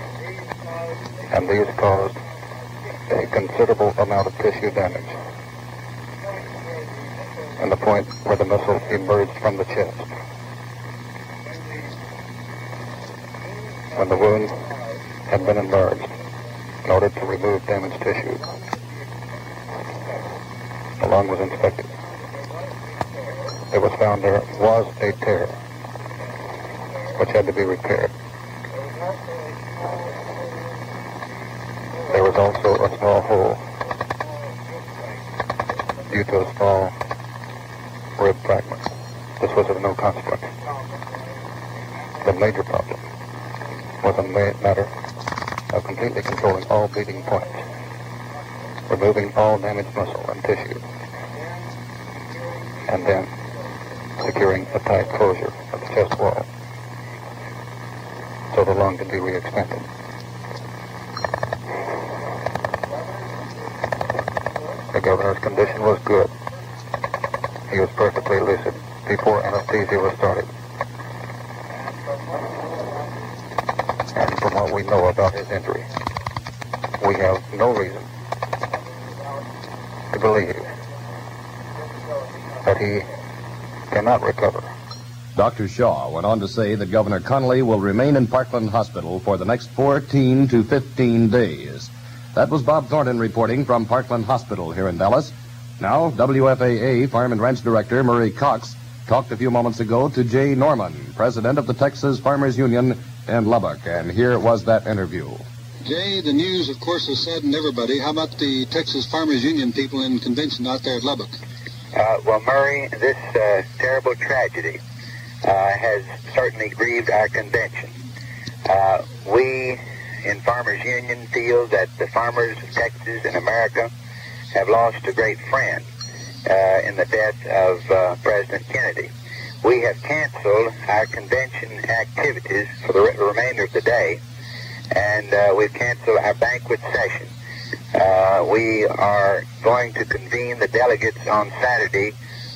and these caused a considerable amount of tissue damage. And the point where the missile emerged from the chest, when the wound had been enlarged in order to remove damaged tissue, The lung was inspected. It was found there was a tear, which had to be repaired. There was also a small hole due to a small rib fragment. This was of no consequence. The major problem was a matter of completely controlling all bleeding points, removing all damaged muscle and tissue, and then securing a tight closure of the chest wall so the lung can be re-expanded. The governor's condition was good. He was perfectly lucid before anesthesia was started. And from what we know about his injury, we have no reason to believe that he cannot recover. Dr. Shaw went on to say that Governor Connally will remain in Parkland Hospital for the next 14 to 15 days. That was Bob Thornton reporting from Parkland Hospital here in Dallas. Now, WFAA Farm and Ranch Director Murray Cox talked a few moments ago to Jay Norman, president of the Texas Farmers Union in Lubbock, and here was that interview. Jay, the news, of course, has saddened everybody. How about the Texas Farmers Union people in convention out there at Lubbock? Well, Murray, this terrible tragedy has certainly grieved our convention. We in Farmers Union feel that the farmers of Texas and America have lost a great friend in the death of President Kennedy. We have canceled our convention activities for the remainder of the day, and we've canceled our banquet session. We are going to convene the delegates on Saturday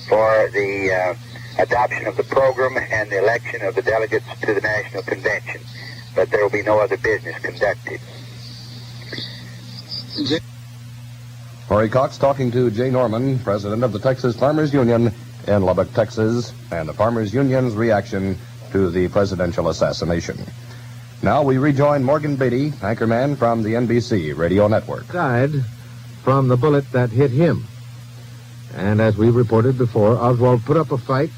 for the adoption of the program and the election of the delegates to the National Convention. But there will be no other business conducted. Murray Cox talking to Jay Norman, president of the Texas Farmers Union in Lubbock, Texas, and the Farmers Union's reaction to the presidential assassination. Now we rejoin Morgan Beatty, anchorman from the NBC radio network. Died from the bullet that hit him. And as we reported before, Oswald put up a fight.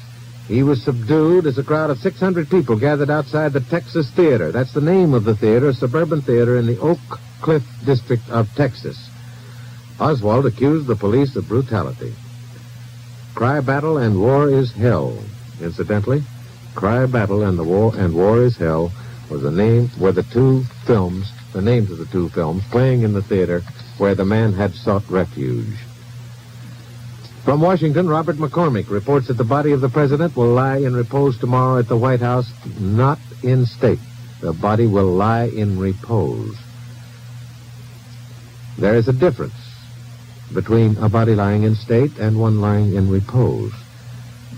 He was subdued as a crowd of 600 people gathered outside the Texas Theater. That's the name of the theater, a suburban theater in the Oak Cliff district of Texas. Oswald accused the police of brutality. Cry Battle and War is Hell. Incidentally, Cry Battle and War is Hell were the names of the two films playing in the theater where the man had sought refuge. From Washington, Robert McCormick reports that the body of the president will lie in repose tomorrow at the White House, not in state. The body will lie in repose. There is a difference between a body lying in state and one lying in repose.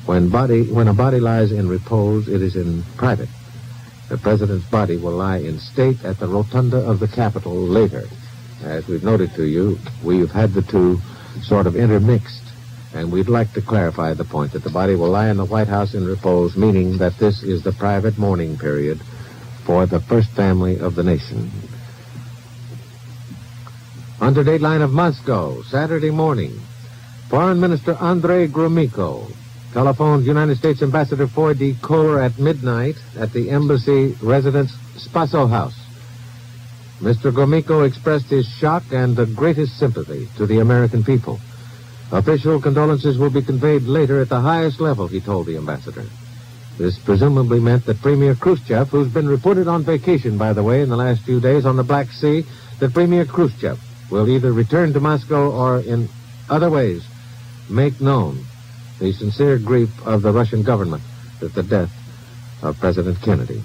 When a body lies in repose, it is in private. The president's body will lie in state at the rotunda of the Capitol later. As we've noted to you, we've had the two sort of intermixed. And we'd like to clarify the point that the body will lie in the White House in repose, meaning that this is the private mourning period for the first family of the nation. Under dateline of Moscow, Saturday morning, Foreign Minister Andrei Gromyko telephoned United States Ambassador Floyd D. Kohler at midnight at the embassy residence Spaso House. Mr. Gromyko expressed his shock and the greatest sympathy to the American people. Official condolences will be conveyed later at the highest level, he told the ambassador. This presumably meant that Premier Khrushchev, who's been reported on vacation, by the way, in the last few days on the Black Sea, that Premier Khrushchev will either return to Moscow or in other ways make known the sincere grief of the Russian government at the death of President Kennedy.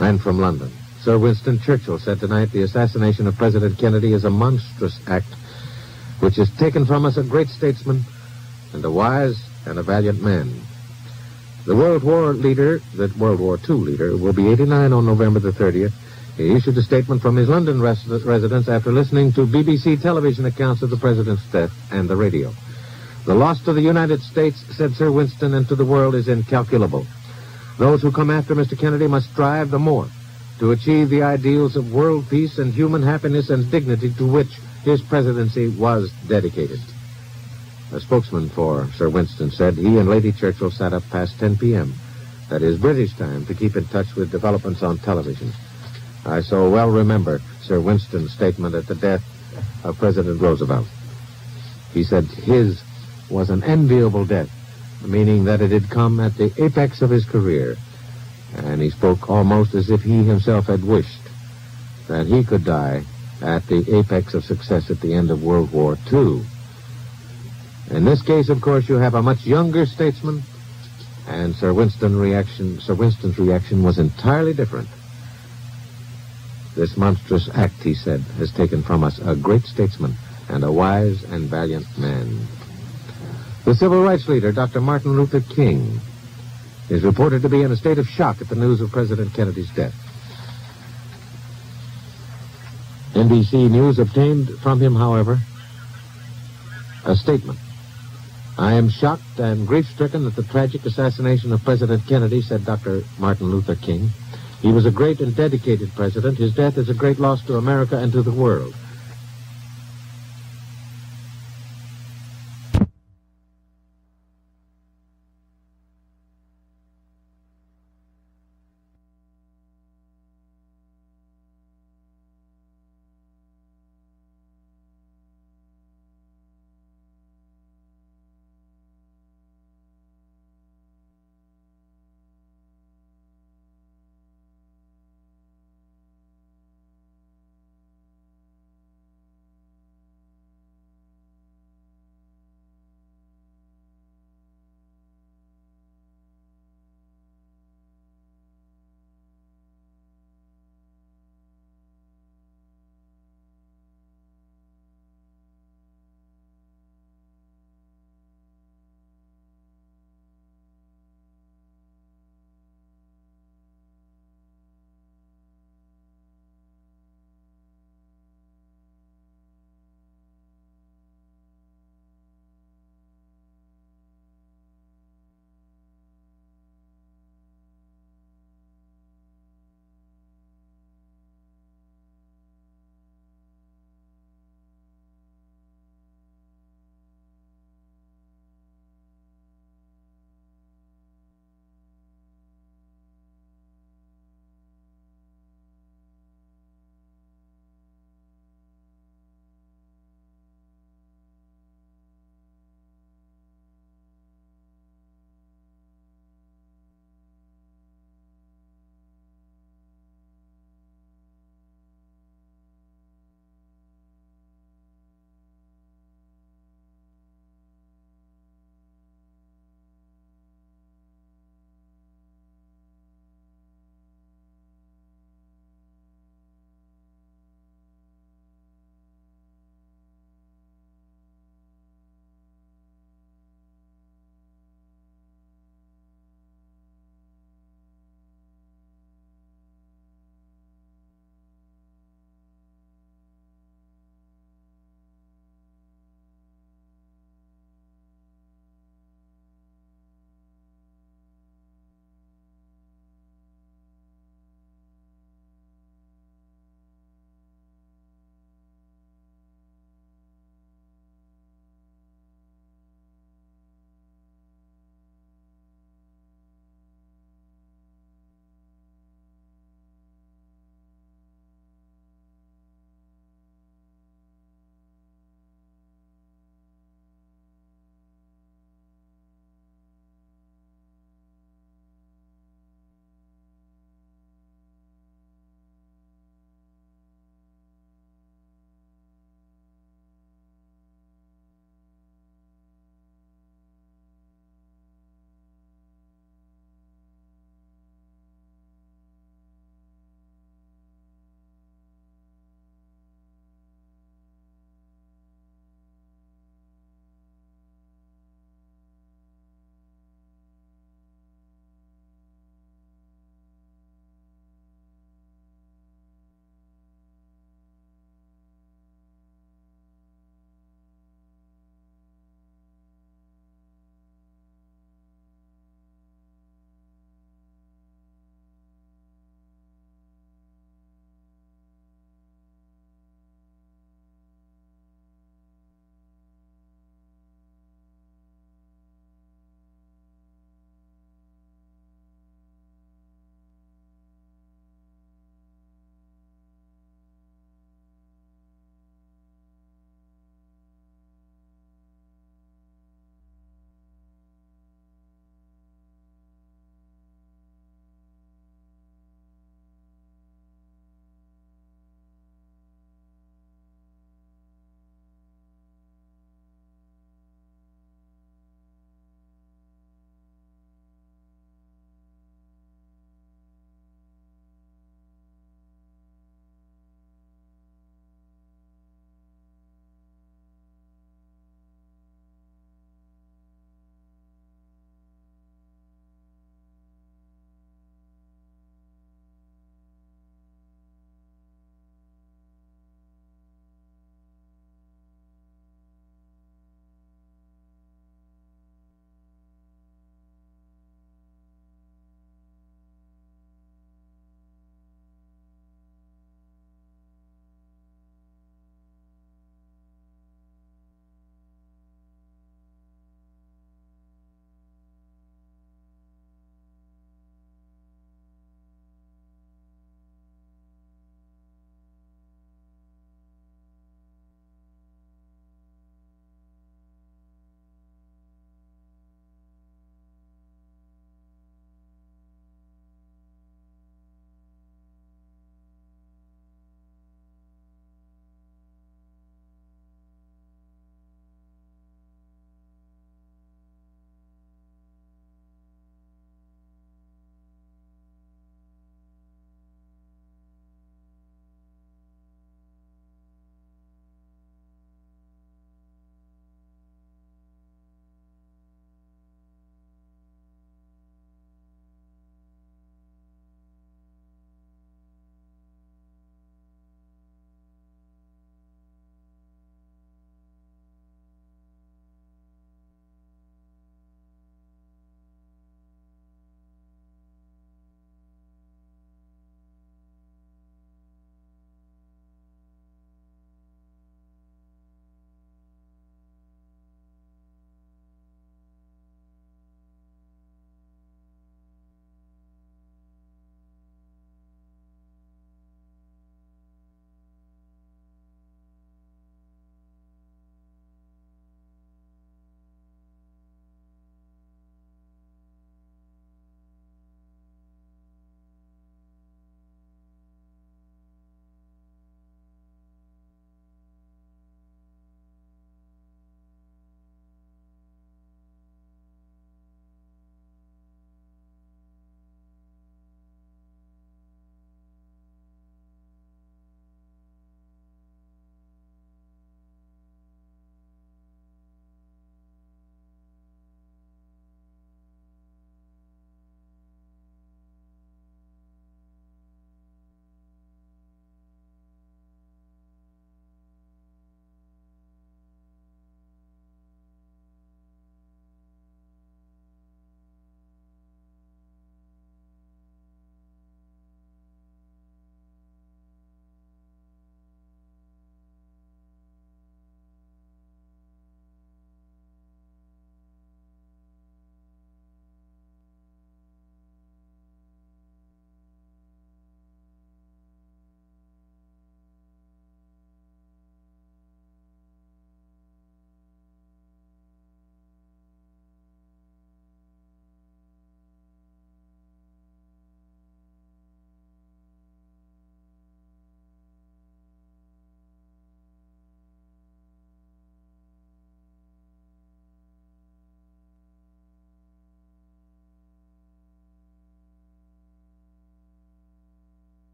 And from London, Sir Winston Churchill said tonight the assassination of President Kennedy is a monstrous act which has taken from us a great statesman and a wise and a valiant man. The World War II leader, will be 89 on November the 30th. He issued a statement from his London residence after listening to BBC television accounts of the president's death and the radio. The loss to the United States, said Sir Winston, and to the world is incalculable. Those who come after Mr. Kennedy must strive the more to achieve the ideals of world peace and human happiness and dignity to which his presidency was dedicated. A spokesman for Sir Winston said he and Lady Churchill sat up past 10 p.m., that is British time, to keep in touch with developments on television. I so well remember Sir Winston's statement at the death of President Roosevelt. He said his was an enviable death, meaning that it had come at the apex of his career. And he spoke almost as if he himself had wished that he could die at the apex of success at the end of World War II. In this case, of course, you have a much younger statesman, and Sir Winston's reaction was entirely different. This monstrous act, he said, has taken from us a great statesman and a wise and valiant man. The civil rights leader, Dr. Martin Luther King, is reported to be in a state of shock at the news of President Kennedy's death. NBC News obtained from him, however, a statement. I am shocked and grief-stricken at the tragic assassination of President Kennedy, said Dr. Martin Luther King. He was a great and dedicated president. His death is a great loss to America and to the world.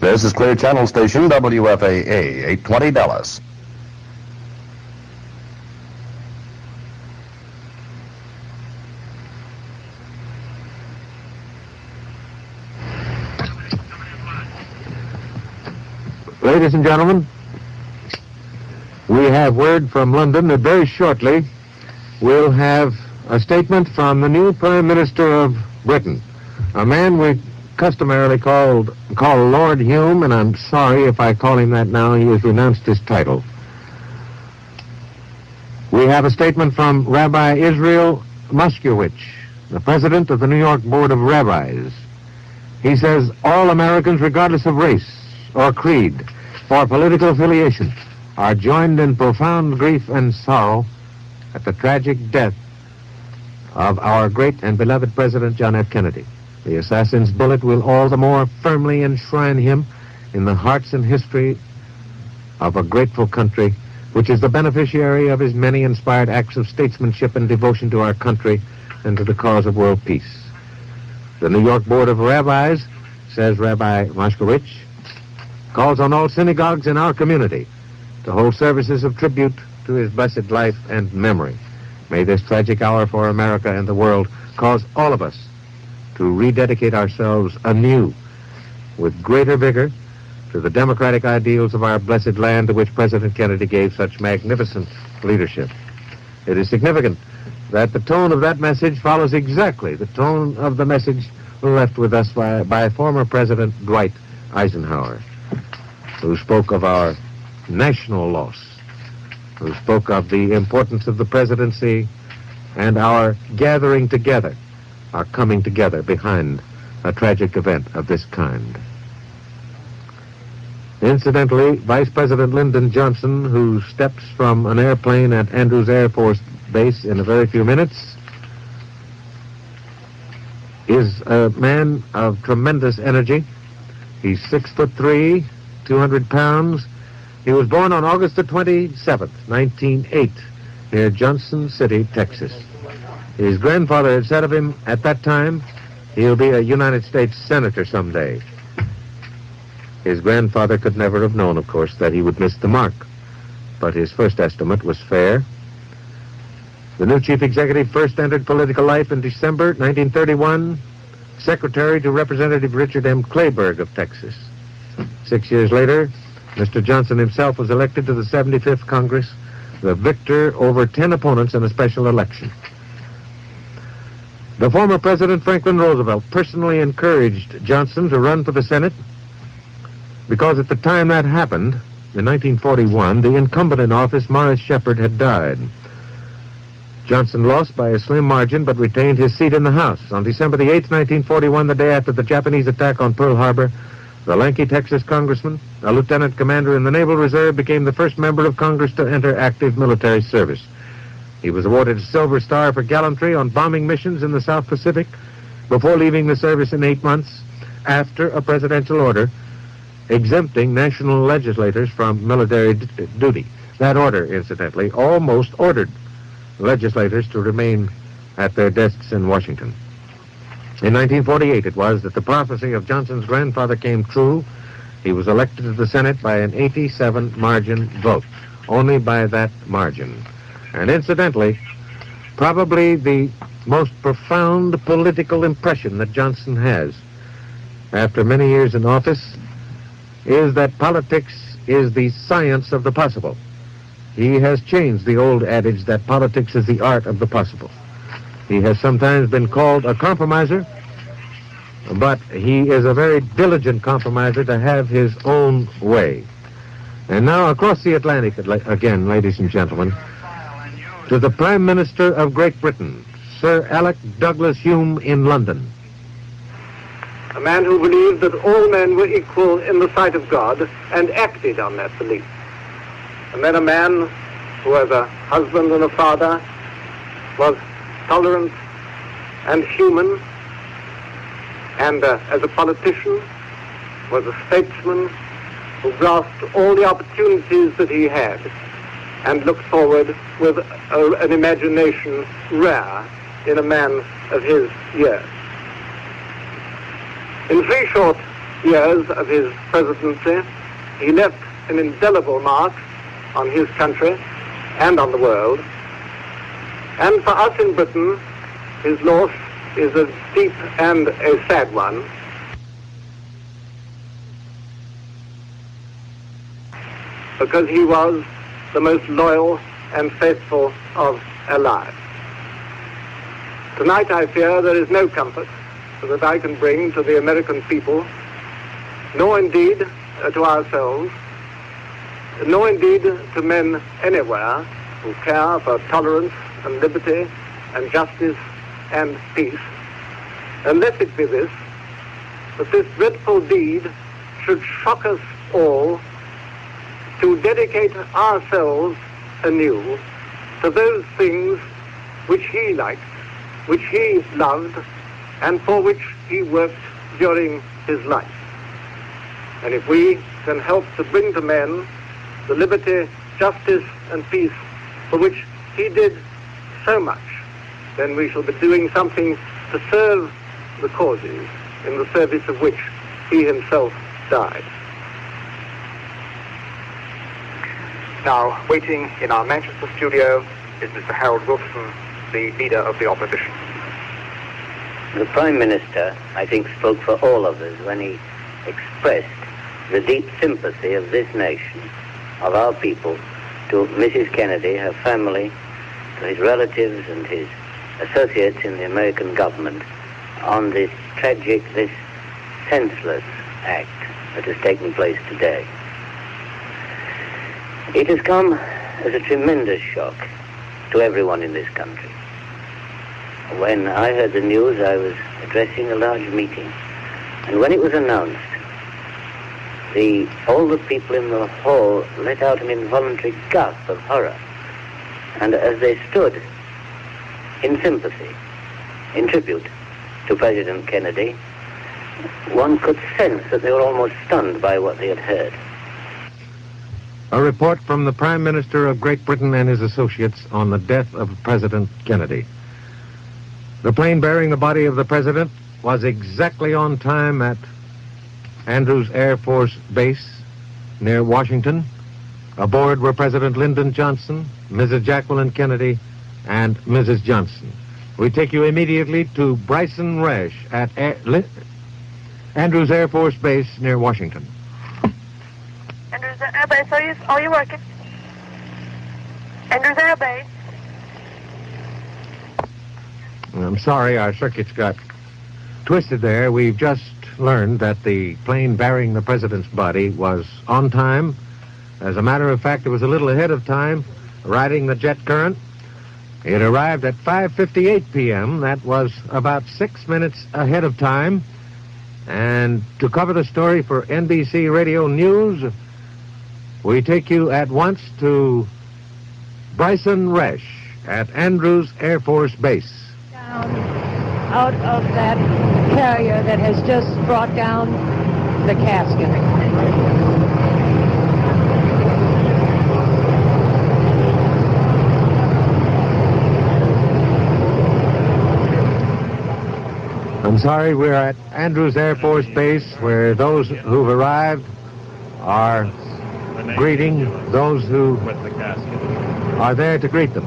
This is Clear Channel Station WFAA 820 Dallas. Ladies and gentlemen, we have word from London that very shortly we'll have a statement from the new Prime Minister of Britain, a man we customarily call Lord Hume, and I'm sorry if I call him that now. He has renounced his title. We have a statement from Rabbi Israel Moskowitz, the president of the New York Board of Rabbis. He says all Americans, regardless of race or creed or political affiliation, are joined in profound grief and sorrow at the tragic death of our great and beloved President John F. Kennedy. The assassin's bullet will all the more firmly enshrine him in the hearts and history of a grateful country, which is the beneficiary of his many inspired acts of statesmanship and devotion to our country and to the cause of world peace. The New York Board of Rabbis, says Rabbi Moskowitz, calls on all synagogues in our community to hold services of tribute to his blessed life and memory. May this tragic hour for America and the world cause all of us to rededicate ourselves anew with greater vigor to the democratic ideals of our blessed land, to which President Kennedy gave such magnificent leadership. It is significant that the tone of that message follows exactly the tone of the message left with us by former President Dwight Eisenhower, who spoke of our national loss, who spoke of the importance of the presidency and our gathering together, our coming together behind a tragic event of this kind. Incidentally, Vice President Lyndon Johnson, who steps from an airplane at Andrews Air Force Base in a very few minutes, is a man of tremendous energy. He's 6'3", 200 pounds. He was born on August the 27th, 1908, near Johnson City, Texas. His grandfather had said of him at that time, he'll be a United States Senator someday. His grandfather could never have known, of course, that he would miss the mark, but his first estimate was fair. The new chief executive first entered political life in December 1931, secretary to Representative Richard M. Clayburgh of Texas. 6 years later, Mr. Johnson himself was elected to the 75th Congress, the victor over 10 opponents in a special election. The former President Franklin Roosevelt personally encouraged Johnson to run for the Senate because at the time that happened, in 1941, the incumbent in office, Morris Shepherd, had died. Johnson lost by a slim margin but retained his seat in the House. On December the 8th, 1941, the day after the Japanese attack on Pearl Harbor, the lanky Texas congressman, a lieutenant commander in the Naval Reserve, became the first member of Congress to enter active military service. He was awarded a Silver Star for gallantry on bombing missions in the South Pacific before leaving the service in 8 months after a presidential order exempting national legislators from military duty. That order, incidentally, almost ordered legislators to remain at their desks in Washington. In 1948, it was that the prophecy of Johnson's grandfather came true. He was elected to the Senate by an 87 margin vote, only by that margin. And incidentally, probably the most profound political impression that Johnson has after many years in office is that politics is the science of the possible. He has changed the old adage that politics is the art of the possible. He has sometimes been called a compromiser, but he is a very diligent compromiser to have his own way. And now across the Atlantic again, ladies and gentlemen, to the Prime Minister of Great Britain, Sir Alec Douglas Hume in London. A man who believed that all men were equal in the sight of God and acted on that belief. And then a man who, as a husband and a father, was tolerant and human, and as a politician, was a statesman who grasped all the opportunities that he had and looked forward with an imagination rare in a man of his years. In 3 short years of his presidency, he left an indelible mark on his country and on the world. And for us in Britain, his loss is a deep and a sad one. Because he was the most loyal and faithful of allies. Tonight, I fear, there is no comfort that I can bring to the American people, nor indeed to ourselves, nor indeed to men anywhere who care for tolerance and liberty and justice and peace, unless it be this, that this dreadful deed should shock us all to dedicate ourselves anew to those things which he liked, which he loved, and for which he worked during his life. And if we can help to bring to men the liberty, justice, and peace for which he did so much, then we shall be doing something to serve the causes in the service of which he himself died. Now, waiting in our Manchester studio is Mr. Harold Wilson, the leader of the opposition. The Prime Minister, I think, spoke for all of us when he expressed the deep sympathy of this nation, of our people, to Mrs. Kennedy, her family, to his relatives and his associates in the American government on this tragic, this senseless act that has taken place today. It has come as a tremendous shock to everyone in this country. When I heard the news, I was addressing a large meeting, and when it was announced, all the people in the hall let out an involuntary gasp of horror, and as they stood in sympathy, in tribute to President Kennedy, one could sense that they were almost stunned by what they had heard. A report from the Prime Minister of Great Britain and his associates on the death of President Kennedy. The plane bearing the body of the president was exactly on time at Andrews Air Force Base near Washington. Aboard were President Lyndon Johnson, Mrs. Jacqueline Kennedy, and Mrs. Johnson. We take you immediately to Bryson Resch at Andrews Air Force Base near Washington. Andrews Air Base, are you working? Andrews Air Base. I'm sorry, our circuits got twisted there. We've just learned that the plane bearing the president's body was on time. As a matter of fact, it was a little ahead of time, riding the jet current. It arrived at 5:58 p.m. That was about 6 minutes ahead of time. And to cover the story for NBC Radio News, we take you at once to Bryson Resch at Andrews Air Force Base. Out of that carrier that has just brought down the casket. I'm sorry, we're at Andrews Air Force Base, where those who've arrived are greeting those who are there to greet them.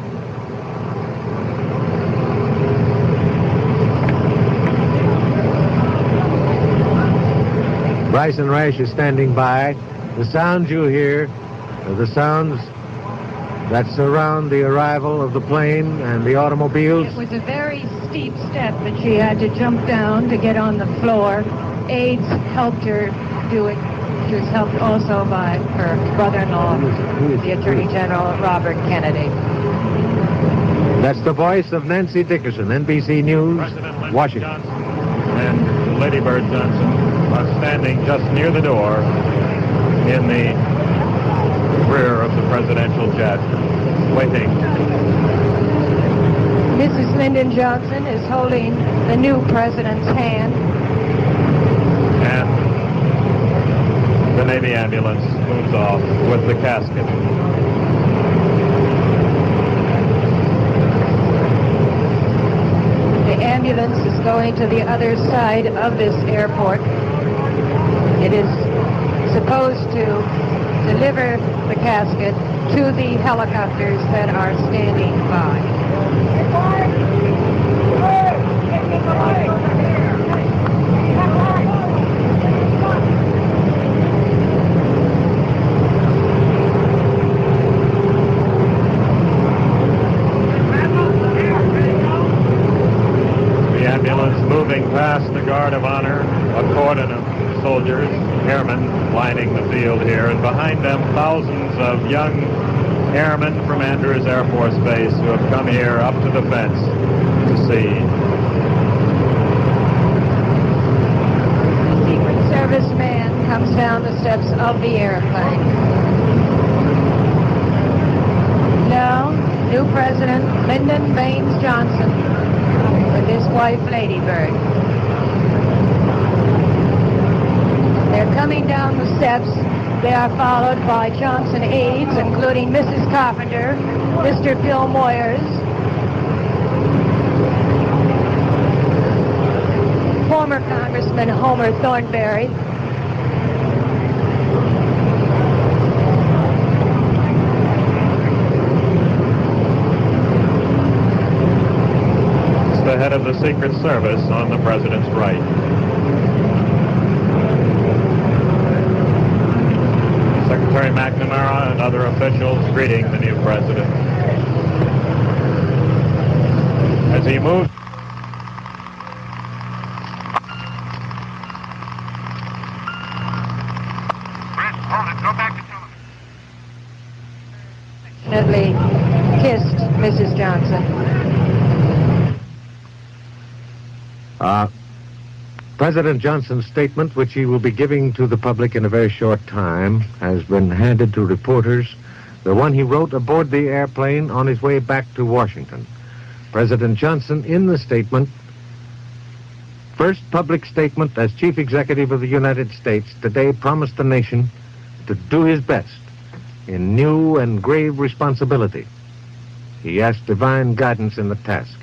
Bryson Resch is standing by. The sounds you hear are the sounds that surround the arrival of the plane and the automobiles. It was a very steep step that she had to jump down to get on the floor. Aides helped her do it. She was helped also by her brother-in-law, the Attorney General Robert Kennedy. That's the voice of Nancy Dickerson, NBC News, Washington. And Lady Bird Johnson are standing just near the door in the rear of the presidential jet, waiting. Mrs. Lyndon Johnson is holding the new president's hand. And the Navy ambulance moves off with the casket. The ambulance is going to the other side of this airport. It is supposed to deliver the casket to the helicopters that are standing by. The ambulance moving past the Guard of Honor, a cordon of soldiers, airmen lining the field here, and behind them thousands of young airmen from Andrews Air Force Base who have come here up to the fence to see. The Secret Service man comes down the steps of the airplane. Now, new President Lyndon Baines Johnson with his wife, Lady Bird. They're coming down the steps. They are followed by Johnson aides, including Mrs. Carpenter, Mr. Bill Moyers, former Congressman Homer Thornberry, It's the head of the Secret Service on the President's right. Secretary McNamara and other officials greeting the new president. As he moves... affectionately kissed Mrs. Johnson. President Johnson's statement, which he will be giving to the public in a very short time, has been handed to reporters, the one he wrote aboard the airplane on his way back to Washington. President Johnson, in the statement, first public statement as Chief Executive of the United States, today promised the nation to do his best in new and grave responsibility. He asked divine guidance in the task.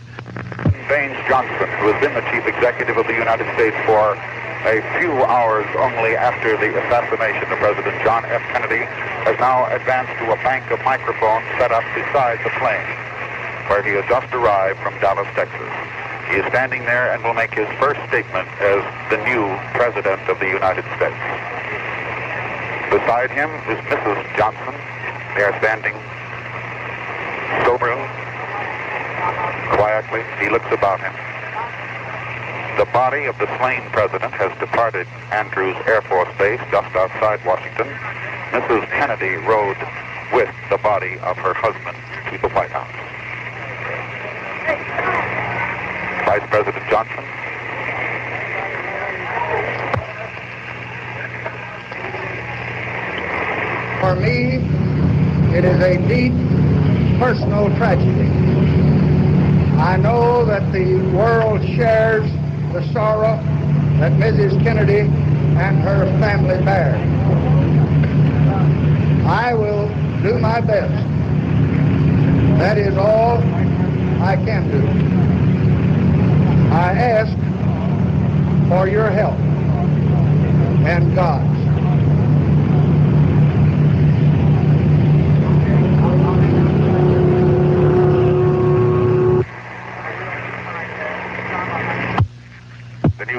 Baines Johnson, who has been the Chief Executive of the United States for a few hours only after the assassination of President John F. Kennedy, has now advanced to a bank of microphones set up beside the plane, where he has just arrived from Dallas, Texas. He is standing there and will make his first statement as the new President of the United States. Beside him is Mrs. Johnson. They are standing soberly, quietly. He looks about him. The body of the slain president has departed Andrews Air Force Base just outside Washington. Mrs. Kennedy rode with the body of her husband to the White House. Vice President Johnson. For me, it is a deep personal tragedy. I know that the world shares the sorrow that Mrs. Kennedy and her family bear. I will do my best. That is all I can do. I ask for your help and God's.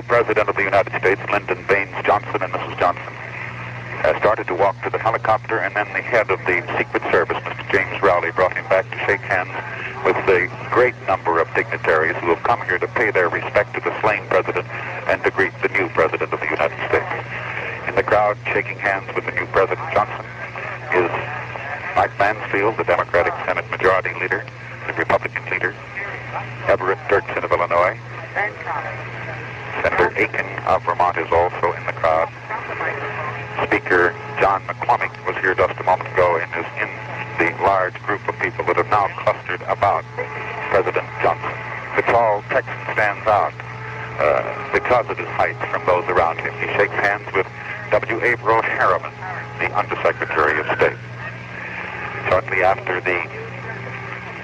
President of the United States, Lyndon Baines Johnson, and Mrs. Johnson, started to walk to the helicopter, and then the head of the Secret Service, Mr. James Rowley, brought him back to shake hands with the great number of dignitaries who have come here to pay their respect to the slain president and to greet the new President of the United States. In the crowd, shaking hands with the new President Johnson, is Mike Mansfield, the Democratic Senate Majority Leader, the Republican Leader, Everett Dirksen of Illinois, Senator Aiken of Vermont is also in the crowd. Speaker John McCormick was here just a moment ago and is in the large group of people that have now clustered about President Johnson. The tall Texan stands out because of his height from those around him. He shakes hands with W. Averill Harriman, the Undersecretary of State. Shortly after the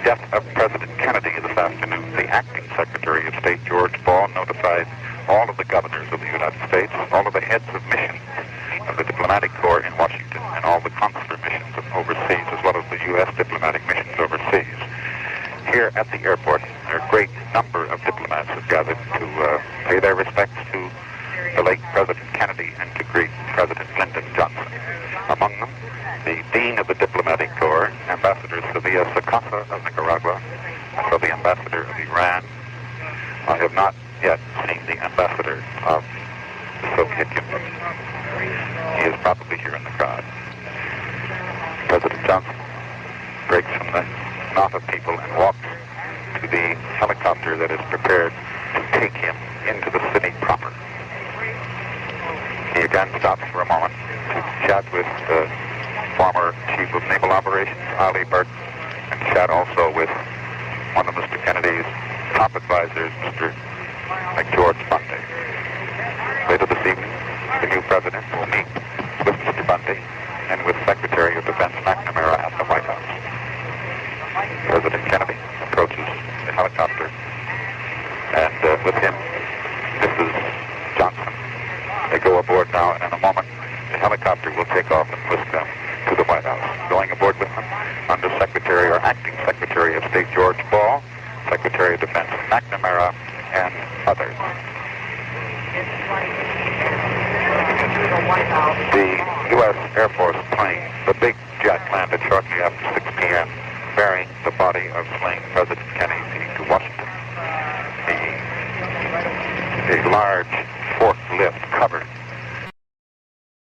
death of President Kennedy this afternoon, the acting Secretary of State, George Ball, notified all of the governors of the United States, all of the heads of missions of the diplomatic corps in Washington, and all the consular missions overseas, as well as the U.S. diplomatic missions overseas. Here at the airport, a great number of diplomats have gathered to pay their respects to the late President Kennedy and to greet President Lyndon Johnson. Among them, the Dean of the Diplomatic Corps, Ambassador Sevilla Sacasa of Nicaragua, and the Ambassador of Iran. I have not yet seen the Ambassador of the Soviet Union. He is probably here in the crowd. President Johnson breaks from the knot of people and walks to the helicopter that is prepared to take him into the city proper. He again stops for a moment to chat with the former Chief of Naval Operations, Ali Burton, and chat also with one of Mr. Kennedy's top advisors, Mr. McGeorge Bundy. Later this evening, the new president will meet with Mr. Bundy and with Secretary of Defense McNamara at the White House. President Kennedy approaches the helicopter, and with him, Mrs. Johnson. They go aboard now, and in a moment, the helicopter will take off and whisk them to the White House. Going aboard with them, Undersecretary or Acting Secretary of State George Ball, Secretary of Defense McNamara, and others. The U.S. Air Force plane, the big jet, landed shortly after 6 p.m., bearing the body of slain President Kennedy to Washington. The large forklift covered